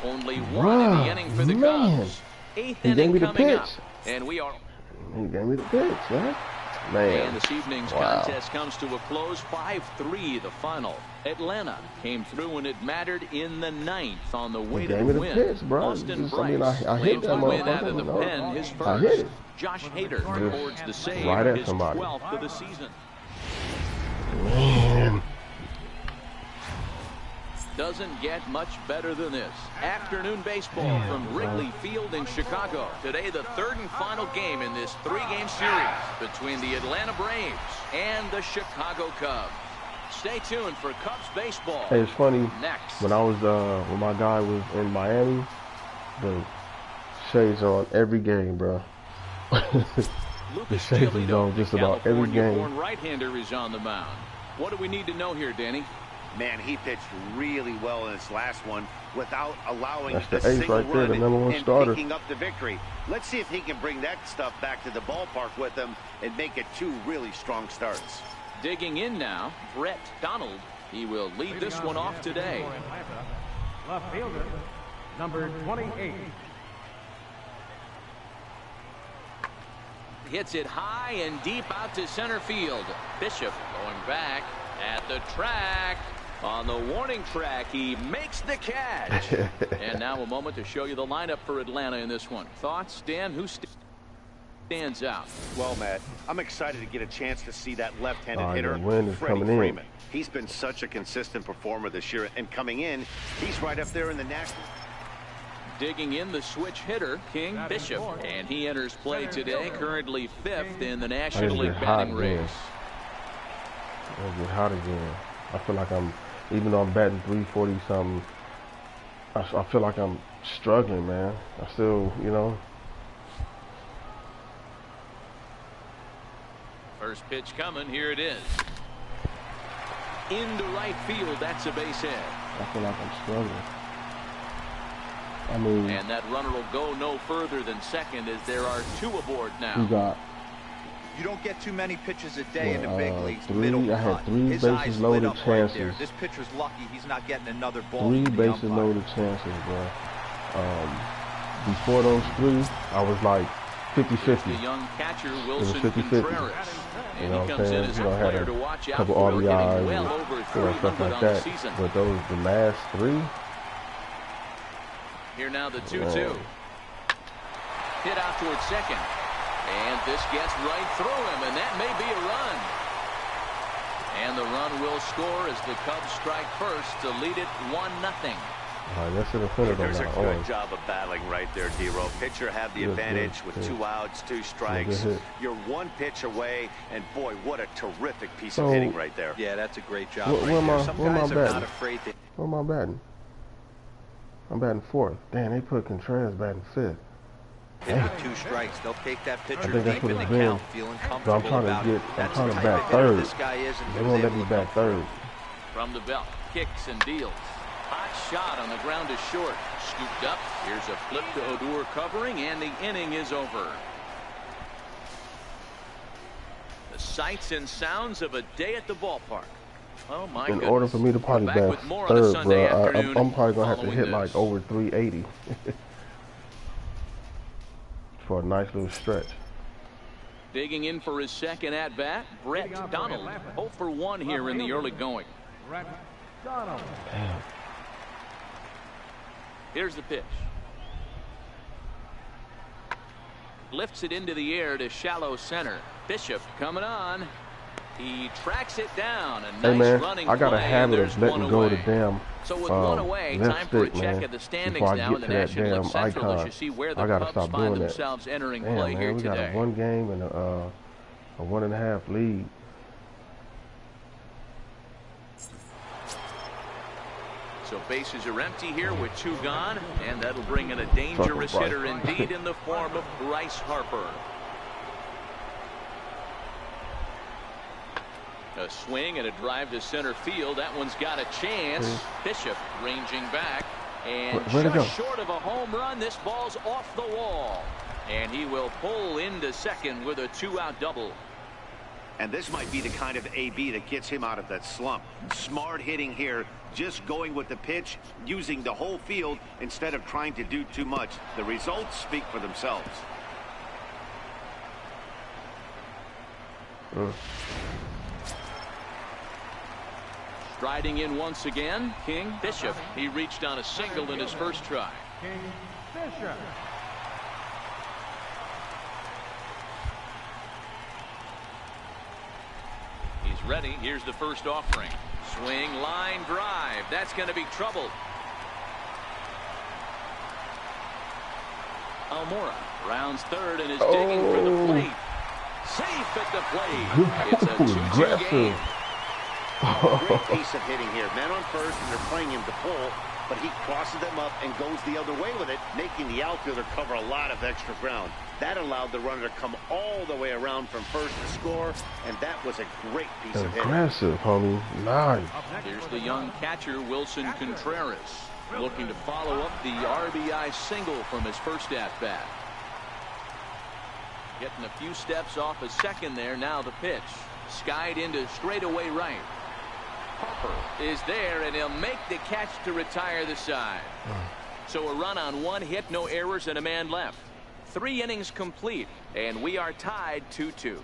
Only one in the inning for the Cubs. Eighth
He gave
inning
me the
coming up.
pitch.
And we are.
He gave me the pitch, man. Man.
And this evening's contest comes to a close. 5-3 the final. Atlanta came through and it mattered in the ninth on the way
He
to
gave
the
me the
win.
pitch, bro.
Austin
Just,
Bryce
I hit
claims
that
the win out of
motherfucker.
the
You know?
pen, his
I hit
first.
it.
Josh Hader records the save,
right at
his
somebody.
12th of the season.
Man.
Doesn't get much better than this. Afternoon baseball from Wrigley Field in Chicago. Today, the third and final game in this three-game series between the Atlanta Braves and the Chicago Cubs. Stay tuned for Cubs baseball.
Hey, it's funny.
Next.
When I was when my guy was in Miami, the shades are on every game, bro. The shades is on just about every game.
California-born right-hander is on the mound. What do we need to know here, Danny?
Man, he pitched really well in his last one without allowing
That's
a
the ace
single
right there,
run
the number one
and
starter.
picking up the victory. Let's see if he can bring that stuff back to the ballpark with him and make it two really strong starts.
Digging in now, Brett Donald. He will lead this one off today.
Left fielder, number 28.
Hits it high and deep out to center field. Bishop going back at the track. On the warning track, he makes the catch. And now a moment to show you the lineup for Atlanta in this one. Thoughts, Dan? Who stands out?
Well, Matt, I'm excited to get a chance to see that left-handed hitter,
the wind is
Freddie
coming in.
Freeman. He's been such a consistent performer this year, and coming in, he's right up there in the national.
Digging in the switch hitter, King Bishop. And he enters play today, currently 5th in the National League batting race.
It'll get hot again. I feel like even though I'm batting 340 something, I feel like I'm struggling, man. I still, you know.
First pitch coming, here it is. Into right field, that's a base hit.
I feel like I'm struggling. I mean,
And that runner will go no further than second as there are two aboard now.
we got
You don't get too many pitches a day in the big leagues.
I had three
His
bases
eyes
loaded
lit up right there.
chances.
This pitcher's lucky he's not getting another ball.
Three
from the
bases
umpire.
loaded chances, bro. Before those three, I was like 50-50.
The young catcher
was
Wilson
50-50.
Contreras.
You
And
know
he
what I'm
comes in
saying?
as
You
a
know, I had
player
a
to watch out
couple
for, hitting
RBIs
well
and
over
stuff
300
like
on the
that.
season.
But the last three,
Here now the 2-2.
Man.
Hit out towards second. And this gets right through him, and that may be a run. And the run will score as the Cubs strike first to lead it 1-0.
all right, that's in the center
There's a
of
good
my
job of battling right there, D-Row. Pitcher had the
Good,
advantage
good,
with
good.
2 outs, 2 strikes.
Good hit.
You're one pitch away, and boy, what a terrific piece
So-
of hitting right there.
Yeah, that's a great job.
Where
right
am
there.
I-
Some
where am I
guys are
batting?
not afraid to.
Where am I batting? I'm batting 4th. Damn, they put Contreras batting 5th.
hit with 2 strikes. They'll take that pitcher
think that's
deep
what
in the
it's been.
count, feeling comfortable
I'm trying to
about
get-
it.
I'm
That's
trying
the
to
type
bat
of hitter
third.
this guy is, and he
They
was
won't let
able
me
to
bat
come through.
3rd.
From the belt, kicks and deals. Hot shot on the ground is short. Scooped up. Here's a flip to Odor covering, and the inning is over. The sights and sounds of a day at the ballpark. Oh my
In
goodness.
order for me to probably
Back
bat
with more on a
3rd,
Sunday
bro,
afternoon
I'm probably gonna have to
following
hit
this.
like over 380 for a nice little stretch.
Digging in for his second at bat, Brett Donald. 0 for 1 here in the early going.
Brett Donald.
Here's the pitch. Lifts it into the air to shallow center. Bishop coming on. He tracks it down. A
Hey
nice
man,
running
I got a
play, and
habit
there's
of letting
one
go of
away.
the damn
So with one away, time
left
for a
stick,
check
man.
of the standings
Before I
now
get
in the
to that
National League
damn
Central as
icon,
you see where the
I gotta
Cubs
stop
find
doing that.
themselves entering
Damn,
play
man,
here
we got
today.
a 1 game and a 1.5 lead.
So bases are empty here with 2 gone, and that'll bring in a dangerous hitter indeed in the form of Bryce Harper. A swing and a drive to center field. That one's got a chance. Bishop ranging back, and just short of a home run. This ball's off the wall, and he will pull into second with a 2-out double.
And this might be the kind of AB that gets him out of that slump. Smart hitting here, just going with the pitch, using the whole field instead of trying to do too much. The results speak for themselves.
Striding in once again, King Bishop. He reached on a single in his first try.
King Bishop.
He's ready. Here's the first offering. Swing, line, drive. That's going to be trouble. Almora rounds third and is digging for the plate. Safe at the plate. It's a 2-2 game.
Great piece of hitting here. Men on first, and they're playing him to pull, but he crosses them up and goes the other way with it, making the outfielder cover a lot of extra ground. That allowed the runner to come all the way around from first to score, and that was a great piece of hitting.
Aggressive, homie. Nice.
Here's the young catcher, Wilson Contreras, looking to follow up the RBI single from his first at-bat. Getting a few steps off a second there. Now the pitch. Skied into straightaway right. Harper is there, and he'll make the catch to retire the side. So a run on 1 hit, no errors, and a man left. 3 innings complete, and we are tied 2-2.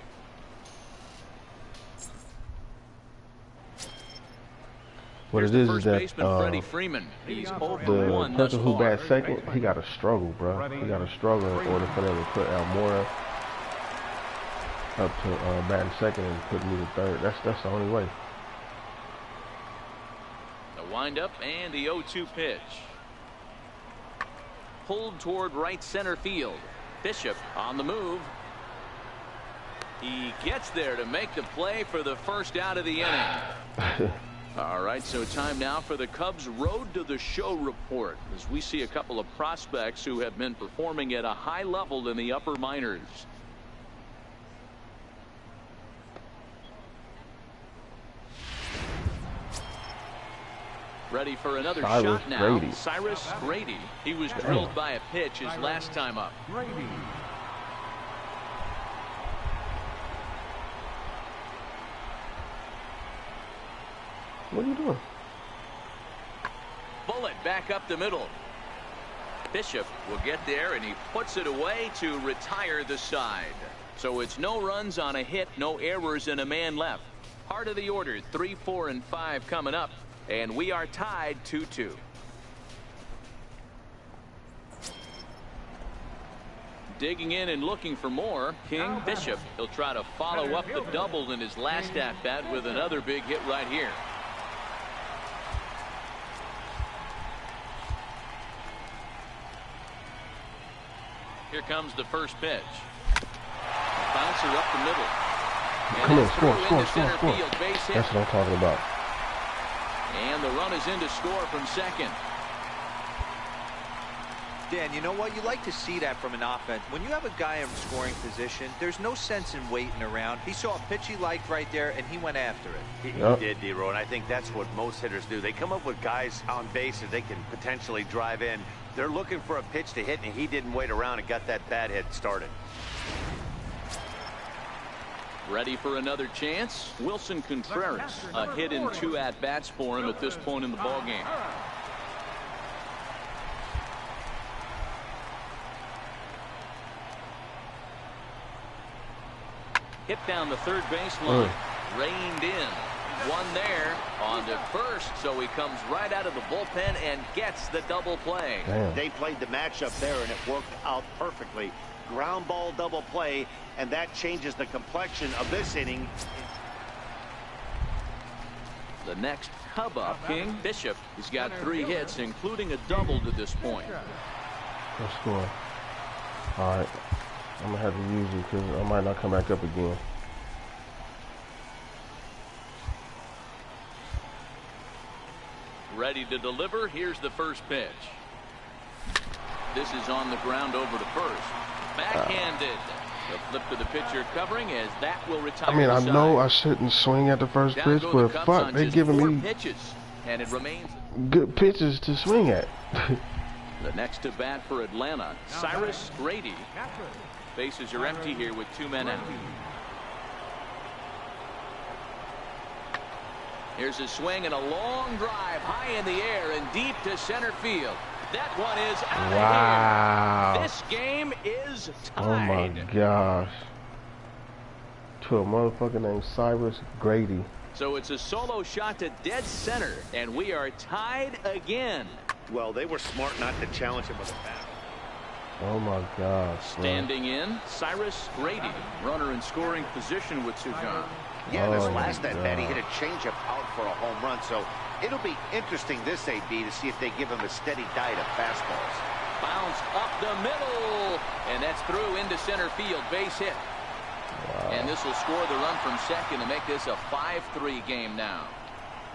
What it is that
Freddie Freeman. He's
the person who bats second, he got to struggle, bro. He got to struggle in order for them to put Almora up to batting second and put me to third. That's the only way.
The windup and the 0-2 pitch. Pulled toward right center field. Bishop on the move. He gets there to make the play for the first out of the inning. All right, so time now for the Cubs Road to the Show report, as we see a couple of prospects who have been performing at a high level in the upper minors. Ready for another shot now.
Grady.
Cyrus Grady. He was drilled by a pitch his last time up.
Grady.
What are you doing?
Bullet back up the middle. Bishop will get there, and he puts it away to retire the side. So it's no runs on a hit, no errors, and a man left. Heart of the order, 3, 4, and 5 coming up. And we are tied 2-2. Digging in and looking for more, King Bishop. He'll try to follow up the double in his last at-bat with another big hit right here. Here comes the first pitch. Bouncer up the middle. And
Come on, score.
Field, base hit.
That's what I'm talking about.
And the run is in to score from second.
Dan, you know what? You like to see that from an offense. When you have a guy in scoring position, there's no sense in waiting around. He saw a pitch he liked right there, and he went after it.
He did, D-Row, and I think that's what most hitters do. They come up with guys on base that they can potentially drive in. They're looking for a pitch to hit, and he didn't wait around and got that bad hit started.
Ready for another chance? Wilson Contreras, a hit in 2 at-bats for him at this point in the ballgame. Hit down the third baseline. Reined in. One there on to first, so he comes right out of the bullpen and gets the double play.
Damn.
They played the matchup there, and it worked out perfectly. Ground ball double play, and that changes the complexion of this inning.
The next Cub up, King Bishop. He's got 3 hits, including a double to this point.
Good score. All right. I'm going to have to use it because I might not come back up again.
Ready to deliver. Here's the first pitch. This is on the ground over to first. Backhanded. The flip to the pitcher covering as that will retire.
I mean, I know I shouldn't swing at the first pitch, but fuck, they're giving me
pitches, and it remains
good pitches to swing at.
The next to bat for Atlanta, Cyrus Grady. Bases are empty here with 2 men out. Here's a swing and a long drive high in the air and deep to center field. That one is out of here. This game is tied.
Oh my gosh. To a motherfucker named Cyrus Grady.
So it's a solo shot to dead center, and we are tied again.
Well, they were smart not to challenge him with a bat.
Oh my gosh.
Standing in, Cyrus Grady. Runner in scoring position with 2 gone.
Yeah, this last at bat, he hit a changeup out for a home run, so it'll be interesting this AB to see if they give him a steady diet of fastballs.
Bounce up the middle, and that's through into center field, base hit. Wow. And this will score the run from second to make this a 5-3 game now.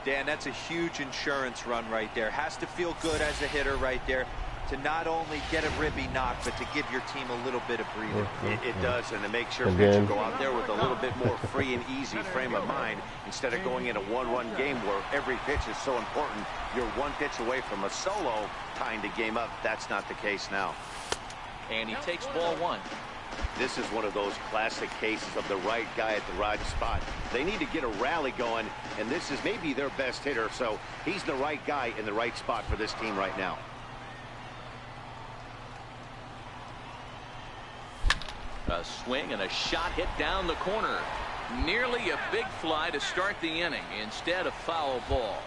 Dan, that's a huge insurance run right there. Has to feel good as a hitter right there to not only get a ribby knock, but to give your team a little bit of breathing.
It does, and to make sure pitcher go out there with a little bit more free and easy frame of mind instead of going in a one-run game where every pitch is so important. You're one pitch away from a solo, tying the game up. That's not the case now.
And he takes ball 1.
This is one of those classic cases of the right guy at the right spot. They need to get a rally going, and this is maybe their best hitter, so he's the right guy in the right spot for this team right now.
A swing and a shot hit down the corner. Nearly a big fly to start the inning. Instead, a foul ball.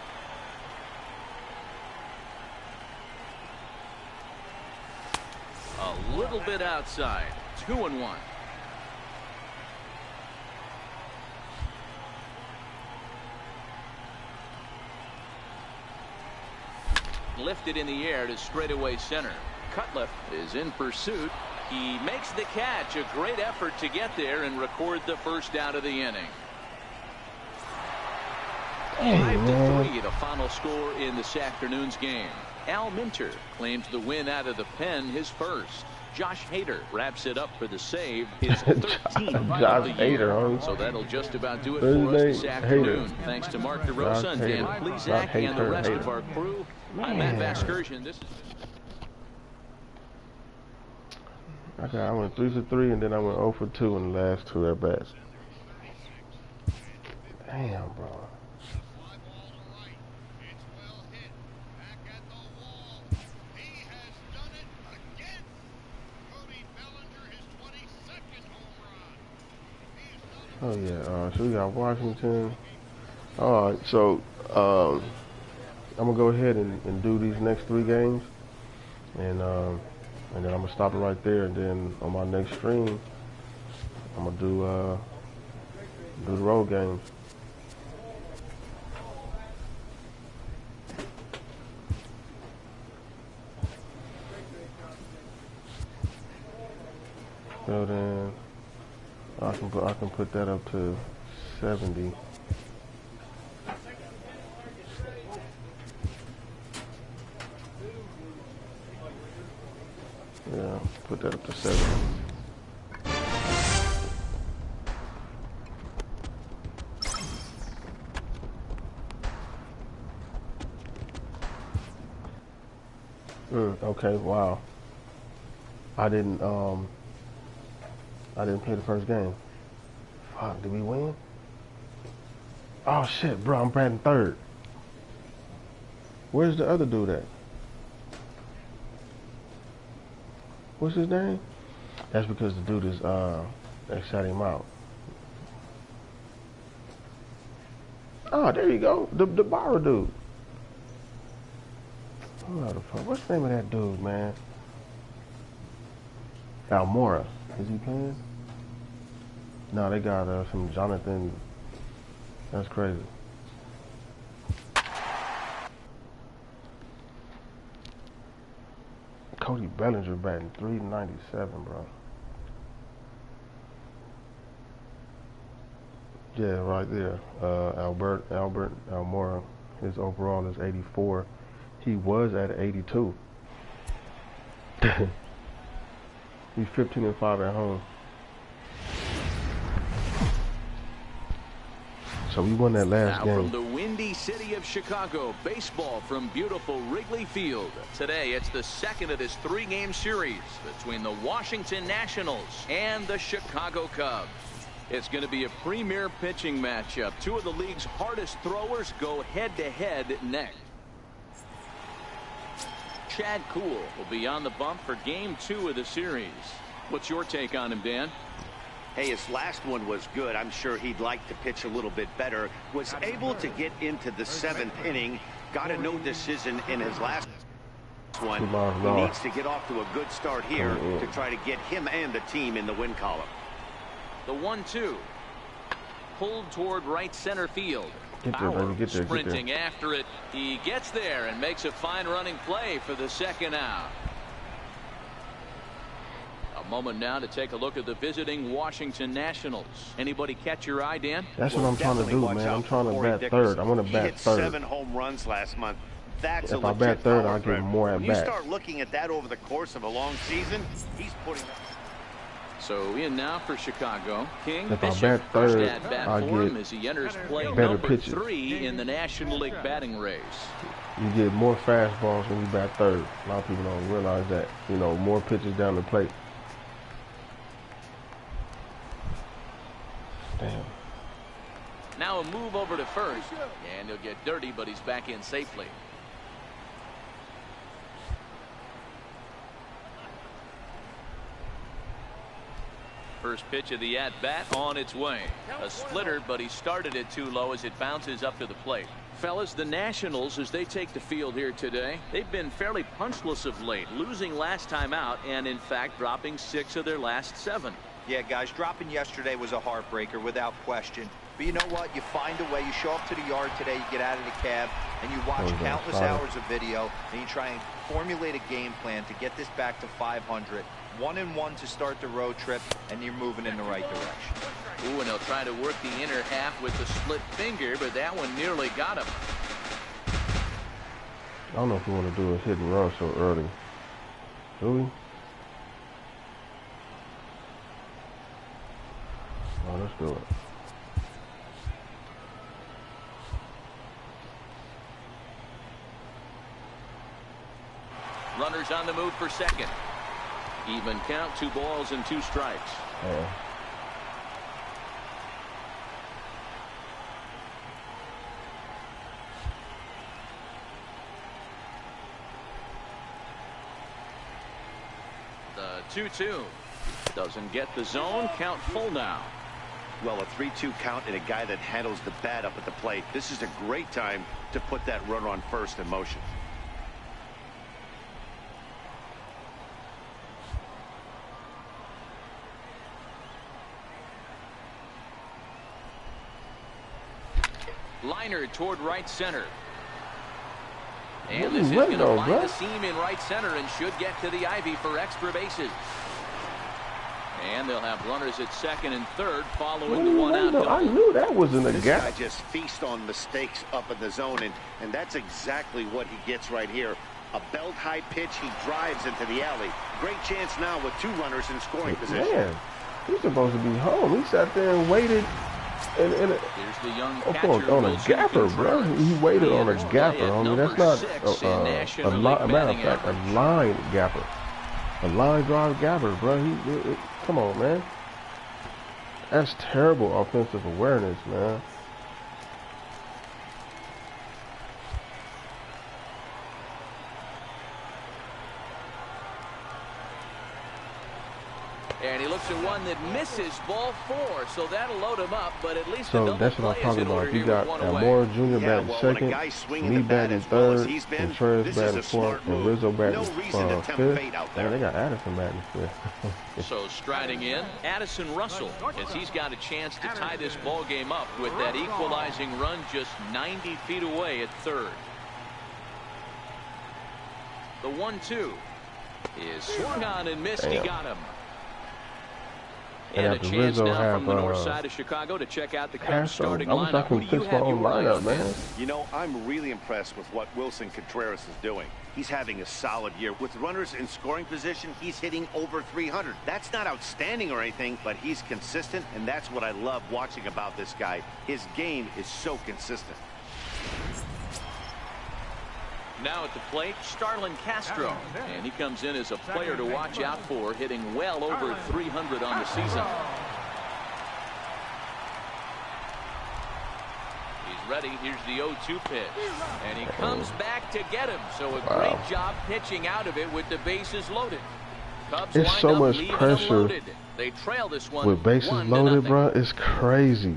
A little bit outside. 2-1. Lifted in the air to straightaway center. Cutliff is in pursuit. He makes the catch. A great effort to get there and record the first out of the inning. 5-3, the final score in this afternoon's game. Al Minter claims the win out of the pen, his first. Josh Hader wraps it up for the save, his 13th of the year. So that'll just about do it for us this afternoon. Thanks to Mark DeRosa and Dan Plesac and the rest of our crew. I'm Matt Vasgersian. This is...
Okay, I went 3 for 3, and then I went 0 for 2 in the last 2 at bats. Damn, bro. Oh yeah, so we got Washington. All right, so I'm gonna go ahead and do these next 3 games, and then I'm gonna stop it right there. And then on my next stream, I'm gonna do the road games. So then I can put that up to 70. Yeah, put that up to 70. Okay, wow. I didn't play the first game. Fuck, did we win? Oh shit, bro, I'm batting 3rd. Where's the other dude at? What's his name? That's because the dude is that shot him out. Oh, there you go. The Barra dude. Who the fuck? What's the name of that dude, man? Almora. Is he playing? No, they got some Jonathan. That's crazy. Cody Bellinger batting 397, bro. Yeah, right there. Albert Almora. His overall is 84. He was at 82. He's 15-5 at home. So we won that last game.
From the windy city of Chicago, baseball from beautiful Wrigley Field. Today, it's the second of this 3-game series between the Washington Nationals and the Chicago Cubs. It's going to be a premier pitching matchup. Two of the league's hardest throwers go head-to-head next. Chad Kuhl will be on the bump for Game 2 of the series. What's your take on him, Dan?
Hey, his last one was good. I'm sure he'd like to pitch a little bit better. Was able to get into the 7th inning. Got a no decision in his last one. He needs to get off to a good start here to try to get him and the team in the win column.
The 1-2. Pulled toward right center field.
Get there,
sprinting after it. He gets there and makes a fine running play for the second out. A moment now to take a look at the visiting Washington Nationals. Anybody catch your eye, Dan?
That's what I'm trying to do, man. I'm trying to bat third. I want to bat third.
He hit 7 home runs last month. That's
if I bat third, I'll get more at bat.
When you start looking at that over the course of a long season, he's putting up.
So in now for Chicago. King
if I bat third, I get
as he enters play
better pitches.
3 in the National League batting race.
You get more fastballs when you bat third. A lot of people don't realize that. You know, more pitches down the plate. Damn.
Now a move over to first, and he'll get dirty, but he's back in safely. First pitch of the at-bat on its way. A splitter, but he started it too low as it bounces up to the plate. Fellas, the Nationals, as they take the field here today, they've been fairly punchless of late, losing last time out and, in fact, dropping 6 of their last 7.
Yeah, guys, dropping yesterday was a heartbreaker without question. But you know what? You find a way. You show up to the yard today, you get out of the cab, and you watch countless hours of video, and you try and formulate a game plan to get this back to 500. 1-1 to start the road trip, and you're moving in the right direction.
Ooh, and he'll try to work the inner half with the split finger, but that one nearly got him.
I don't know if we want to do a hit and run so early. Do we? Oh, let's do it.
Runners on the move for second. Even count, 2 balls and 2 strikes. The 2-2 doesn't get the zone. Count full now.
Well, a 3-2 count and a guy that handles the bat up at the plate. This is a great time to put that runner on first in motion.
Liner toward right center. And this is going to find the seam in right center and should get to the ivy for extra bases. And they'll have runners at second and third following the 1 out.
I knew that was in the gap.
This guy just feasts on mistakes up in the zone, and that's exactly what he gets right here. A belt high pitch, he drives into the alley. Great chance now with 2 runners in scoring position.
Man, he's supposed to be home. He sat there and waited. And
here's the young catcher
on a gapper, bro. He waited on a gapper. I mean, that's not a matter of fact, a line gapper. A line drive gapper, bro. Come on, man. That's terrible offensive awareness, man.
And he looks at one that misses, ball 4, so that'll load him up, but at least
so that's what I'm talking about. You got Moore Jr. batting second, me batting third, and Trez batting fourth, and Rizzo batting fifth. Man, they got Addison batting fifth.
So striding in, Addison Russell, as he's got a chance to tie this ball game up with that equalizing run just 90 feet away at third. The 1-2 is swung on and missed. He got him. And a
after
chance
Rizzo
now
have
from the north side of Chicago to check out the Cubs
Castro,
starting
I wish I
lineup. Who
could
do you
fix my
have
own
your eye
lineup,
on?
man.
You know, I'm really impressed with what Wilson Contreras is doing. He's having a solid year. With runners in scoring position, he's hitting over 300. That's not outstanding or anything, but he's consistent, and that's what I love watching about this guy. His game is so consistent.
Now at the plate, Starlin Castro. And he comes in as a player to watch out for, hitting well over 300 on the season. He's ready. Here's the 0-2 pitch. And he comes back to get him. So a great job pitching out of it with the bases loaded. Cubs
It's
lined
so
up,
much
leaving
pressure
them loaded. They trail this one
with bases
1-0.
loaded, bro. It's crazy.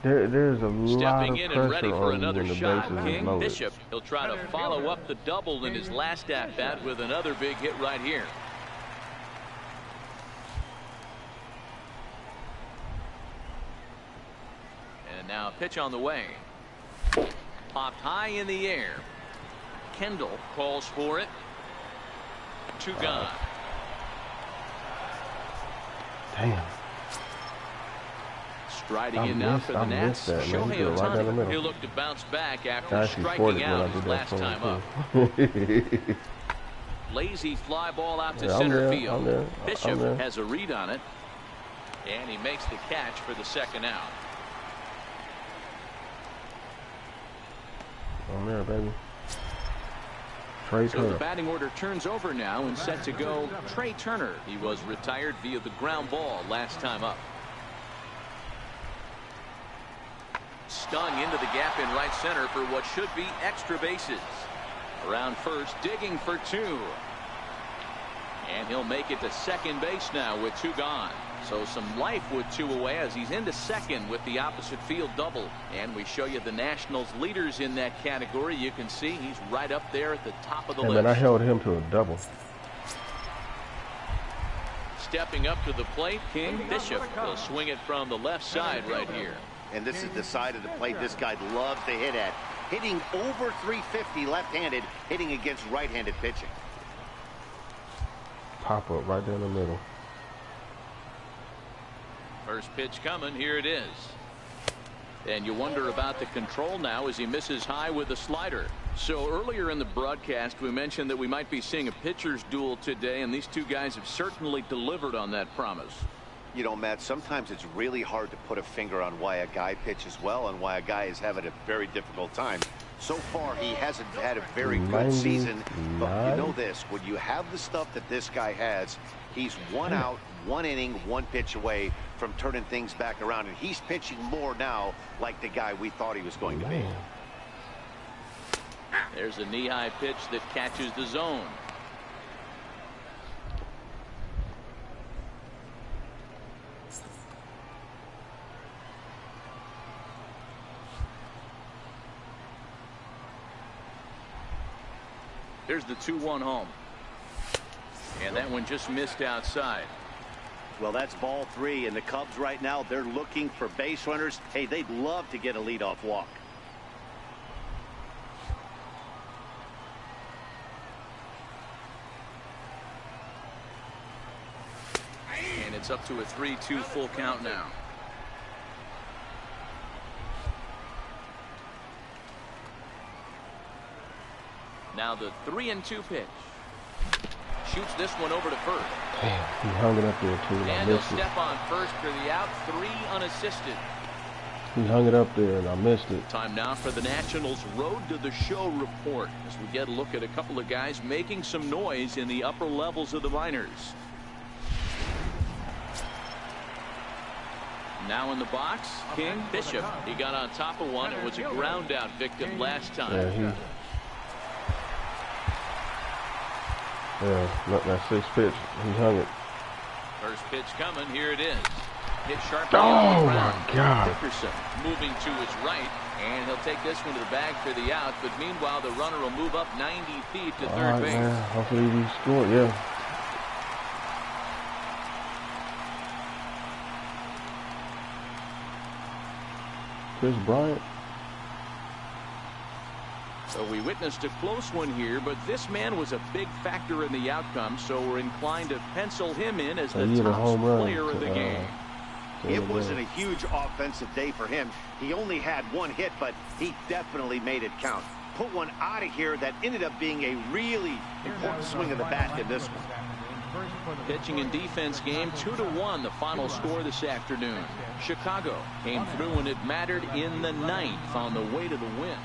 There's a lot
Stepping
of
in and ready
pressure
for
on you
another
when the
shot,
bases is
King
loaded.
Bishop. He'll try to follow up the double in his last at-bat with another big hit right here. And now a pitch on the way. Popped high in the air. Kendall calls for it. 2 gone.
Damn.
Striding in now for the Nats. Shohei Ohtani. He'll look to bounce back after striking out his last time up. Lazy fly ball out to center field. Bishop has a read on it. And he makes the catch for the second out.
On there, baby. Trey Turner.
So the batting order turns over now and set to go Trey Turner. He was retired via the ground ball last time up. Stung into the gap in right center for what should be extra bases. Around first, digging for 2. And he'll make it to second base now with 2 gone. So some life with 2 away as he's into second with the opposite field double. And we show you the Nationals leaders in that category. You can see he's right up there at the top of the list.
And I held him to a double.
Stepping up to the plate, King Bishop will swing it from the left side right here.
And this is the side of the plate this guy loves to hit at. Hitting over 350 left-handed, hitting against right-handed pitching.
Pop up right there in the middle.
First pitch coming. Here it is. And you wonder about the control now as he misses high with the slider. So earlier in the broadcast we mentioned that we might be seeing a pitcher's duel today, and these two guys have certainly delivered on that promise.
You know, Matt, sometimes it's really hard to put a finger on why a guy pitches well and why a guy is having a very difficult time. So far, he hasn't had a very good season. But you know this, when you have the stuff that this guy has, he's 1 out, 1 inning, 1 pitch away from turning things back around. And he's pitching more now like the guy we thought he was going to be.
There's a knee-high pitch that catches the zone. Here's the 2-1 home. And that one just missed outside.
Well, that's ball 3, and the Cubs right now, they're looking for base runners. Hey, they'd love to get a leadoff walk.
And it's up to a 3-2 full count now. Now the 3-2 pitch. Shoots this one over to first.
Damn, he hung it up there too.
And he'll step on first for the out. 3 unassisted.
He hung it up there and I missed it.
Time now for the Nationals Road to the Show report as we get a look at a couple of guys making some noise in the upper levels of the minors. Now in the box, King Bishop. He got on top of one and was a ground out victim last time.
Yeah, that 6th pitch, he hung it.
First pitch coming, here it is. Hit sharply.
Oh my God.
Dickerson moving to his right, and he'll take this one to the bag for the out. But meanwhile, the runner will move up 90 feet to third base.
Man. Hopefully he scored, yeah. Chris Bryant.
So we witnessed a close one here, but this man was a big factor in the outcome, so we're inclined to pencil him in as the top player of the game.
It wasn't a huge offensive day for him. He only had one hit, but he definitely made it count. Put one out of here that ended up being a really important swing of the bat in this one.
Pitching and defense game 2-1, the final score this afternoon. Chicago came through when it mattered in the 9th on the way to the win.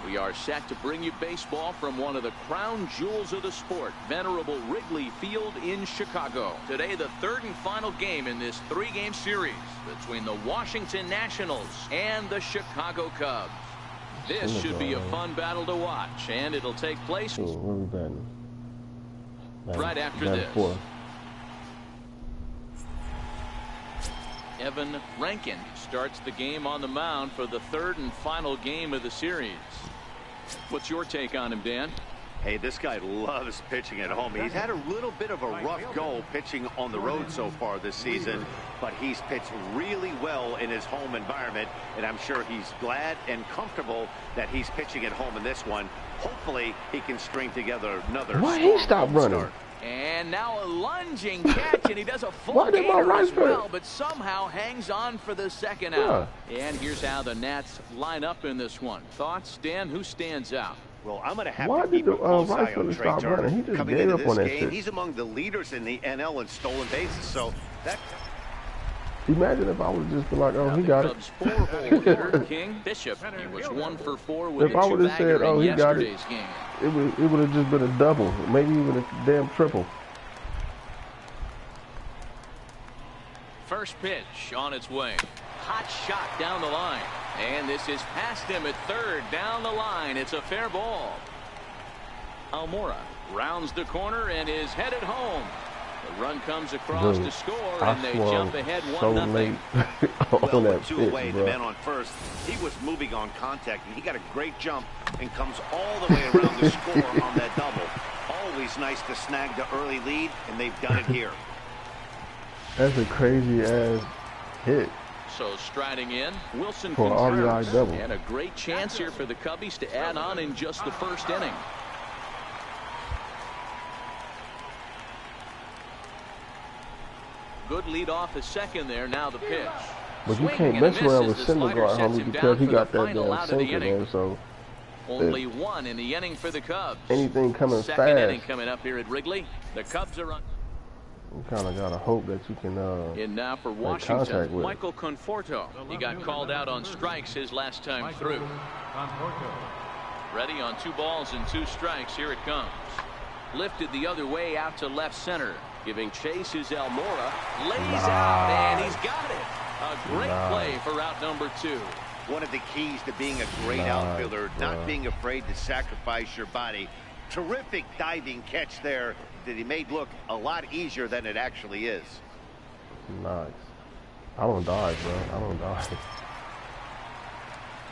We are set to bring you baseball from one of the crown jewels of the sport, venerable Wrigley Field in Chicago. Today, the third and final game in this 3-game series between the Washington Nationals and the Chicago Cubs. This should be a fun battle to watch, and it'll take place right after this. Evan Rankin starts the game on the mound for the third and final game of the series. What's your take on him, Dan?
Hey, this guy loves pitching at home. He's had a little bit of a rough go pitching on the road so far this season, but he's pitched really well in his home environment, and I'm sure he's glad and comfortable that he's pitching at home in this one. Hopefully, he can string together another.
Why he stopped running?
Start.
And now a lunging catch, and he does a full gainer as well, but somehow hangs on for the second out. And here's how the Nats line up in this one. Thoughts, Dan? Who stands out?
Well, I'm going to have to keep a close eye on Trey Turner.
He just
Coming into
up on
this
that
game,
shit.
he's among the leaders in the NL in stolen bases, so that...
Imagine if I would just be like, oh, he got it.
Four-hole hitter King Bishop. He was 1 for 4 with
If I would have said, oh, he got it,
game.
it would have just been a double, maybe even a damn triple.
First pitch on its way. Hot shot down the line. And this is past him at third. Down the line. It's a fair ball. Almora rounds the corner and is headed home. The run comes across to score, and they jump ahead 1-0.
Well, with 2 away, the man on first, he was moving on contact, and he got a great jump and comes all the way around the score on that double. Always nice to snag the early lead, and they've done it here.
That's a crazy ass hit.
So striding in, Wilson
for an RBI double.
And a great chance here for the Cubbies to add on in just the first inning. Good lead off a second there. Now the pitch.
But you can't mess around with Syndergaard, homie, because he got that damn sinker, man. So
only 1 in the inning for the Cubs.
Anything coming
Second
fast.
Inning coming up here at Wrigley. The Cubs are on.
You kind of got to hope that you can
in now for Washington, Michael Conforto. He got called out on strikes his last time through. Ready on 2 balls and 2 strikes. Here it comes. Lifted the other way out to left center. Giving chase is Almora. Lays out, and he's got it. A great play for out number 2.
One of the keys to being a great outfielder, not being afraid to sacrifice your body. Terrific diving catch there that he made look a lot easier than it actually is.
Nice. I don't die, bro. I don't die.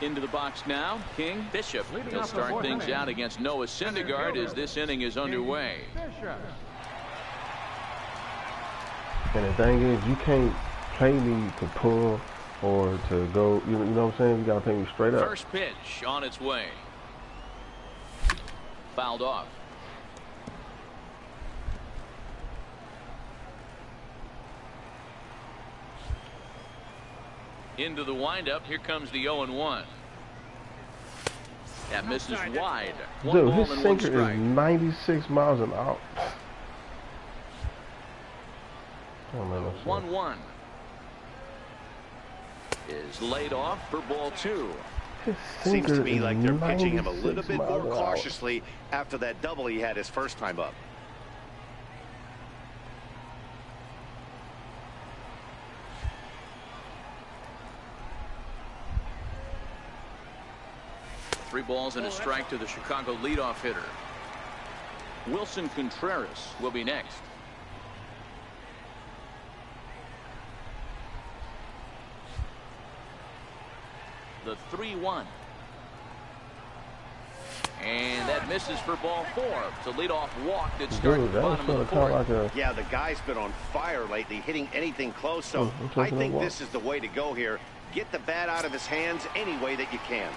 Into the box now, King Bishop. He'll start things out against Noah Syndergaard as this inning is underway.
And the thing is, you can't pay me to pull or to go, you know what I'm saying? You got to pay me straight up.
First pitch on its way. Fouled off. Into the windup. Here comes the 0-1. That misses wide.
Dude, his sinker is 96 miles an hour.
1-1 is laid off for ball 2.
Seems to me like they're pitching him a little bit more cautiously after that double he had his first time up.
Three balls and a strike to the Chicago leadoff hitter. Wilson Contreras will be next. The 3-1. And that misses for ball 4. It's a leadoff walk that starts at the bottom of the 4th.
Yeah, the guy's been on fire lately, hitting anything close, so I think this is the way to go here. Get the bat out of his hands any way that you can.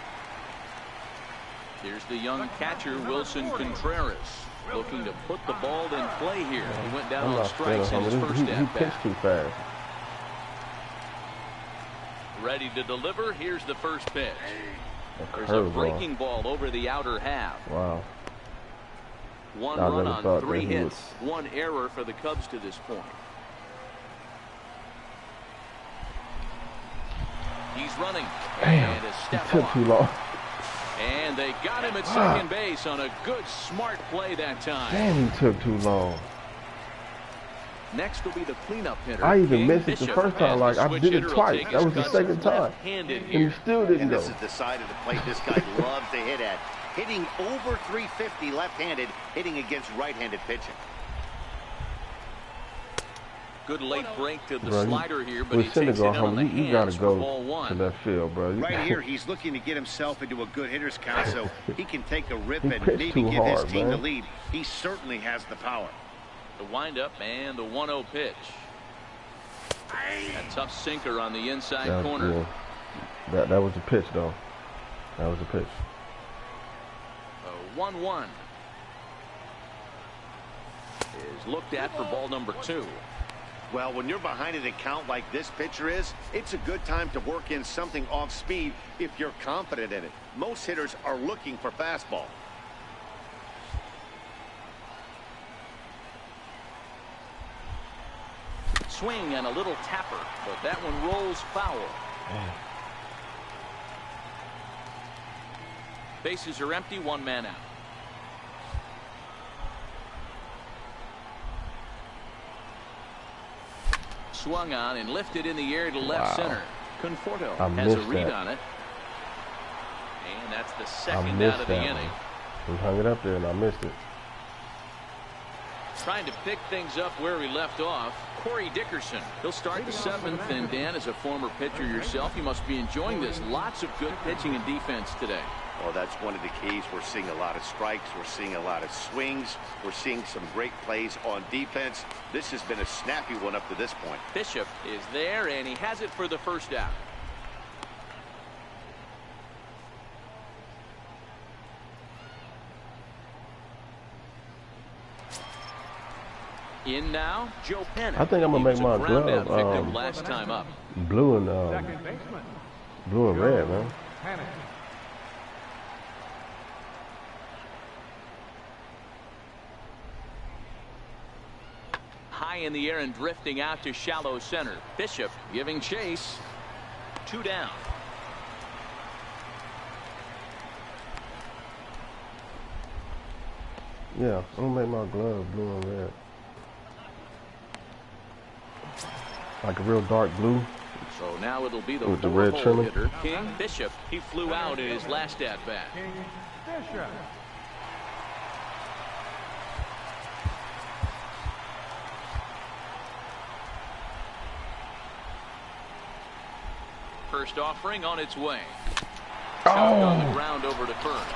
Here's the young catcher, Wilson Contreras, looking to put the ball in play here. He went down on strikes in his first
He pitched too fast.
Ready to deliver. Here's the first pitch. There's a breaking ball over the outer half.
Wow.
One run on 3 hits. One error for the Cubs to this point. He's running.
Damn,
and a step
he took too long.
And they got him at second base on a good, smart play that time.
Damn, he took too long.
Next will be the cleanup hitter.
I even missed it the first time. Like, I did it twice. That was the second time. And he still didn't go.
This is the side of the plate this guy loves to hit at. Hitting over 350 left-handed, hitting against right-handed pitching.
Good late break to the slider here, but he takes it
Senegal,
on the hands
you gotta
for
go
ball one.
to left field, bro.
Right here, he's looking to get himself into a good hitter's count so he can take a rip and maybe
too
give his
hard,
team
man.
the lead. He certainly has the power.
The windup and the 1-0 pitch. A tough sinker on the inside corner.
Yeah. That was a pitch, though. That was a pitch.
1-1 is looked at for ball number 2.
Well, when you're behind an account like this pitcher is, it's a good time to work in something off speed if you're confident in it. Most hitters are looking for fastball.
Swing and a little tapper, but that one rolls foul.
Man.
Bases are empty, 1 man out. Swung on and lifted in the air to left center. Conforto has a read on it. And that's the second out of the inning.
He hung it up there and I missed it.
Trying to pick things up where we left off, Corey Dickerson. He'll start the 7th, and Dan, as a former pitcher yourself, you must be enjoying this. Lots of good pitching and defense today.
Well, that's one of the keys. We're seeing a lot of strikes. We're seeing a lot of swings. We're seeing some great plays on defense. This has been a snappy one up to this point.
Bishop is there, and he has it for the first out. In now, Joe Penn.
I think I'm gonna make my glove
last time up.
Blue and red, man.
High in the air and drifting out to shallow center. Bishop giving chase. 2 down.
Yeah, I'm gonna make my glove blue and red. Like a real dark blue.
So now it'll be the
with the red trim.
Hitter, King Bishop. He flew out in his last at bat.
King Bishop.
First offering on its way.
Oh.
On the ground over to first.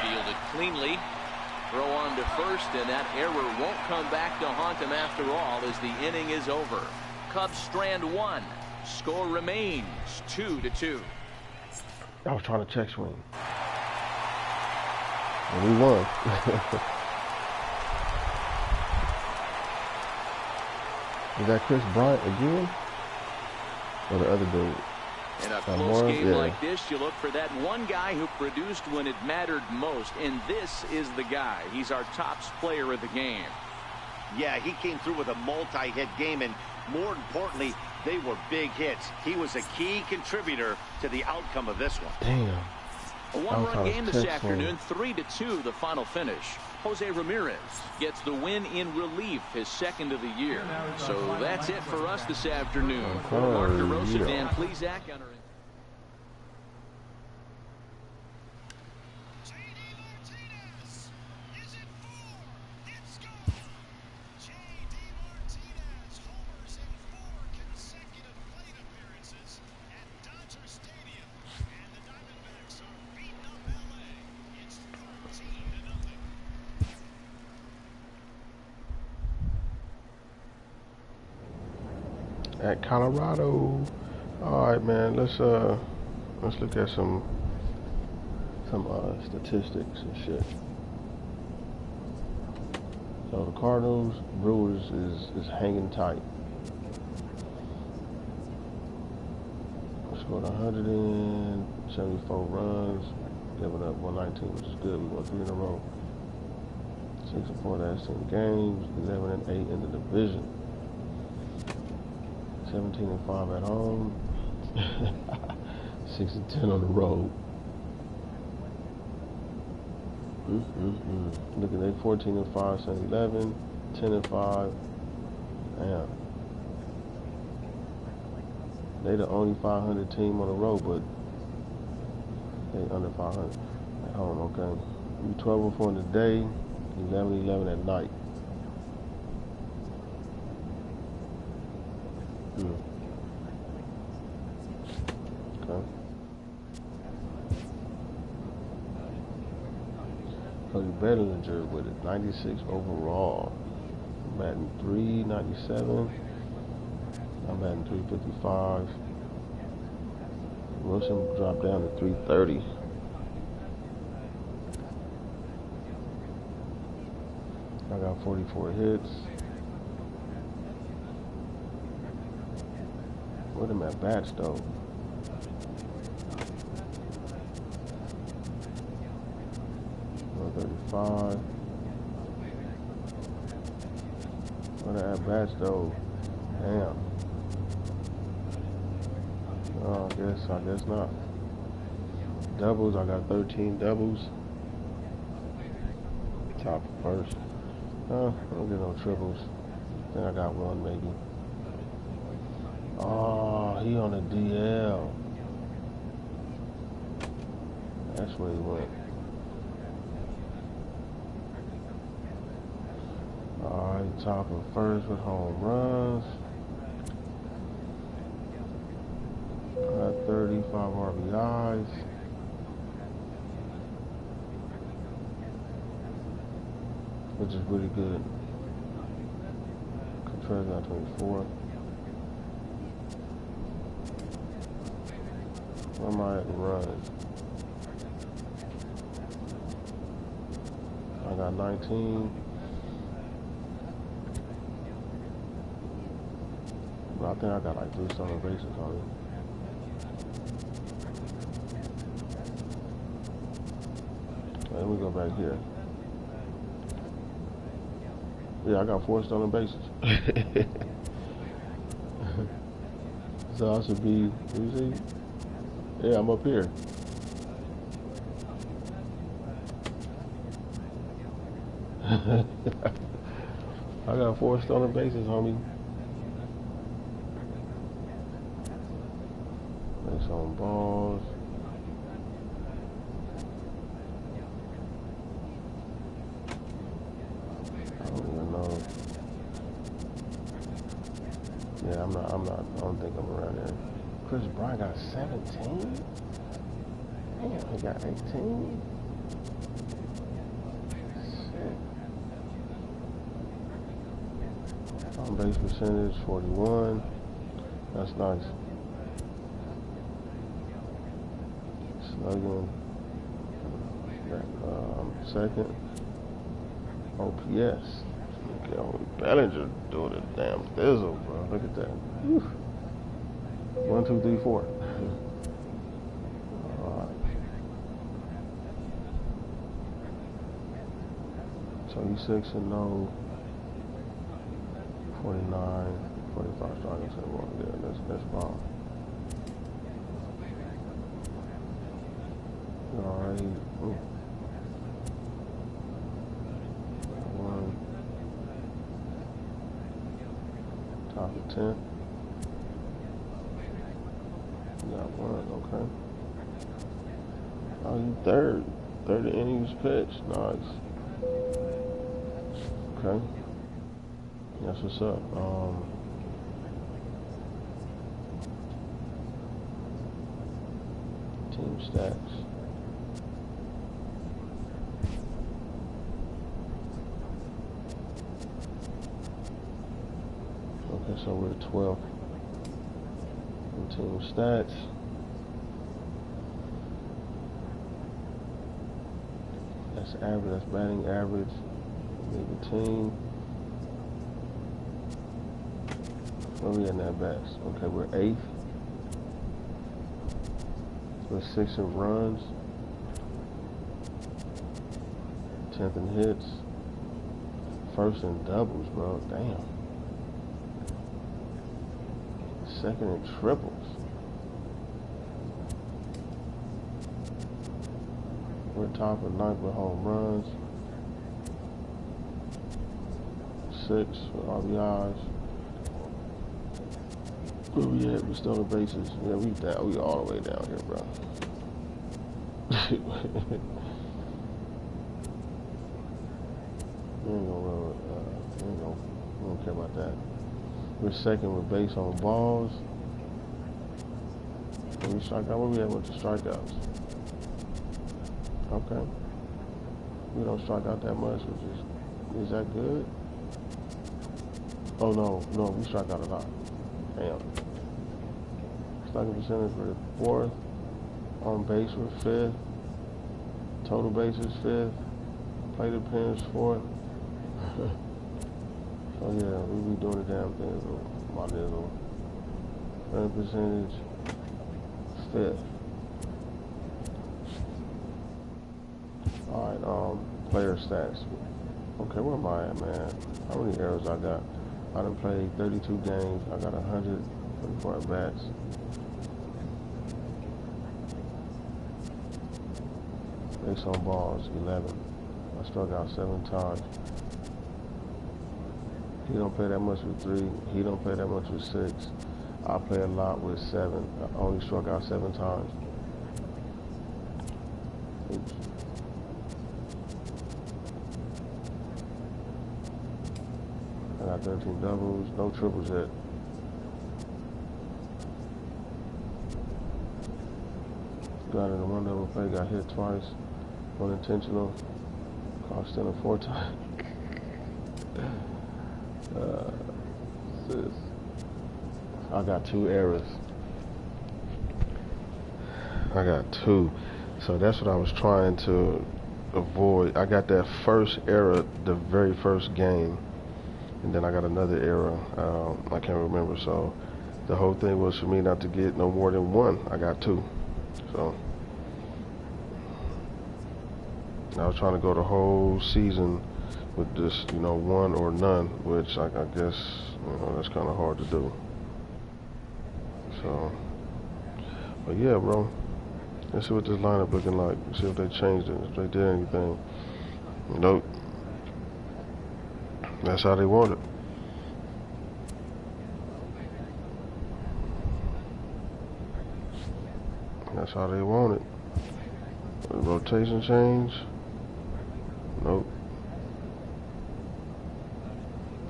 Fielded cleanly. Throw on to first, and that error won't come back to haunt him after all as the inning is over. Cubs strand 1. Score remains 2-2.
I was trying to check swing. And we won. Is that Chris Bryant again? Or the other dude?
In a close game like this, you look for that one guy who produced when it mattered most, and this is the guy. He's our top player of the game.
Yeah, he came through with a multi-hit game, and more importantly, they were big hits. He was a key contributor to the outcome of this one.
Damn.
A one-run game this afternoon, 3-2 the final finish. Jose Ramirez gets the win in relief, his second of the year. So that's it for us this afternoon. For Mark DeRosa, Dan Plesac on our...
At Colorado. All right, man. Let's look at some statistics and shit. So the Cardinals, Brewers is hanging tight. Scored 174 runs, giving up 119, which is good. We won 3 in a row. 6-4 last 10 games, 11-8 in the division. 17-5 at home. 6-10 on the road. Look at they 14-5, 7-11, 10-5. Damn. They the only 500 team on the road, but they under 500 at home. Okay. You 12-4 in the day, 11-11 at night. Okay. Cody Bellinger with it, 96 overall. I'm batting 397. I'm batting 355. Wilson dropped down to 330. I got 44 hits. What am I at bats though? $135. What am I at bats though? Damn. Oh, I guess not. Doubles, I got 13 doubles. Top first. I don't get no triples. Then I got one maybe. Oh, he on the DL. That's where he went. Alright, top of first with home runs. Got 35 RBIs. Which is really good. Contreras got 24. Where am I at in runs? I got 19. But I think I got like 3 stolen bases on it. Let me go back here. Yeah, I got 4 stolen bases. So I should be, you see? Yeah, I'm up here. I got 4 stolen bases, homie. Base on balls. Yeah, I'm not, I don't think I'm around there. Chris Bryant got 17? Damn, he got 18? Shit. On base percentage, 41. That's nice. Slugging, second. OPS. Yo, Bellinger doing a damn thizzle, bro. Look at that. Whew. 1, 2, 3, 4. Alright. So he's 6-0. 49, 45 strikeouts in one. Yeah, that's bomb. Alright. Top of 10. You got 1, okay. Oh, you third. 30 innings pitched. Nice. Okay. That's what's up. Team stats. Okay, so we're 12th. And team stats. That's average. That's batting average. Lead the team. Where we at in at bats? Okay, we're 8th. We're 6th in runs. 10th in hits. 1st in doubles, bro. Damn. 2nd in triples. We're top of 9th with home runs. 6th with RBIs. Where we at? We stolen bases. Yeah, we all the way down here, bro. We don't care about that. We're 2nd with base on balls. When we strike out, where we at with the strikeouts? Okay. We don't strike out that much, which is that good? Oh no, we strike out a lot. Damn. Striking percentage for 4th. On base we're 5th. Total bases 5th. Plate appearance 4th. So yeah, we be doing the damn thing. My little running percentage 5th. Alright, player stats. Okay, where am I at, man? How many errors I got? I done played 32 games. I got 124 at bats. Base on balls, 11. I struck out 7 times. He don't play that much with 3. He don't play that much with 6. I play a lot with 7. I only struck out 7 times. Oops. I got 13 doubles, no triples yet. Got in a 1 double play, got hit twice, 1 intentional, caught stealing 4 times. I got 2 errors. I got 2. So that's what I was trying to avoid. I got that first error the very first game. And then I got another error. I can't remember. So the whole thing was for me not to get no more than 1. I got 2. So I was trying to go the whole season with this, 1 or none, which I guess, that's kind of hard to do. So, but yeah, bro. Let's see what this lineup looking like. See if they changed it, if they did anything. Nope. That's how they want it. That's how they want it. Rotation change? Nope.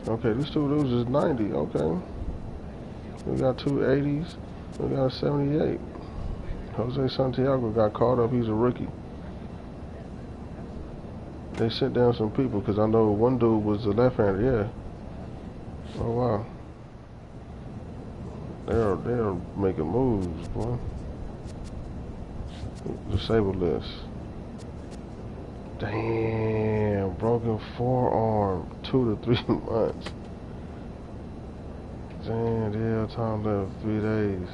Okay, these 2 dudes is 90. Okay. We got 2 80s. We got a 78. Jose Santiago got caught up. He's a rookie. They sent down some people because I know one dude was a left-hander. Yeah. Oh wow. They're making moves, boy. Disable this. Damn, broken forearm, 2 to 3 months. Damn, DL time left 3 days.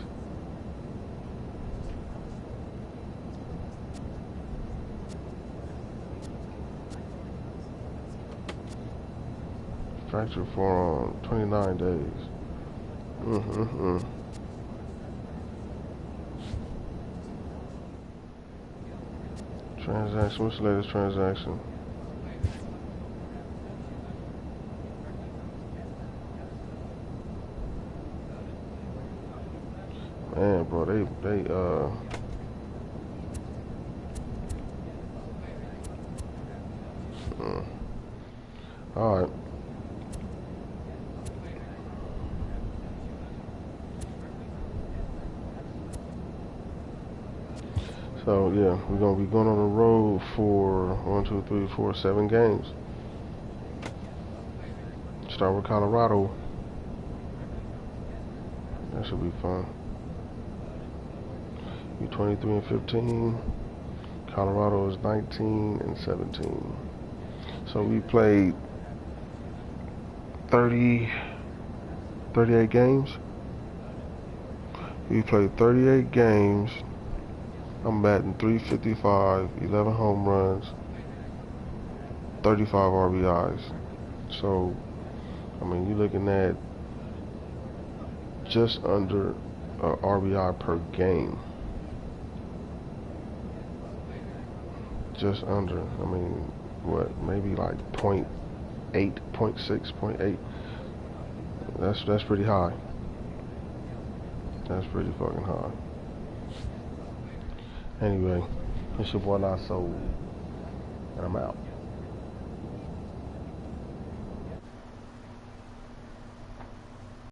Fractured forearm, 29 days. Transaction, what's the latest transaction? Man, bro, they all right. So yeah, we're gonna be going on the road for 1, 2, 3, 4, 7 games. Start with Colorado. That should be fun. We 23 and 15. Colorado is 19 and 17. So we played 38 games. We played 38 games. I'm batting .355, 11 home runs, 35 RBIs. So, I mean, you're looking at just under RBI per game. Just under. I mean, what? Maybe like 0.8, 0.6, 0.8. That's pretty high. That's pretty fucking high. Anyway, it's your boy Not So, and I'm out.